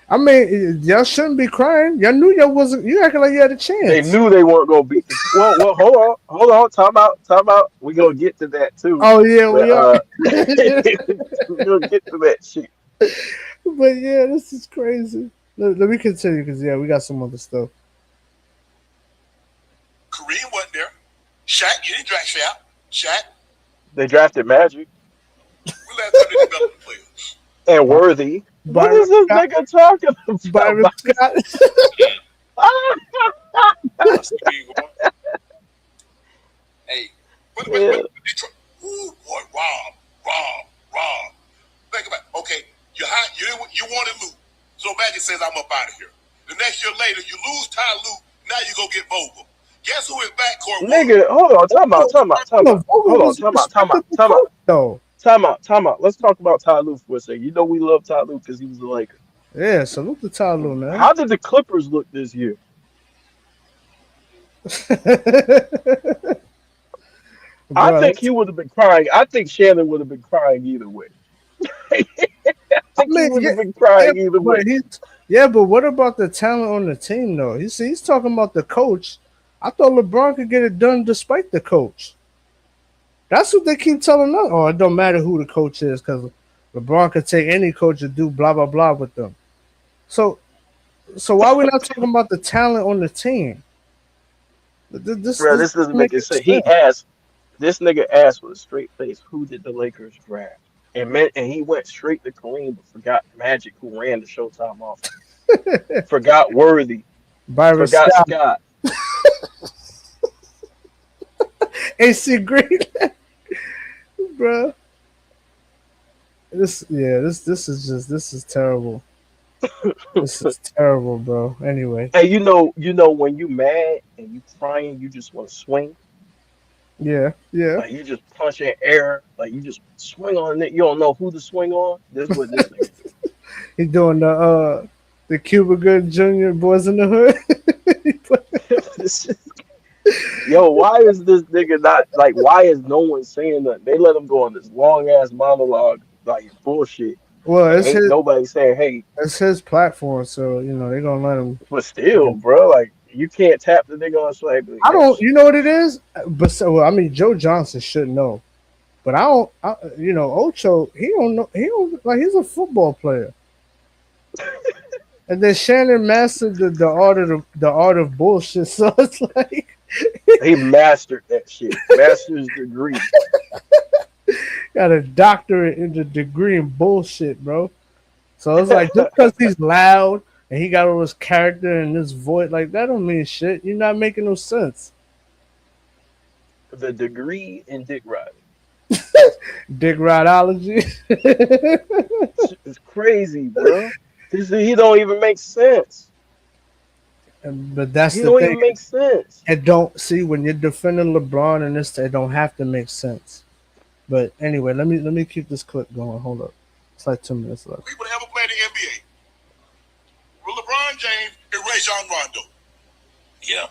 I mean, y'all shouldn't be crying. Y'all knew y'all wasn't. You acting like you had a chance. They knew they weren't gonna beat the. Well, hold on. Time out. We gonna get to that too. Oh yeah, we are. We gonna get to that shit. But yeah, this is crazy. Let me continue because we got some other stuff. Kareem wasn't there. Shaq, you didn't draft Shaq. They drafted Magic. We let them develop the players. And Worthy. What is this nigga talking about? Byron Scott. Hey. Ooh, boy, Rob. Think about it. Okay, you wanted Luke. So Magic says, I'm up out of here. The next year later, you lose Ty Lue. Now you go get Vogel. Guess who his backcourt was? Nigga, hold on. Time out. Let's talk about Ty Lue for a second. You know we love Ty Lue because he was a Laker. Yeah, salute to Ty Lue, man. How did the Clippers look this year? I think he would have been crying. I think Shannon would have been crying either way. He would have been crying either way. But what about the talent on the team, though? He's talking about the coach. I thought LeBron could get it done despite the coach. That's what they keep telling us. Oh, it don't matter who the coach is because LeBron could take any coach and do blah, blah, blah with them. So why are we not talking about the talent on the team? This doesn't make any sense. This nigga asked with a straight face, who did the Lakers draft? And he went straight to Kareem, but forgot Magic, who ran the Showtime office. Forgot Worthy. Byron forgot Scott. AC Green, bro. This is terrible. This is terrible, bro. Anyway, Hey, when you mad and you crying, you just want to swing. yeah. Like you just punch in air. Like you just swing on it. You don't know who to swing on. This is what this nigga do. He doing the Cuba Good Junior Boys in the Hood. This is- Yo, why is this nigga not like? Why is no one saying that? They let him go on this long ass monologue, like bullshit, Well, and ain't nobody saying, "Hey." it's his platform, so they're gonna let him. But still, bro, like you can't tap the nigga on Slack. Like, I yo, don't. You know what it is? But well, I mean, Joe Johnson should know, but I don't. Ocho, he don't know. He don't like. He's a football player. And then Shannon mastered the art of bullshit. So it's like he mastered that shit. Master's degree. got a doctorate in the degree in bullshit, bro. So it's like just because he's loud and he got all this character and this voice, like that don't mean shit. You're not making no sense. The degree in dick riding. Dick rideology. It's crazy, bro. He don't even make sense. But that's he the don't thing. even make sense. It don't see when you're defending LeBron and this, it don't have to make sense. But anyway, let me keep this clip going. Hold up. It's like 2 minutes left. People that ever played the NBA. Will LeBron James and Rajon Rondo. Yeah.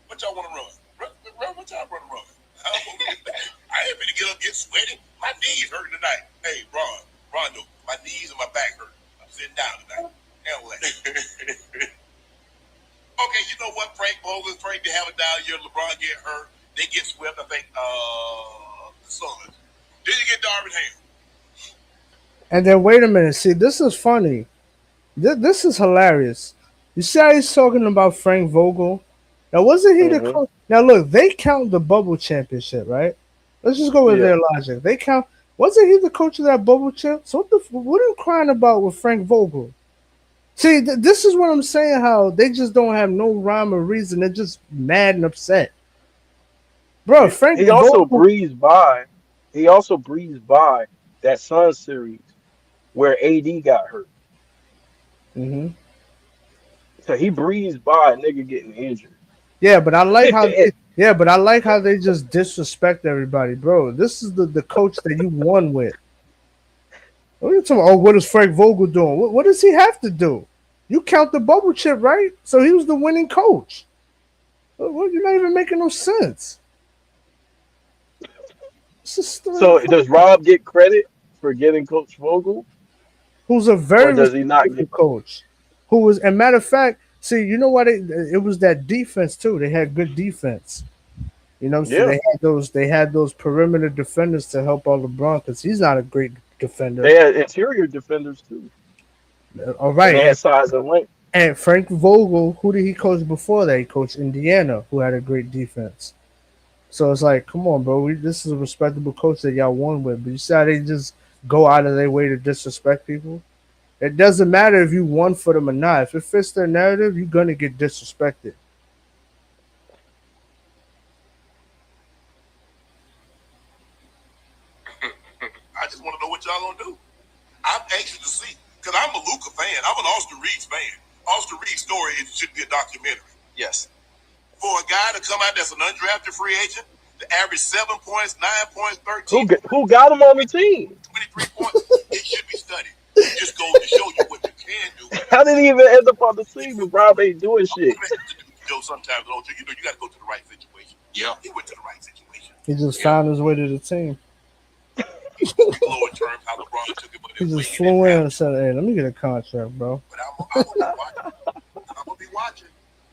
What y'all want to run? What y'all want to run? I ain't finna get up, get sweaty. My knees hurting tonight. Hey, Rondo, my knees and my back hurt. I'm sitting down tonight. Now what? Okay, you know what? Frank to have it down here. LeBron get hurt. They get swept. I think the Suns. Then you get Darvin Ham. And then wait a minute. See, this is funny. This is hilarious. You see how he's talking about Frank Vogel? Now, wasn't he the coach? Now, look, they count the bubble championship, right? Let's just go with their logic. They count. Wasn't he the coach of that bubble champ? So what are you crying about with Frank Vogel? See, this is what I'm saying. How they just don't have no rhyme or reason. They're just mad and upset, bro. Frank. He also breezed by. He also breezed by that Sun series where AD got hurt. Mm-hmm. So he breezed by a nigga getting injured. Yeah, but I like how. But I like how they just disrespect everybody, bro. This is the coach that you won with. What are you talking about? Oh, what is Frank Vogel doing? What does he have to do? You count the bubble chip, right? So he was the winning coach. Well, you're not even making no sense. So does Rob get credit for getting Coach Vogel? Who's a very does he not get coach? Who was, and matter of fact, see, you know what? It was that defense too. They had good defense. You know, so they had those perimeter defenders to help out LeBron because he's not a great defender. They had interior defenders too. All right, and they had size and length. And Frank Vogel, who did he coach before that? He coached Indiana, who had a great defense. So it's like, come on, bro. This is a respectable coach that y'all won with. But you see how they just go out of their way to disrespect people? It doesn't matter if you won for them or not. If it fits their narrative, you're going to get disrespected. I just want to know what y'all gonna do. I'm anxious to see because I'm a Luka fan. I'm an Austin Reeves fan. Austin Reeves' story should be a documentary. Yes. For a guy to come out that's an undrafted free agent, to average 7 points, 9 points, 13. Who got him on the team? 23 points. It should be studied. It just goes to show you what you can do. How did he even end up on the team if Rob ain't doing shit? Joe, sometimes you got to go to the right situation. Yeah. He went to the right situation. He just found his way to the team. He just flew in and said, "Hey, let me get a contract, bro." But I'm gonna be watching.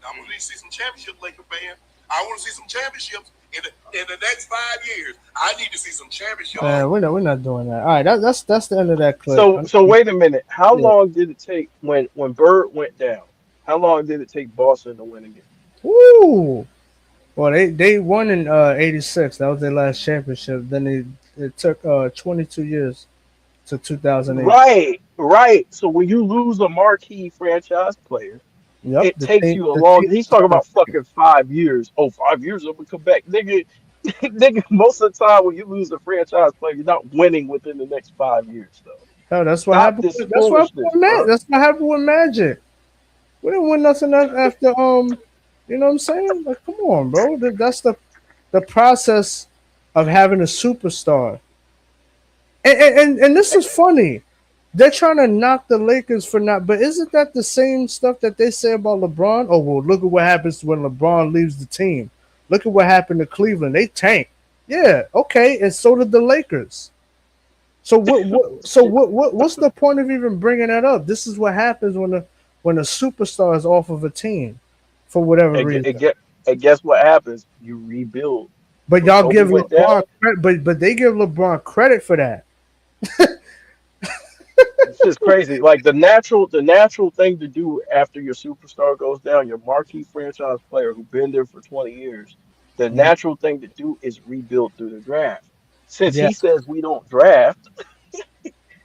I'm gonna see some championship Laker fans. I want to see some championships in the next 5 years. I need to see some championships. We're not doing that. All right, that's the end of that clip. So wait a minute. How long did it take when Bird went down? How long did it take Boston to win again? Woo! Well, they won in '86. That was their last championship. Then it took 22 years to 2008. Right. So when you lose a marquee franchise player, it takes you a long. He's talking about fucking 5 years. Oh, 5 years, I'm gonna come back, nigga. Nigga, most of the time when you lose a franchise player, you're not winning within the next 5 years, though. Hell, that's what Stop happened. this That's what happened foolishness, with bro. That's what happened with Magic. We didn't win nothing after you know what I'm saying? Like, come on, bro. That's the process of having a superstar. And this is funny. They're trying to knock the Lakers for not, but isn't that the same stuff that they say about LeBron? Oh well, look at what happens when LeBron leaves the team. Look at what happened to Cleveland. They tanked. Yeah, okay, and so did the Lakers. So what's the point of even bringing that up? This is what happens when a superstar is off of a team for whatever And, reason. and guess what happens? You rebuild. But When y'all Kobe give went LeBron down, credit, but they give LeBron credit for that. it's just crazy. Like the natural thing to do after your superstar goes down, your marquee franchise player who's been there for 20 years, the Mm, natural thing to do is rebuild through the draft. Since yeah. he says we don't draft,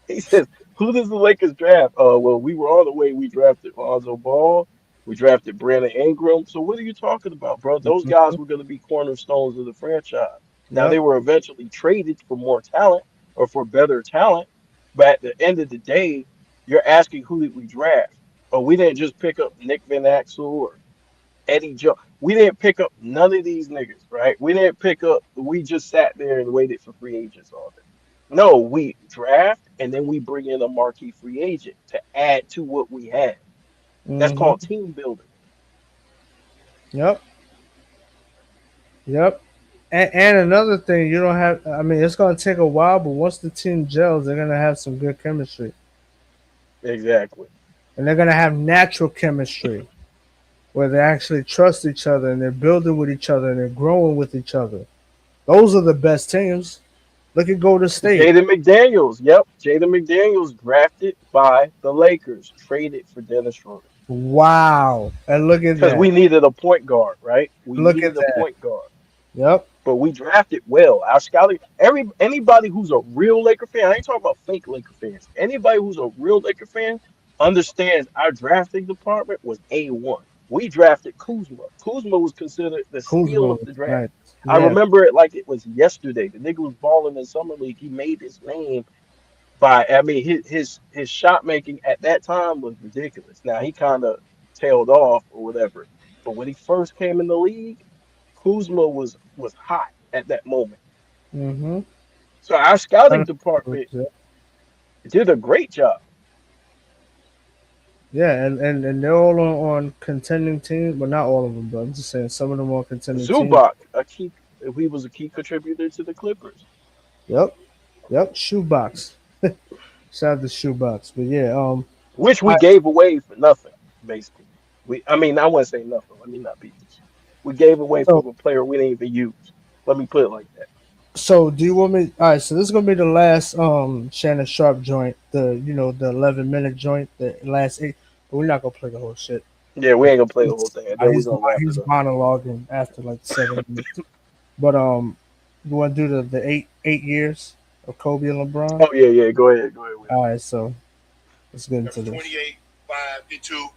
he says, who does the Lakers draft? Well, we were on the way. We drafted Lonzo Ball. We drafted Brandon Ingram. So what are you talking about, bro? Those guys Mhm. were going to be cornerstones of the franchise. Now they Yep. were eventually traded for more talent or for better talent. But at the end of the day, you're asking who did we draft? Oh, we didn't just pick up Nick Van Axel or Eddie Joe. We didn't pick up none of these niggas, right? We didn't pick up. We just sat there and waited for free agents all day. No, we draft and then we bring in a marquee free agent to add to what we have. That's Hmm. called team building. Yep. Yep. And another thing, you don't have. I mean, it's gonna take a while, but once the team gels, they're gonna have some good chemistry, Exactly. and they're gonna have natural chemistry where they actually trust each other and they're building with each other and they're growing with each other. Those are the best teams. Look at Golden State. Jaden McDaniels. Yep. Jaden McDaniels drafted by the Lakers, traded for Dennis Schroeder. Wow. And look at Because that. we needed a point guard, right? We Look at needed a that. point guard. Yep. But we drafted well. Our scouting, anybody who's a real Laker fan, I ain't talking about fake Laker fans. Anybody who's a real Laker fan understands our drafting department was A1. We drafted Kuzma. Kuzma was considered the steal Kuzma of was the draft. nice. I Yeah. remember it like it was yesterday. The nigga was balling in summer league. He made his name by, I mean, his shot making at that time was ridiculous. Now he kind of tailed off or whatever. But when he first came in the league, Kuzma was hot at that moment. Mm-hmm. So our scouting department did a great job. Yeah, and they're all on contending teams. Well, not all of them, but I'm just saying some of them on contending teams. Zubac, he was a key contributor to the Clippers, Yep. Yep. Shoebox. Shout out to Shoebox. But yeah, which we I, gave away for nothing, basically. I mean, I wouldn't say nothing. Let me not beat this. We gave away so from a player we didn't even use. Let me put it like that. so do you want me? All right. So this is gonna be the last Shannon Sharp joint. The 11-minute joint. The last 8. But we're not gonna play the whole shit. Yeah, we ain't gonna play the whole thing, and then we're He's gonna wrap he's it up. monologuing after like 7 minutes. But you want to do the 8 years of Kobe and LeBron? Oh yeah. Go ahead. All right. So let's get into this. 28, 5, 2,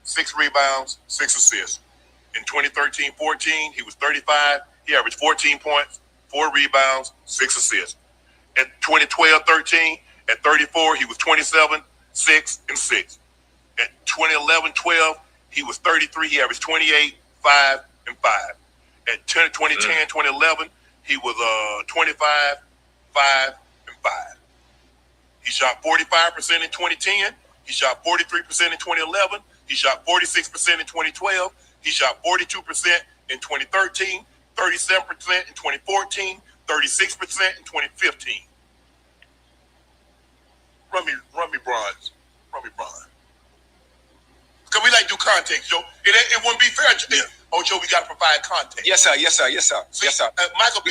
6 rebounds, 6 assists. In 2013-14, he was 35. He averaged 14 points, 4 rebounds, 6 assists. At 2012-13, at 34, he was 27, 6, and 6. At 2011-12, he was 33. He averaged 28, 5, and 5. At 2010-2011, he was 25, 5, and 5. He shot 45% in 2010. He shot 43% in 2011. He shot 46% in 2012. He shot 42% in 2013, 37% in 2014, 36% in 2015. Run me bronze. Run me bronze. Because we like to do context, Joe. It wouldn't be fair. Yeah. Oh, Joe, we got to provide context. Yes, sir. Yes, sir. Yes, sir. See, Yes, sir. Michael,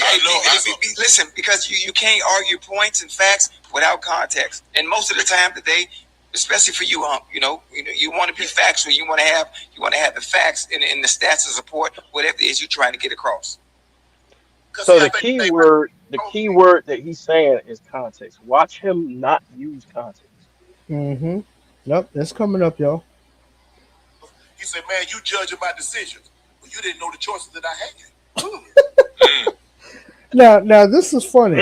Listen, because you can't argue points and facts without context. And most of the time today, especially for you, you want to be factual. You want to have the facts and the stats to support whatever it is you're trying to get across. So the key word that he's saying is context. Watch him not use context. Mm-hmm. Yep, that's coming up, y'all. He said, man, you judging my decisions. But you didn't know the choices that I had. Now this is funny.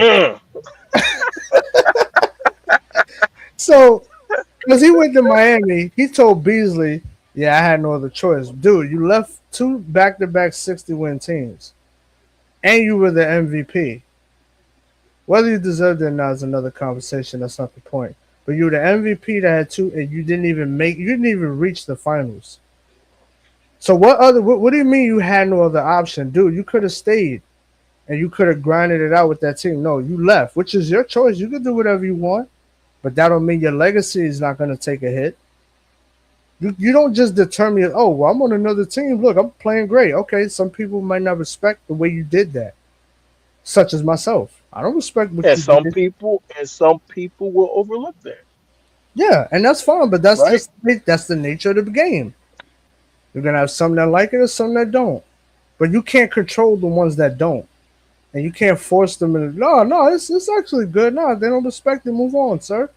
So, because he went to Miami, he told Beasley, "Yeah, I had no other choice, dude. You left 2 back-to-back 60-win teams, and you were the MVP. Whether you deserved it or not is another conversation. That's not the point. But you were the MVP that had 2, and you didn't even reach the finals. So what do you mean you had no other option, dude? You could have stayed, and you could have grinded it out with that team. No, you left, which is your choice. You can do whatever you want, but that don't mean your legacy is not going to take a hit. You don't just determine, oh, well, I'm on another team. Look, I'm playing great. Okay, some people might not respect the way you did that, such as myself. I don't respect what And you some did. people will overlook that, Yeah, and that's fine, but that's right? that's the nature of the game. You're gonna have some that like it or some that don't. But you can't control the ones that don't. And you can't force them to, no, it's actually good. No, they don't respect it, move on, sir.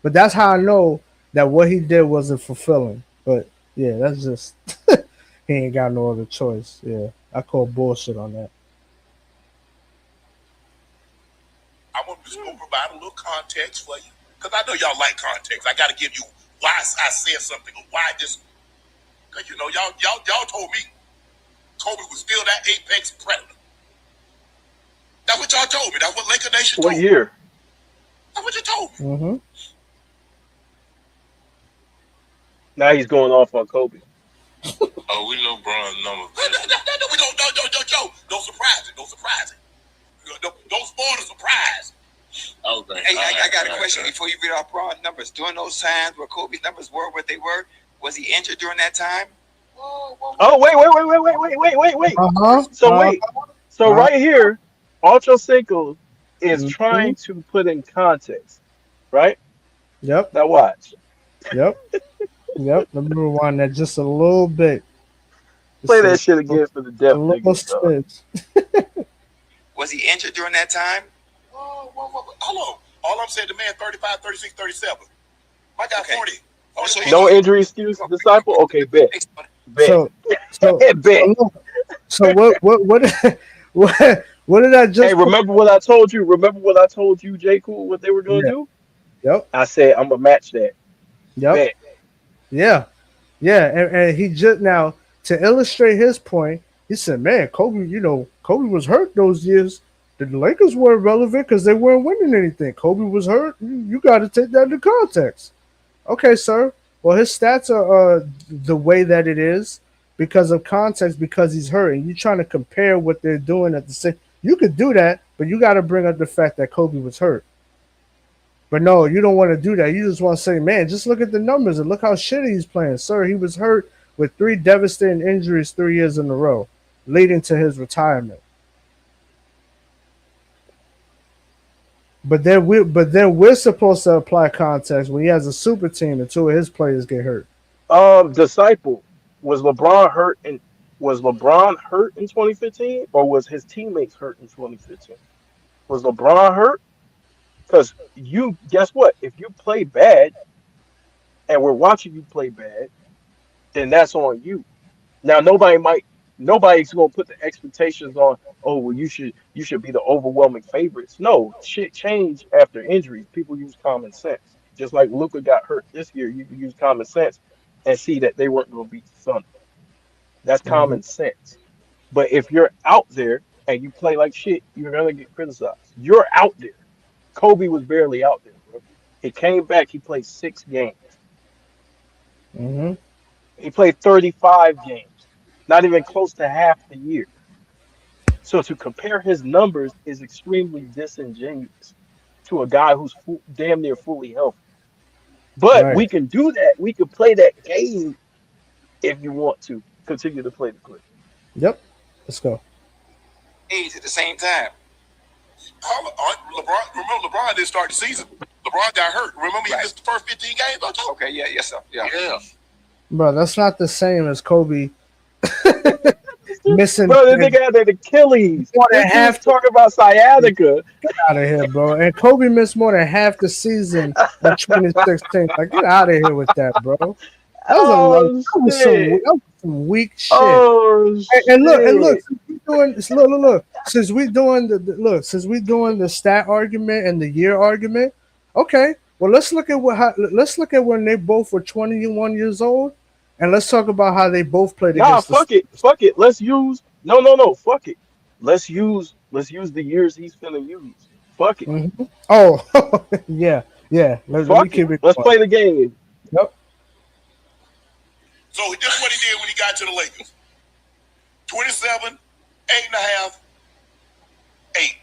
But that's how I know that what he did wasn't fulfilling. But yeah, that's just he ain't got no other choice. Yeah. I call bullshit on that. I'm gonna provide a little context for you because I know y'all like context. I got to give you why I said something or why this. Because y'all told me Kobe was still that apex predator. That's what y'all told me. That's what Laker Nation What told me. year? That's what you told me. Mm-hmm. Now he's going off on Kobe. Oh, we know Bron's numbers. Don't surprise it. Don't surprise it. Don't spoil the surprise. Okay. Hey, I got a question before you read off Braun's numbers. During those times where Kobe's numbers were what they were, was he injured during that time? Oh, wait. Uh-huh. So right here, Ocho Cinco is Mhm. trying to put in context, right? Yep. Now watch. Yep. Let me rewind that just a little bit. Play that shit again for the deaf a little niggas, dog. smidge. Was he injured during that time? Hold on. All I'm saying, the man 35, 36, 37. My guy 40. Oh, so No injury excuse, disciple. Okay, bet. So Bet. What did I just Hey, remember what I told you? Remember what I told you, J. Cool, what they were gonna do? Yep. I said I'm gonna match that. Yep. Bet. Yeah. And he just now to illustrate his point, he said, man, Kobe was hurt those years. The Lakers weren't relevant because they weren't winning anything. Kobe was hurt. You got to take that into context. Okay, sir. Well, his stats are the way that it is because of context, because he's hurt. And you're trying to compare what they're doing at the same. You could do that, but you got to bring up the fact that Kobe was hurt. But no, you don't want to do that. You just want to say, man, just look at the numbers and look how shitty he's playing. Sir, he was hurt with 3 devastating injuries 3 years in a row, leading to his retirement. But then we're supposed to apply context when he has a super team and 2 of his players get hurt. Disciple, was LeBron hurt in 2015, or was his teammates hurt in 2015? Was LeBron hurt? Because you guess what? If you play bad and we're watching you play bad, then that's on you. Now nobody's gonna put the expectations on, oh well you should be the overwhelming favorites. No, shit change after injuries. People use common sense. Just like Luka got hurt this year, you can use common sense and see that they weren't gonna beat the Thunder. That's Mm-hmm. common sense. But if you're out there and you play like shit, you're gonna get criticized. You're out there. Kobe was barely out there, bro. He came back, he played 6 games. Mm-hmm. He played 35 games, not even close to half the year. So to compare his numbers is extremely disingenuous to a guy who's damn near fully healthy. But Right. we can do that. We can play that game if you want to continue to play the clip. Yep. Let's go. Age at the same time. LeBron didn't start the season. LeBron got hurt. Remember he missed the first 15 games, don't you? Okay, yes, sir. Yeah. Bro, that's not the same as Kobe missing. Bro, this nigga had an Achilles. More than This half dude's talking about sciatica. Get out of here, bro. And Kobe missed more than half the season in 2016. Like, get out of here with that, bro. That was some weak shit. Oh, and look, since we doing the stat argument and the year argument, okay. Well, let's look at when they both were 21 years old, and let's talk about how they both played Nah, against the fuck it. Steelers. Fuck it. Let's use no. Fuck it. Let's use the years he's gonna use. Fuck it. Oh, yeah, yeah. Let me Fuck it. keep it Let's going. play the game. Yep. So this is what he did when he got to the Lakers. 27, 8.5, 8.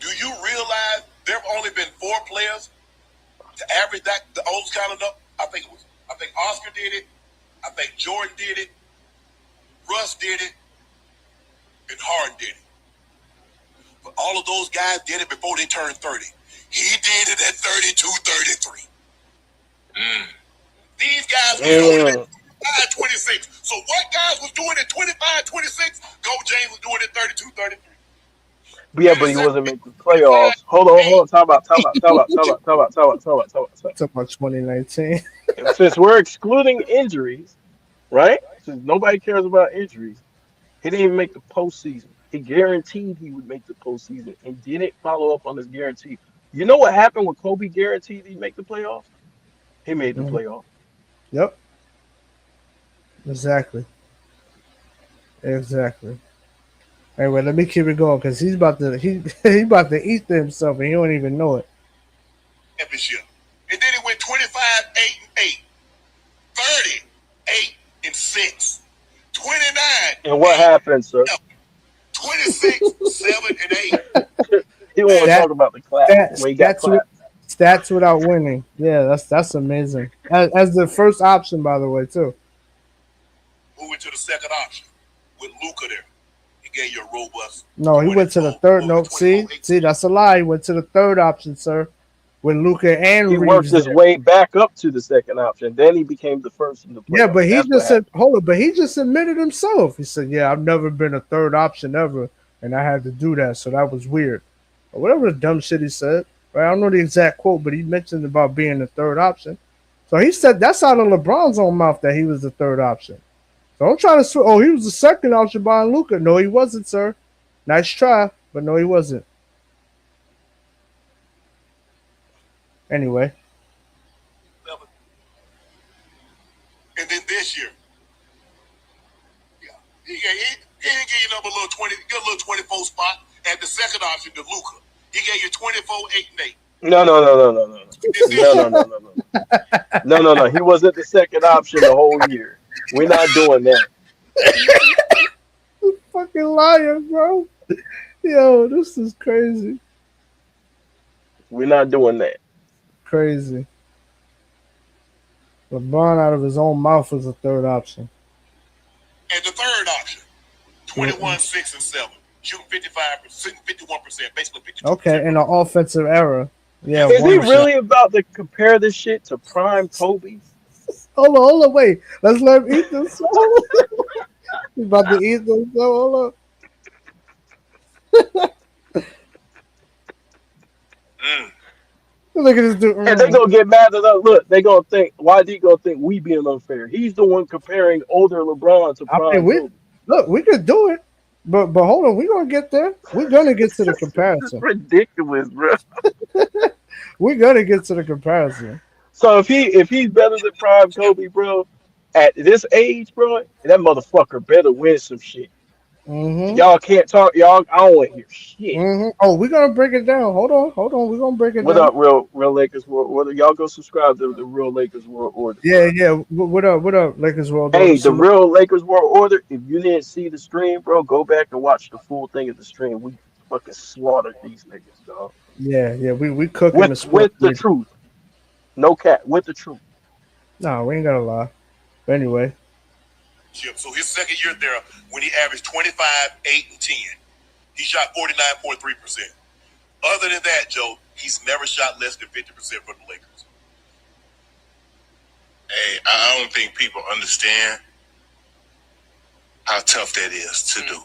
Do you realize there have only been 4 players to average that those kind of numbers? I think Oscar did it. I think Jordan did it. Russ did it. And Harden did it. But all of those guys did it before they turned 30. He did it at 32, 33. These guys were doing it at 25, 26. So what guys was doing at 25, 26, Go James was doing it at 32, 33. But yeah, but he wasn't making playoffs. Hold on. Talk about. Talk about 2019. Since we're excluding injuries, right? Since nobody cares about injuries, he didn't even make the postseason. He guaranteed he would make the postseason and didn't follow up on his guarantee. You know what happened when Kobe guaranteed he'd make the playoffs? He made the playoffs. Yep. Exactly. Anyway, let me keep it going because he's about to about to eat to himself and he don't even know it. Championship. And then he went 25, 8, and 8. 30, 8, and 6. 29. And what happened, sir? 26, 7, and 8. He won't talk about the clap when he got clapped. Stats without winning. Yeah, that's amazing. As the first option, by the way, too. Moving to the second option with Luka there. He gave you a robust. No, he went to the third. No, see, that's a lie. He went to the third option, sir, with Luka and he Reeves worked his there. way back up to the second option. Then he became the first in the playoffs. Yeah, but he That's just what said, hold on, but he just admitted himself. He said, yeah, I've never been a third option ever, and I had to do that, so that was weird. Or whatever the dumb shit he said. Right? I don't know the exact quote, but he mentioned about being the third option. So he said that's out of LeBron's own mouth that he was the third option. So I'm trying to he was the second option behind Luka. No, he wasn't, sir. Nice try, but no, he wasn't. Anyway. And then this year, he didn't give you number little 20, get a little 24 spot at the second option to Luka. He gave you 24, 8, and 8. No. No. He wasn't the second option the whole year. We're not doing that. You fucking liar, bro. Yo, this is crazy. We're not doing that. Crazy. LeBron out of his own mouth was the third option. And the third option, 21, 6, and 7. Shooting 51%, basically 52%. Okay, in an offensive era. Yeah. Is he really about to compare this shit to prime Kobe? Hold on, wait. Let's let him eat this. He's about to eat this. Hold up. Look at this dude. And they're gonna get mad at us. Look, they're gonna think YD gonna think we being unfair. He's the one comparing older LeBron to prime Kobe. Look, we could do it. But hold on, we're gonna get there. We're gonna get to the comparison. Ridiculous, bro. We're gonna get to the comparison. So if he's better than prime Kobe, bro, at this age, bro, that motherfucker better win some shit. Mm-hmm. Y'all can't talk. Y'all, I don't want to hear shit. Mm-hmm. Oh, we're gonna break it down. Hold on. We're gonna break it what down. What up, real Lakers World Order? Y'all go subscribe to the Real Lakers World Order. Yeah. What up, Lakers World Order? Hey, the Real Lakers World Order. If you didn't see the stream, bro, go back and watch the full thing of the stream. We fucking slaughtered these niggas, dog. Yeah. We cooking with the truth. No cat, with the truth. No, we ain't gotta lie. But anyway. So his second year there, when he averaged 25, 8, and 10, he shot 49.3%. Other than that, Joe, he's never shot less than 50% for the Lakers. Hey, I don't think people understand how tough that is to do.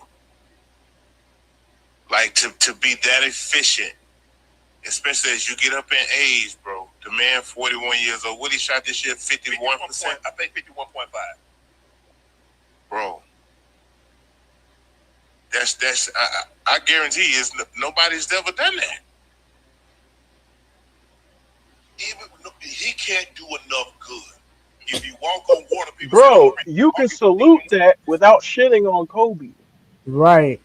Like, to be that efficient, especially as you get up in age, bro. The man, 41 years old. What he shot this year? 51%? I think 51.5. Bro, that's I guarantee nobody's ever done that. He can't do enough good. If you walk on water, people Bro, you can salute that without shitting on Kobe. Right.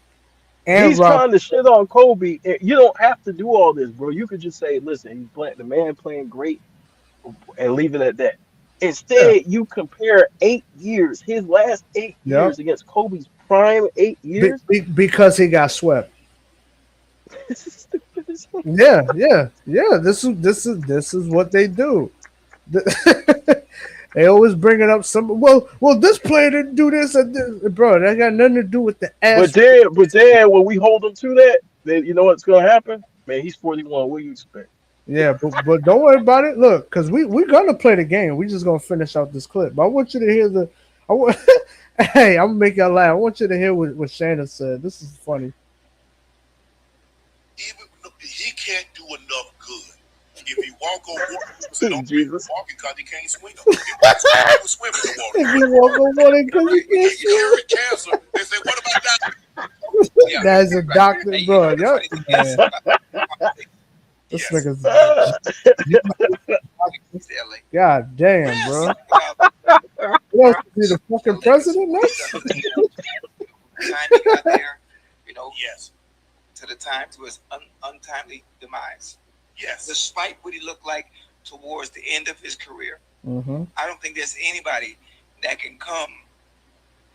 And He's Rob. trying to shit on Kobe. You don't have to do all this, bro. You could just say, listen, he's playing the man playing great and leave it at that. Yeah. Instead, you compare 8 years, his last 8 years Yep. against Kobe's prime 8 years. Because he got swept. Yeah. This is what they do. They always bring it up. Well, this player didn't do this and this, bro. That got nothing to do with the ass. But then when we hold him to that, then you know what's gonna happen? Man, he's 41. What do you expect? Yeah, but don't worry about it. Look, because we're gonna play the game. We just gonna finish out this clip. But I want you to hear the. Hey, I'm gonna make y'all laugh. I want you to hear what Shannon said. This is funny. He can't do enough good. If he walk on water, people say don't Jesus. walking because he can't swim. He was swimming in the water. If you walk on water because you can't swim. Cancer. They say, what about that? That's a doctor, bro. Yup. This nigga's. God damn, bro. What else? Be the fucking president next? Time he got there, yes, to the time to his untimely demise. Yes. Despite what he looked like towards the end of his career, Mm-hmm. I don't think there's anybody that can come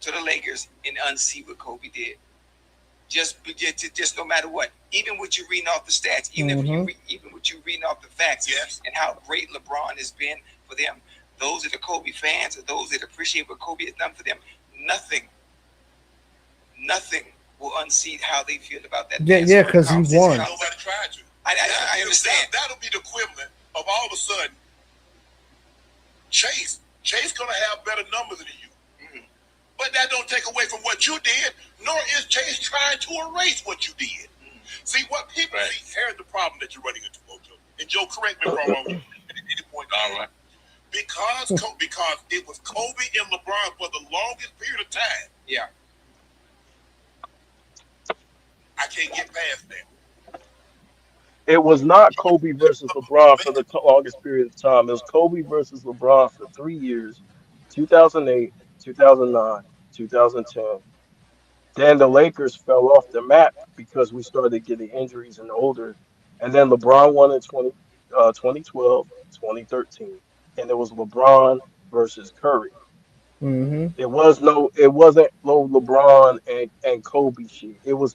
to the Lakers and unsee what Kobe did. Just no matter what, even what you're reading off the stats, even if you even what you're reading off the facts, yes, and how great LeBron has been for them. Those are the Kobe fans, or those that appreciate what Kobe has done for them. Nothing will unseat how they feel about that. Yeah, because he won. Nobody tried to. I understand. That'll be the equivalent of all of a sudden, Chase gonna have better numbers than you. Mm-hmm. But that don't take away from what you did, nor is Chase trying to erase what you did. Mm-hmm. See, what people see, here's the problem that you're running into, Mojo. And Joe, correct me if I'm wrong at any point. All right. Because it was Kobe and LeBron for the longest period of time. Yeah. I can't get past that. It was not Kobe versus LeBron for the longest period of time. It was Kobe versus LeBron for 3 years, 2008, 2009, 2010. Then the Lakers fell off the map because we started getting injuries and older. And then LeBron won in 2012, 2013. And it was LeBron versus Curry. Mm-hmm. It wasn't no LeBron and Kobe shit. It was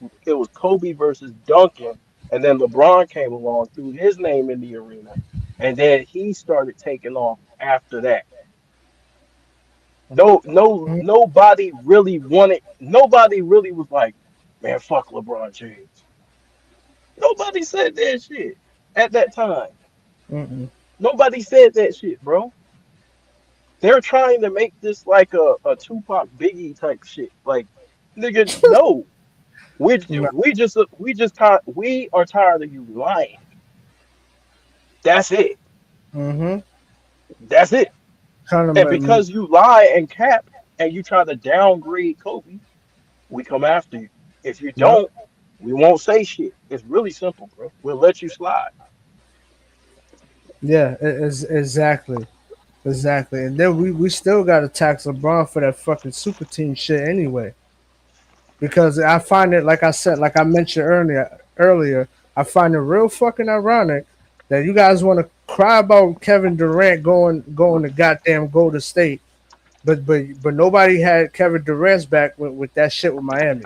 Kobe versus Duncan, and then LeBron came along, threw his name in the arena, and then he started taking off after that. Nobody really wanted. Nobody really was like, man, fuck LeBron James. Nobody said that shit at that time. Mm-mm. Nobody said that shit, bro. They're trying to make this like a Tupac Biggie type shit. Like, nigga, no. We are tired of you lying. That's it. Mm-hmm. That's it. Kind And because you lie and cap and you try to downgrade Kobe, we come after you. If you don't, we won't say shit. It's really simple, bro. We'll let you slide. Yeah, exactly. And then we still got to tax LeBron for that fucking super team shit anyway. Because I find it, like I said, like I mentioned earlier, I find it real fucking ironic that you guys want to cry about Kevin Durant going to goddamn Golden State, but nobody had Kevin Durant's back with that shit with Miami.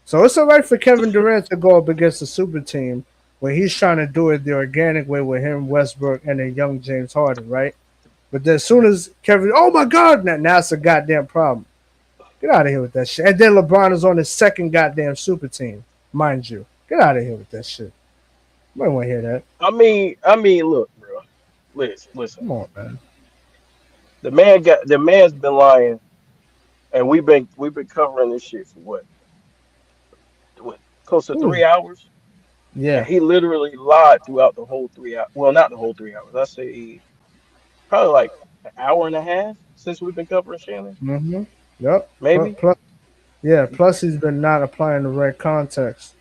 So it's all right for Kevin Durant to go up against the super team when he's trying to do it the organic way with him, Westbrook, and then young James Harden, right? But then as soon as Kevin, oh my God, now it's a goddamn problem. Get out of here with that shit. And then LeBron is on his second goddamn super team, mind you. Get out of here with that shit. I don't want to hear that. I mean, look, bro. Listen. Come on, man. The man's been lying, and we've been covering this shit for what close to 3 hours. Yeah. And he literally lied throughout the whole 3 hours. Well, not the whole 3 hours. I say probably like an hour and a half since we've been covering Shannon. Mm-hmm. Yep. Maybe. Plus he's been not applying the right context.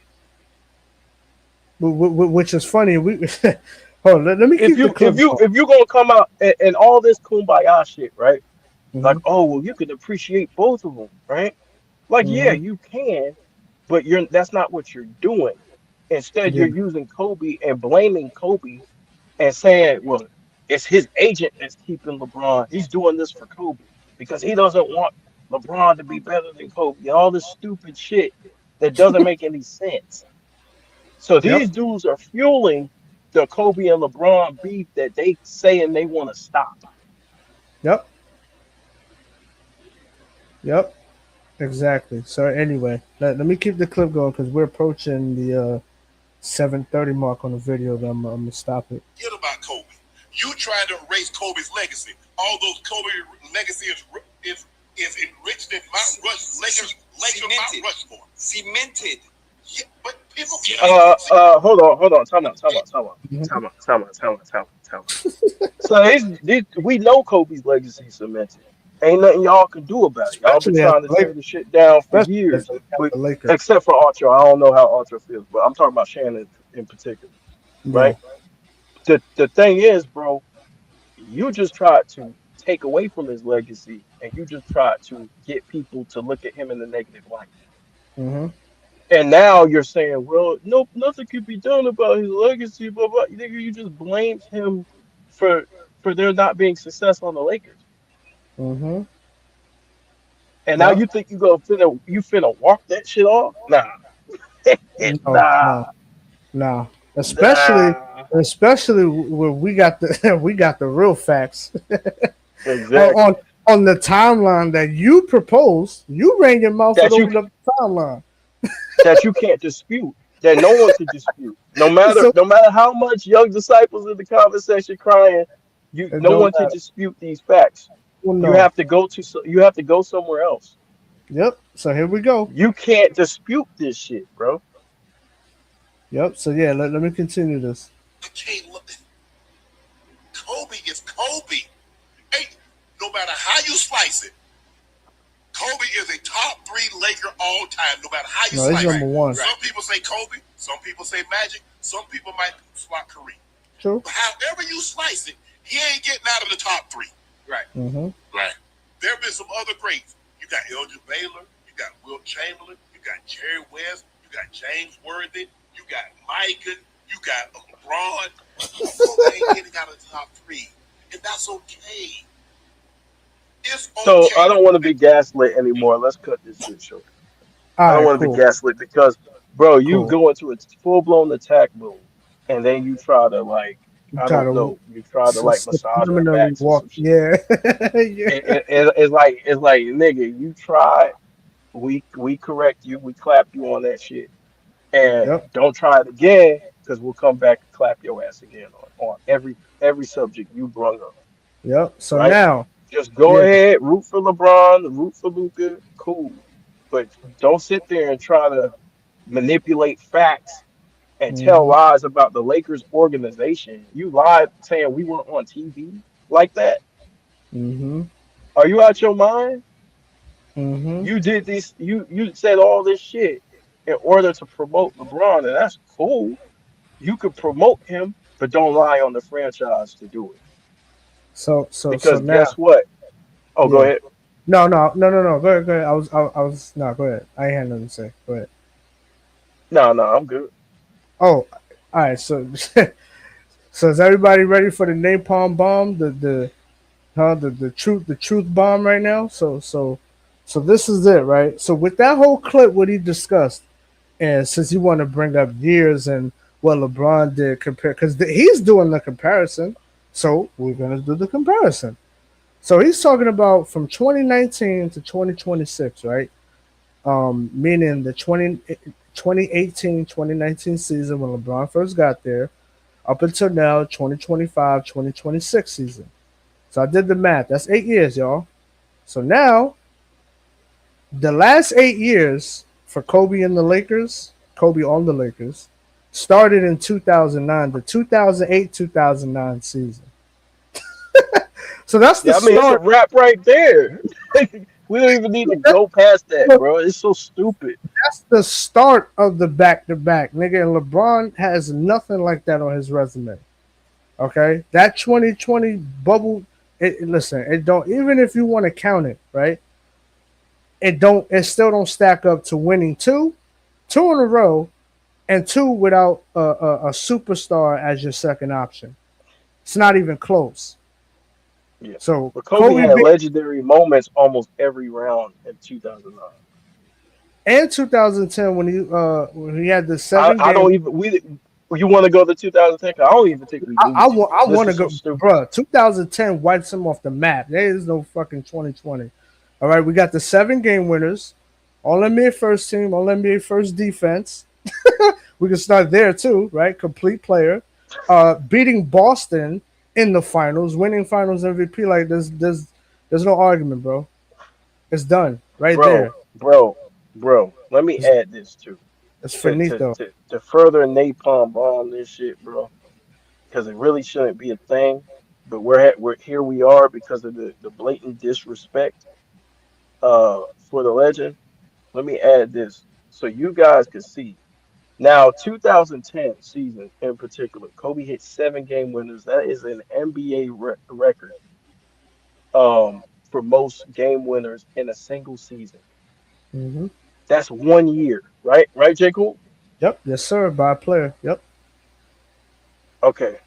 Which is funny. let me keep the clip going. If you gonna come out and all this kumbaya shit, right? Like, Mhm. oh well, you can appreciate both of them, right? Like, yeah, Mhm. you can, but that's not what you're doing. Instead, Yeah. you're using Kobe and blaming Kobe and saying, well, it's his agent that's keeping LeBron. He's doing this for Kobe because he doesn't want LeBron to be better than Kobe and all this stupid shit that doesn't make any sense. So Yep. these dudes are fueling the Kobe and LeBron beef that they saying they want to stop. Yep. Yep. Exactly. So anyway, let me keep the clip going because we're approaching the 7:30 mark on the video. I'm gonna stop it. Forget about Kobe. You trying to erase Kobe's legacy. Although Kobe legacy is enriched in Mount Rushmore, Mount Rushmore. Cemented. Yeah, but people Hold on. Time out. Mhm. So we know Kobe's legacy cemented. Ain't nothing y'all can do about it. Y'all been Especially as trying to the tear Lakers. the shit down for Especially years. as We, the Lakers. except for Archer. I don't know how Archer feels, but I'm talking about Shannon in particular, Yeah. right? The thing is, bro, you just tried to take away from his legacy and you just tried to get people to look at him in a negative light. Mhm. And now you're saying, well, no, nothing could be done about his legacy, blah blah. Nigga, you just blamed him for there not being success on the Lakers. Mhm. And now Yep. you think you finna walk that shit off? Nah. No. Nah. No. No. Nah. Especially where we got the we got the real facts on Exactly. on the timeline that you proposed. You ran your mouth and That you opened up the timeline. that you can't dispute. That no one can dispute. So No matter how much young disciples in the conversation crying, it no don't one can matter. dispute these facts. Well, You no. have to go you have to go somewhere else. Yep. So here we go. You can't dispute this shit, bro. Yep. So yeah, let me continue this. can't look. Kobe is Kobe. Hey, no matter how you slice it, Kobe is a top 3 Laker all time. No matter how you No, he's slice it. number one. Some people say Kobe. Some people say Magic. Some people might slot Kareem. True. But however you slice it, he ain't getting out of the top 3. Right. Mhm. Right. There have been some other greats. You got Elgin Baylor. You got Wilt Chamberlain. You got Jerry West. You got James Worthy. You got Micah. You got LeBron. They ain't getting out of the top 3, and that's okay. It's So I okay. don't want to be gaslit anymore. Let's cut this shit short. I All don't right. want to be Cool. gaslit because, bro, you Cool. go into a full blown attack mode, and then you try to like, You I try don't to know, you try to like massage our subliminally backs or walk. some shit. Yeah. Yeah. It's like nigga, you tried. We correct you. We clap you on that shit, and Yep. don't try it again because we'll come back and clap your ass again on every subject you brung up. Yep. So Right? now, Just go yeah. ahead, root for LeBron, root for Luka, cool. But don't sit there and try to manipulate facts and tell Mhm. lies about the Lakers organization. You lied saying we weren't on TV like that. Mhm. Are you out your mind? Mhm. You did this. You said all this shit in order to promote LeBron, and that's cool. You could promote him, but don't lie on the franchise to do it. So Because now, guess what? Oh, go yeah. ahead. No. Go ahead. Go ahead. I was no. Go ahead. I ain't had nothing to say. Go ahead. No, I'm good. Oh, all right. So, so is everybody ready for the napalm bomb? The truth bomb right now. So this is it, right? So with that whole clip, what he discussed, and since you want to bring up years and what LeBron did compare, because he's doing the comparison, so we're gonna do the comparison. So he's talking about from 2019 to 2026, right? Meaning the 2018-2019 season when LeBron first got there, up until now, 2025-2026 season. So I did the math. That's 8 years, y'all. So now, the last 8 years for Kobe and the Lakers, Kobe on the Lakers, started in 2009, the 2008-2009 season. So that's the Yeah, I mean it's a start. wrap right there. We don't even need to go past that, bro. It's so stupid. That's the start of the back-to-back, nigga. And LeBron has nothing like that on his resume. Okay, that 2020 bubble. Listen, it don't, even if you want to count it, right? It don't. It still don't stack up to winning two in a row, and two without a superstar as your second option. It's not even close. Yeah. So But Kobe Kobe had beat legendary moments almost every round in 2009. and 2010 when he had the I, seven I game. don't even we. You want to go to 2010? I don't even think we need to. I This want to is so go, stupid. bruh. 2010 wipes him off the map. There is no fucking 2020. All right, we got the 7 game winners, All NBA first team, All NBA first defense. We can start there too, right? Complete player, beating Boston in the finals, winning Finals MVP. Like there's no argument, bro. It's done right Bro, there. bro, bro. Let me It's, add this too. it's To to finito. to, to further napalm bomb this shit, bro. Because it really shouldn't be a thing. But we're here we are because of the blatant disrespect for the legend. Let me add this so you guys can see. Now, 2010 season in particular, Kobe hit 7 game winners. That is an NBA record for most game winners in a single season. Hmm. That's 1 year, right? Right, J. Cole? Yep. Yes, sir. By a player. Yep. Okay.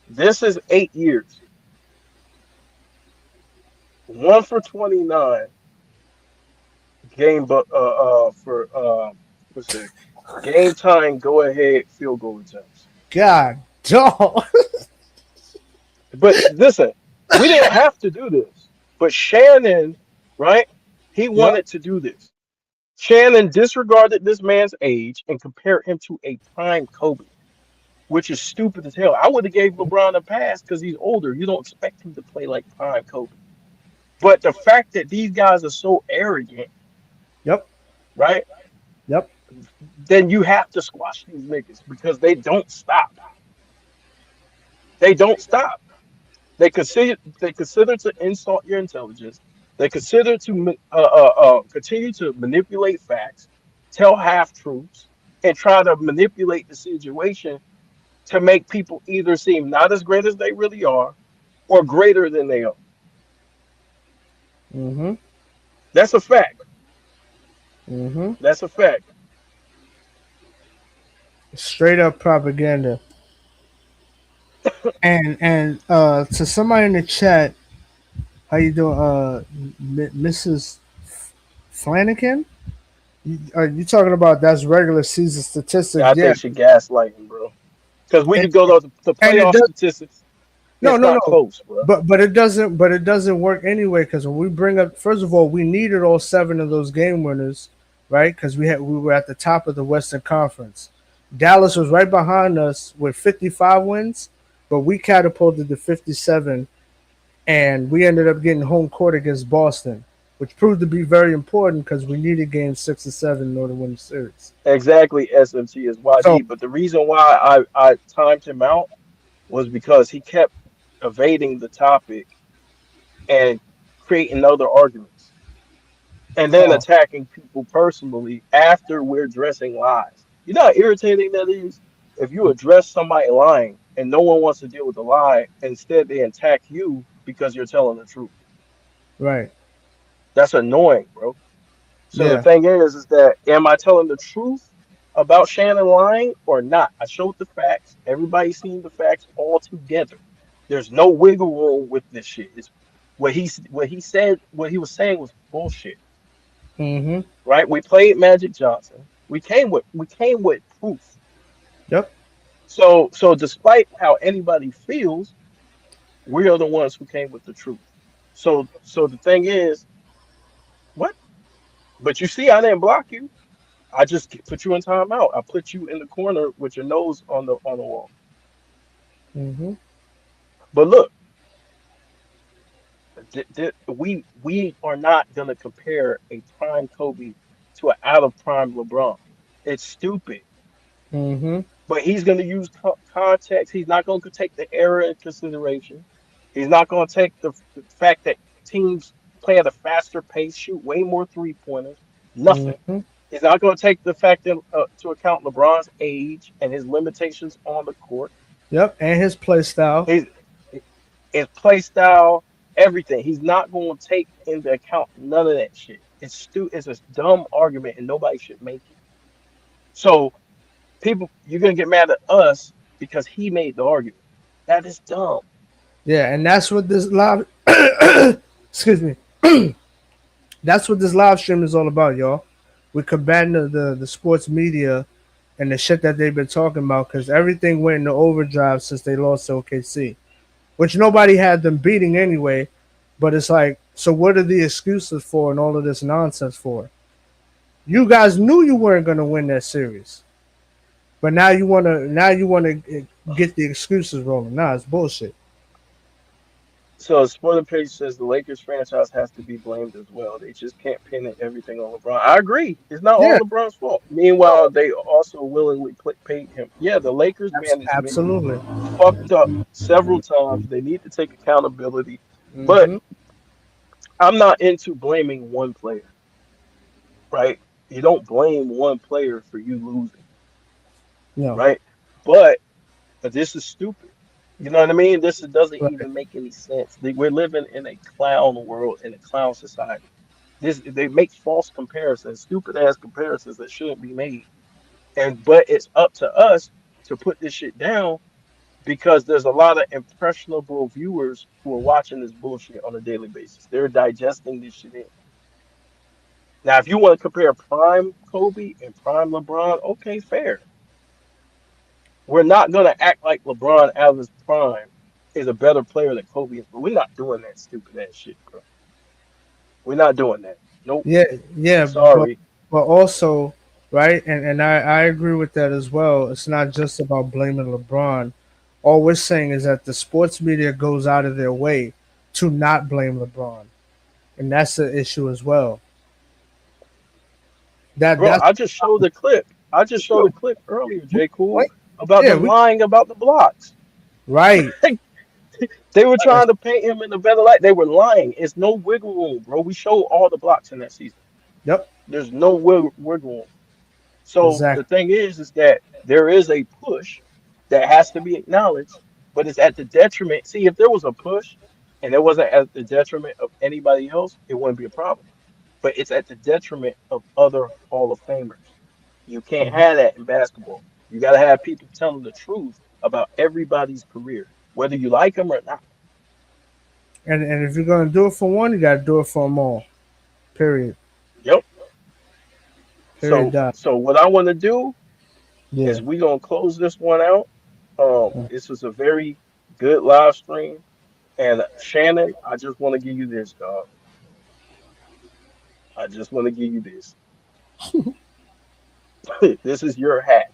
This is 8 years. 1 for 29 game, but for what's it? Game time, go ahead field goal attempts. God, dog. But listen, we didn't have to do this. But Shannon, right? He Yep. wanted to do this. Shannon disregarded this man's age and compared him to a prime Kobe, which is stupid as hell. I would have gave LeBron a pass because he's older. You don't expect him to play like prime Kobe. But the fact that these guys are so arrogant, Yep. right? Yep. Then you have to squash these niggas because they don't stop. They don't stop. They consider to insult your intelligence. They consider to continue to manipulate facts, tell half truths, and try to manipulate the situation to make people either seem not as great as they really are or greater than they are. Mm-hmm. That's a fact. Mm-hmm. That's a fact. Straight up propaganda. And to somebody in the chat, how you doing, Mrs. Flanagan? Are you talking about that's regular season statistics? I Yeah. think she gaslighting, bro. Because we could It, go to the and it playoff does. statistics. No, It's no, not no. close, bro. But it doesn't. But it doesn't work anyway because when we bring up, first of all, we needed all 7 of those game winners, right? Because we were at the top of the Western Conference. Dallas was right behind us with 55 wins, but we catapulted to 57, and we ended up getting home court against Boston, which proved to be very important because we needed games 6 and 7 in order to win the series. Exactly, SMT is So YG. But the reason why I timed him out was because he kept evading the topic and creating other arguments and then oh, attacking people personally after we're addressing lies. You know how irritating that is? If you address somebody lying and no one wants to deal with the lie, instead they attack you because you're telling the truth. right, That's annoying, bro. So the yeah, thing is that am I telling the truth about Shannon lying or not? I showed the facts. Everybody's seen the facts all together. There's no wiggle room with this shit. It's what he was saying was bullshit. mm-hmm, Right? We played Magic Johnson. We came with proof. yep, So despite how anybody feels, we are the ones who came with the truth. So the thing is, what? But you see, I didn't block you. I just put you in timeout. I put you in the corner with your nose on the wall. mm-hmm, But look, we are not gonna compare a prime Kobe to an out of prime LeBron. It's stupid. mm-hmm, But he's gonna use context. He's not gonna take the era in consideration. He's not gonna take the fact that teams play at a faster pace, shoot way more 3 pointers. Nothing. mm-hmm, He's not going to take the fact to account LeBron's age and his limitations on the court. Yep, and his play style. His play style, everything. He's not going to take into account none of that shit. It's a dumb argument, and nobody should make it. So people, you're gonna get mad at us because he made the argument. That is dumb. Yeah, and that's what this live excuse me. That's what this live stream is all about, y'all. We're combating the sports media and the shit that they've been talking about because everything went into overdrive since they lost to OKC, which nobody had them beating anyway. But it's like, so what are the excuses for and all of this nonsense for? You guys knew you weren't gonna win that series, but now you wanna get the excuses rolling. Nah, it's bullshit. So Spoiler Page says the Lakers franchise has to be blamed as well. They just can't pin everything on LeBron. I agree. It's not Yeah, all LeBron's fault. Meanwhile, they also willingly paid him. Yeah, the Lakers management absolutely. fucked up several times. They need to take accountability. But Hmm. I'm not into blaming one player, right? You don't blame one player for you losing, No, right? But this is stupid. You know what I mean? Doesn't right. even make any sense. We're living in a clown world, in a clown society. They make false comparisons, stupid ass comparisons that shouldn't be made. But it's up to us to put this shit down because there's a lot of impressionable viewers who are watching this bullshit on a daily basis. They're digesting this shit in. Now, if you want to compare prime Kobe and prime LeBron, okay, fair. We're not gonna act like LeBron out of his prime is a better player than Kobe is, but we're not doing that stupid ass shit, bro. We're not doing that. Nope. Yeah, yeah, but Sorry. also, right, and I agree with that as well. It's not just about blaming LeBron. All we're saying is that the sports media goes out of their way to not blame LeBron, and that's the issue as well. Bro, That's I just showed the clip. I just showed sure. the clip earlier, J. Cool, about Yeah, them we lying about the blocks. right. They were trying to paint him in a better light. They were lying. It's no wiggle room, bro. We showed all the blocks in that season. Yep, There's no wiggle room. So the exactly. thing is that there is a push that has to be acknowledged, but it's at the detriment. See, if there was a push and it wasn't at the detriment of anybody else, it wouldn't be a problem. But it's at the detriment of other Hall of Famers. You can't Mhm. have that in basketball. You got to have people telling the truth about everybody's career, whether you like them or not. And if you're gonna do it for one, you gotta do it for them all. Period. Yep. Period. So, Dot. so what I want to do Yeah. is we gonna close this one out. Mm. This was a very good live stream. And Shannon, I just want to give you this, dog. I just want to give you this. This is your hat.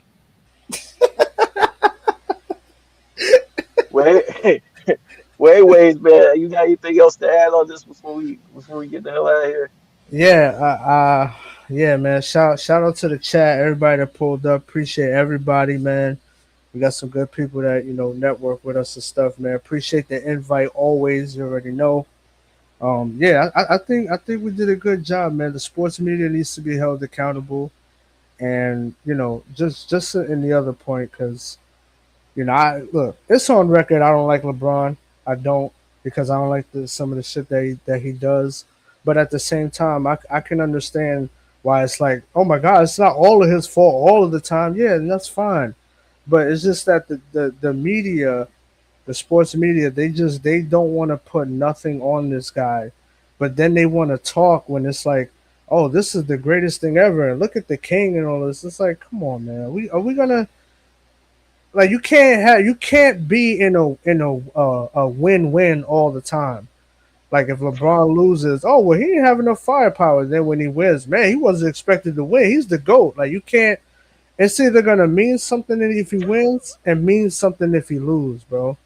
Wait, wait, man. You got anything else to add on this before we get the hell out of here? Yeah. Yeah, man. Shout out to the chat. Everybody that pulled up. Appreciate everybody, man. We got some good people that network with us and stuff, man. Appreciate the invite always. You already know. Yeah, I think we did a good job, man. The sports media needs to be held accountable, and just in the other point, because I look, it's on record. I don't like LeBron. I don't because I don't like some of the shit that he does. But at the same time, I can understand why it's like, oh my God, it's not all of his fault all of the time. Yeah, and that's fine. But it's just that the media, the sports media, they don't want to put nothing on this guy, but then they want to talk when it's like, oh, this is the greatest thing ever, and look at the king and all this. It's like, come on, man. Are we gonna like you can't be in a win-win all the time. Like if LeBron loses, oh well, he didn't have enough firepower. Then when he wins, man, he wasn't expected to win. He's the GOAT. Like you can't. It's either gonna mean something if he wins and means something if he loses, bro.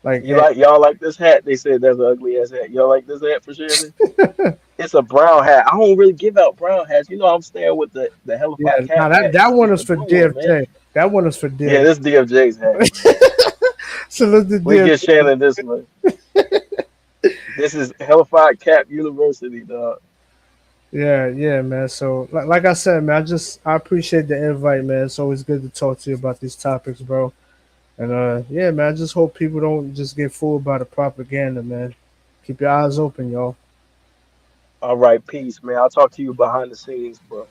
Like Y'all like this hat? They said that's an ugly ass hat. Y'all like this hat for Shannon? It's a brown hat. I don't really give out brown hats. I'm staying with the Hellafide yeah, cap now that hat. that one It's is the for blue one, man. DFJ. That one is for Yeah, DFJ. this DFJ's hat, man. So let's do We get DFJ. Shannon this one. This is Hellafide Cap University, dog. Yeah, yeah, man. So like I said, man, I appreciate the invite, man. It's always good to talk to you about these topics, bro. And yeah, man, I just hope people don't just get fooled by the propaganda, man. Keep your eyes open, y'all. All right, peace, man. I'll talk to you behind the scenes, but,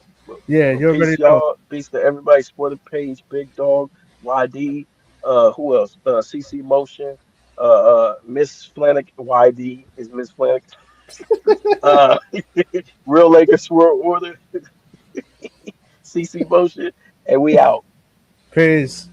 Yeah, but you peace, already know. y'all. Peace to everybody. Support the page, Big Dog, YD. Who else? CC Motion. Miss Flanagan. YD is Miss Flanagan. Uh, Real Lakers World Order. CC Motion, and we out. Peace.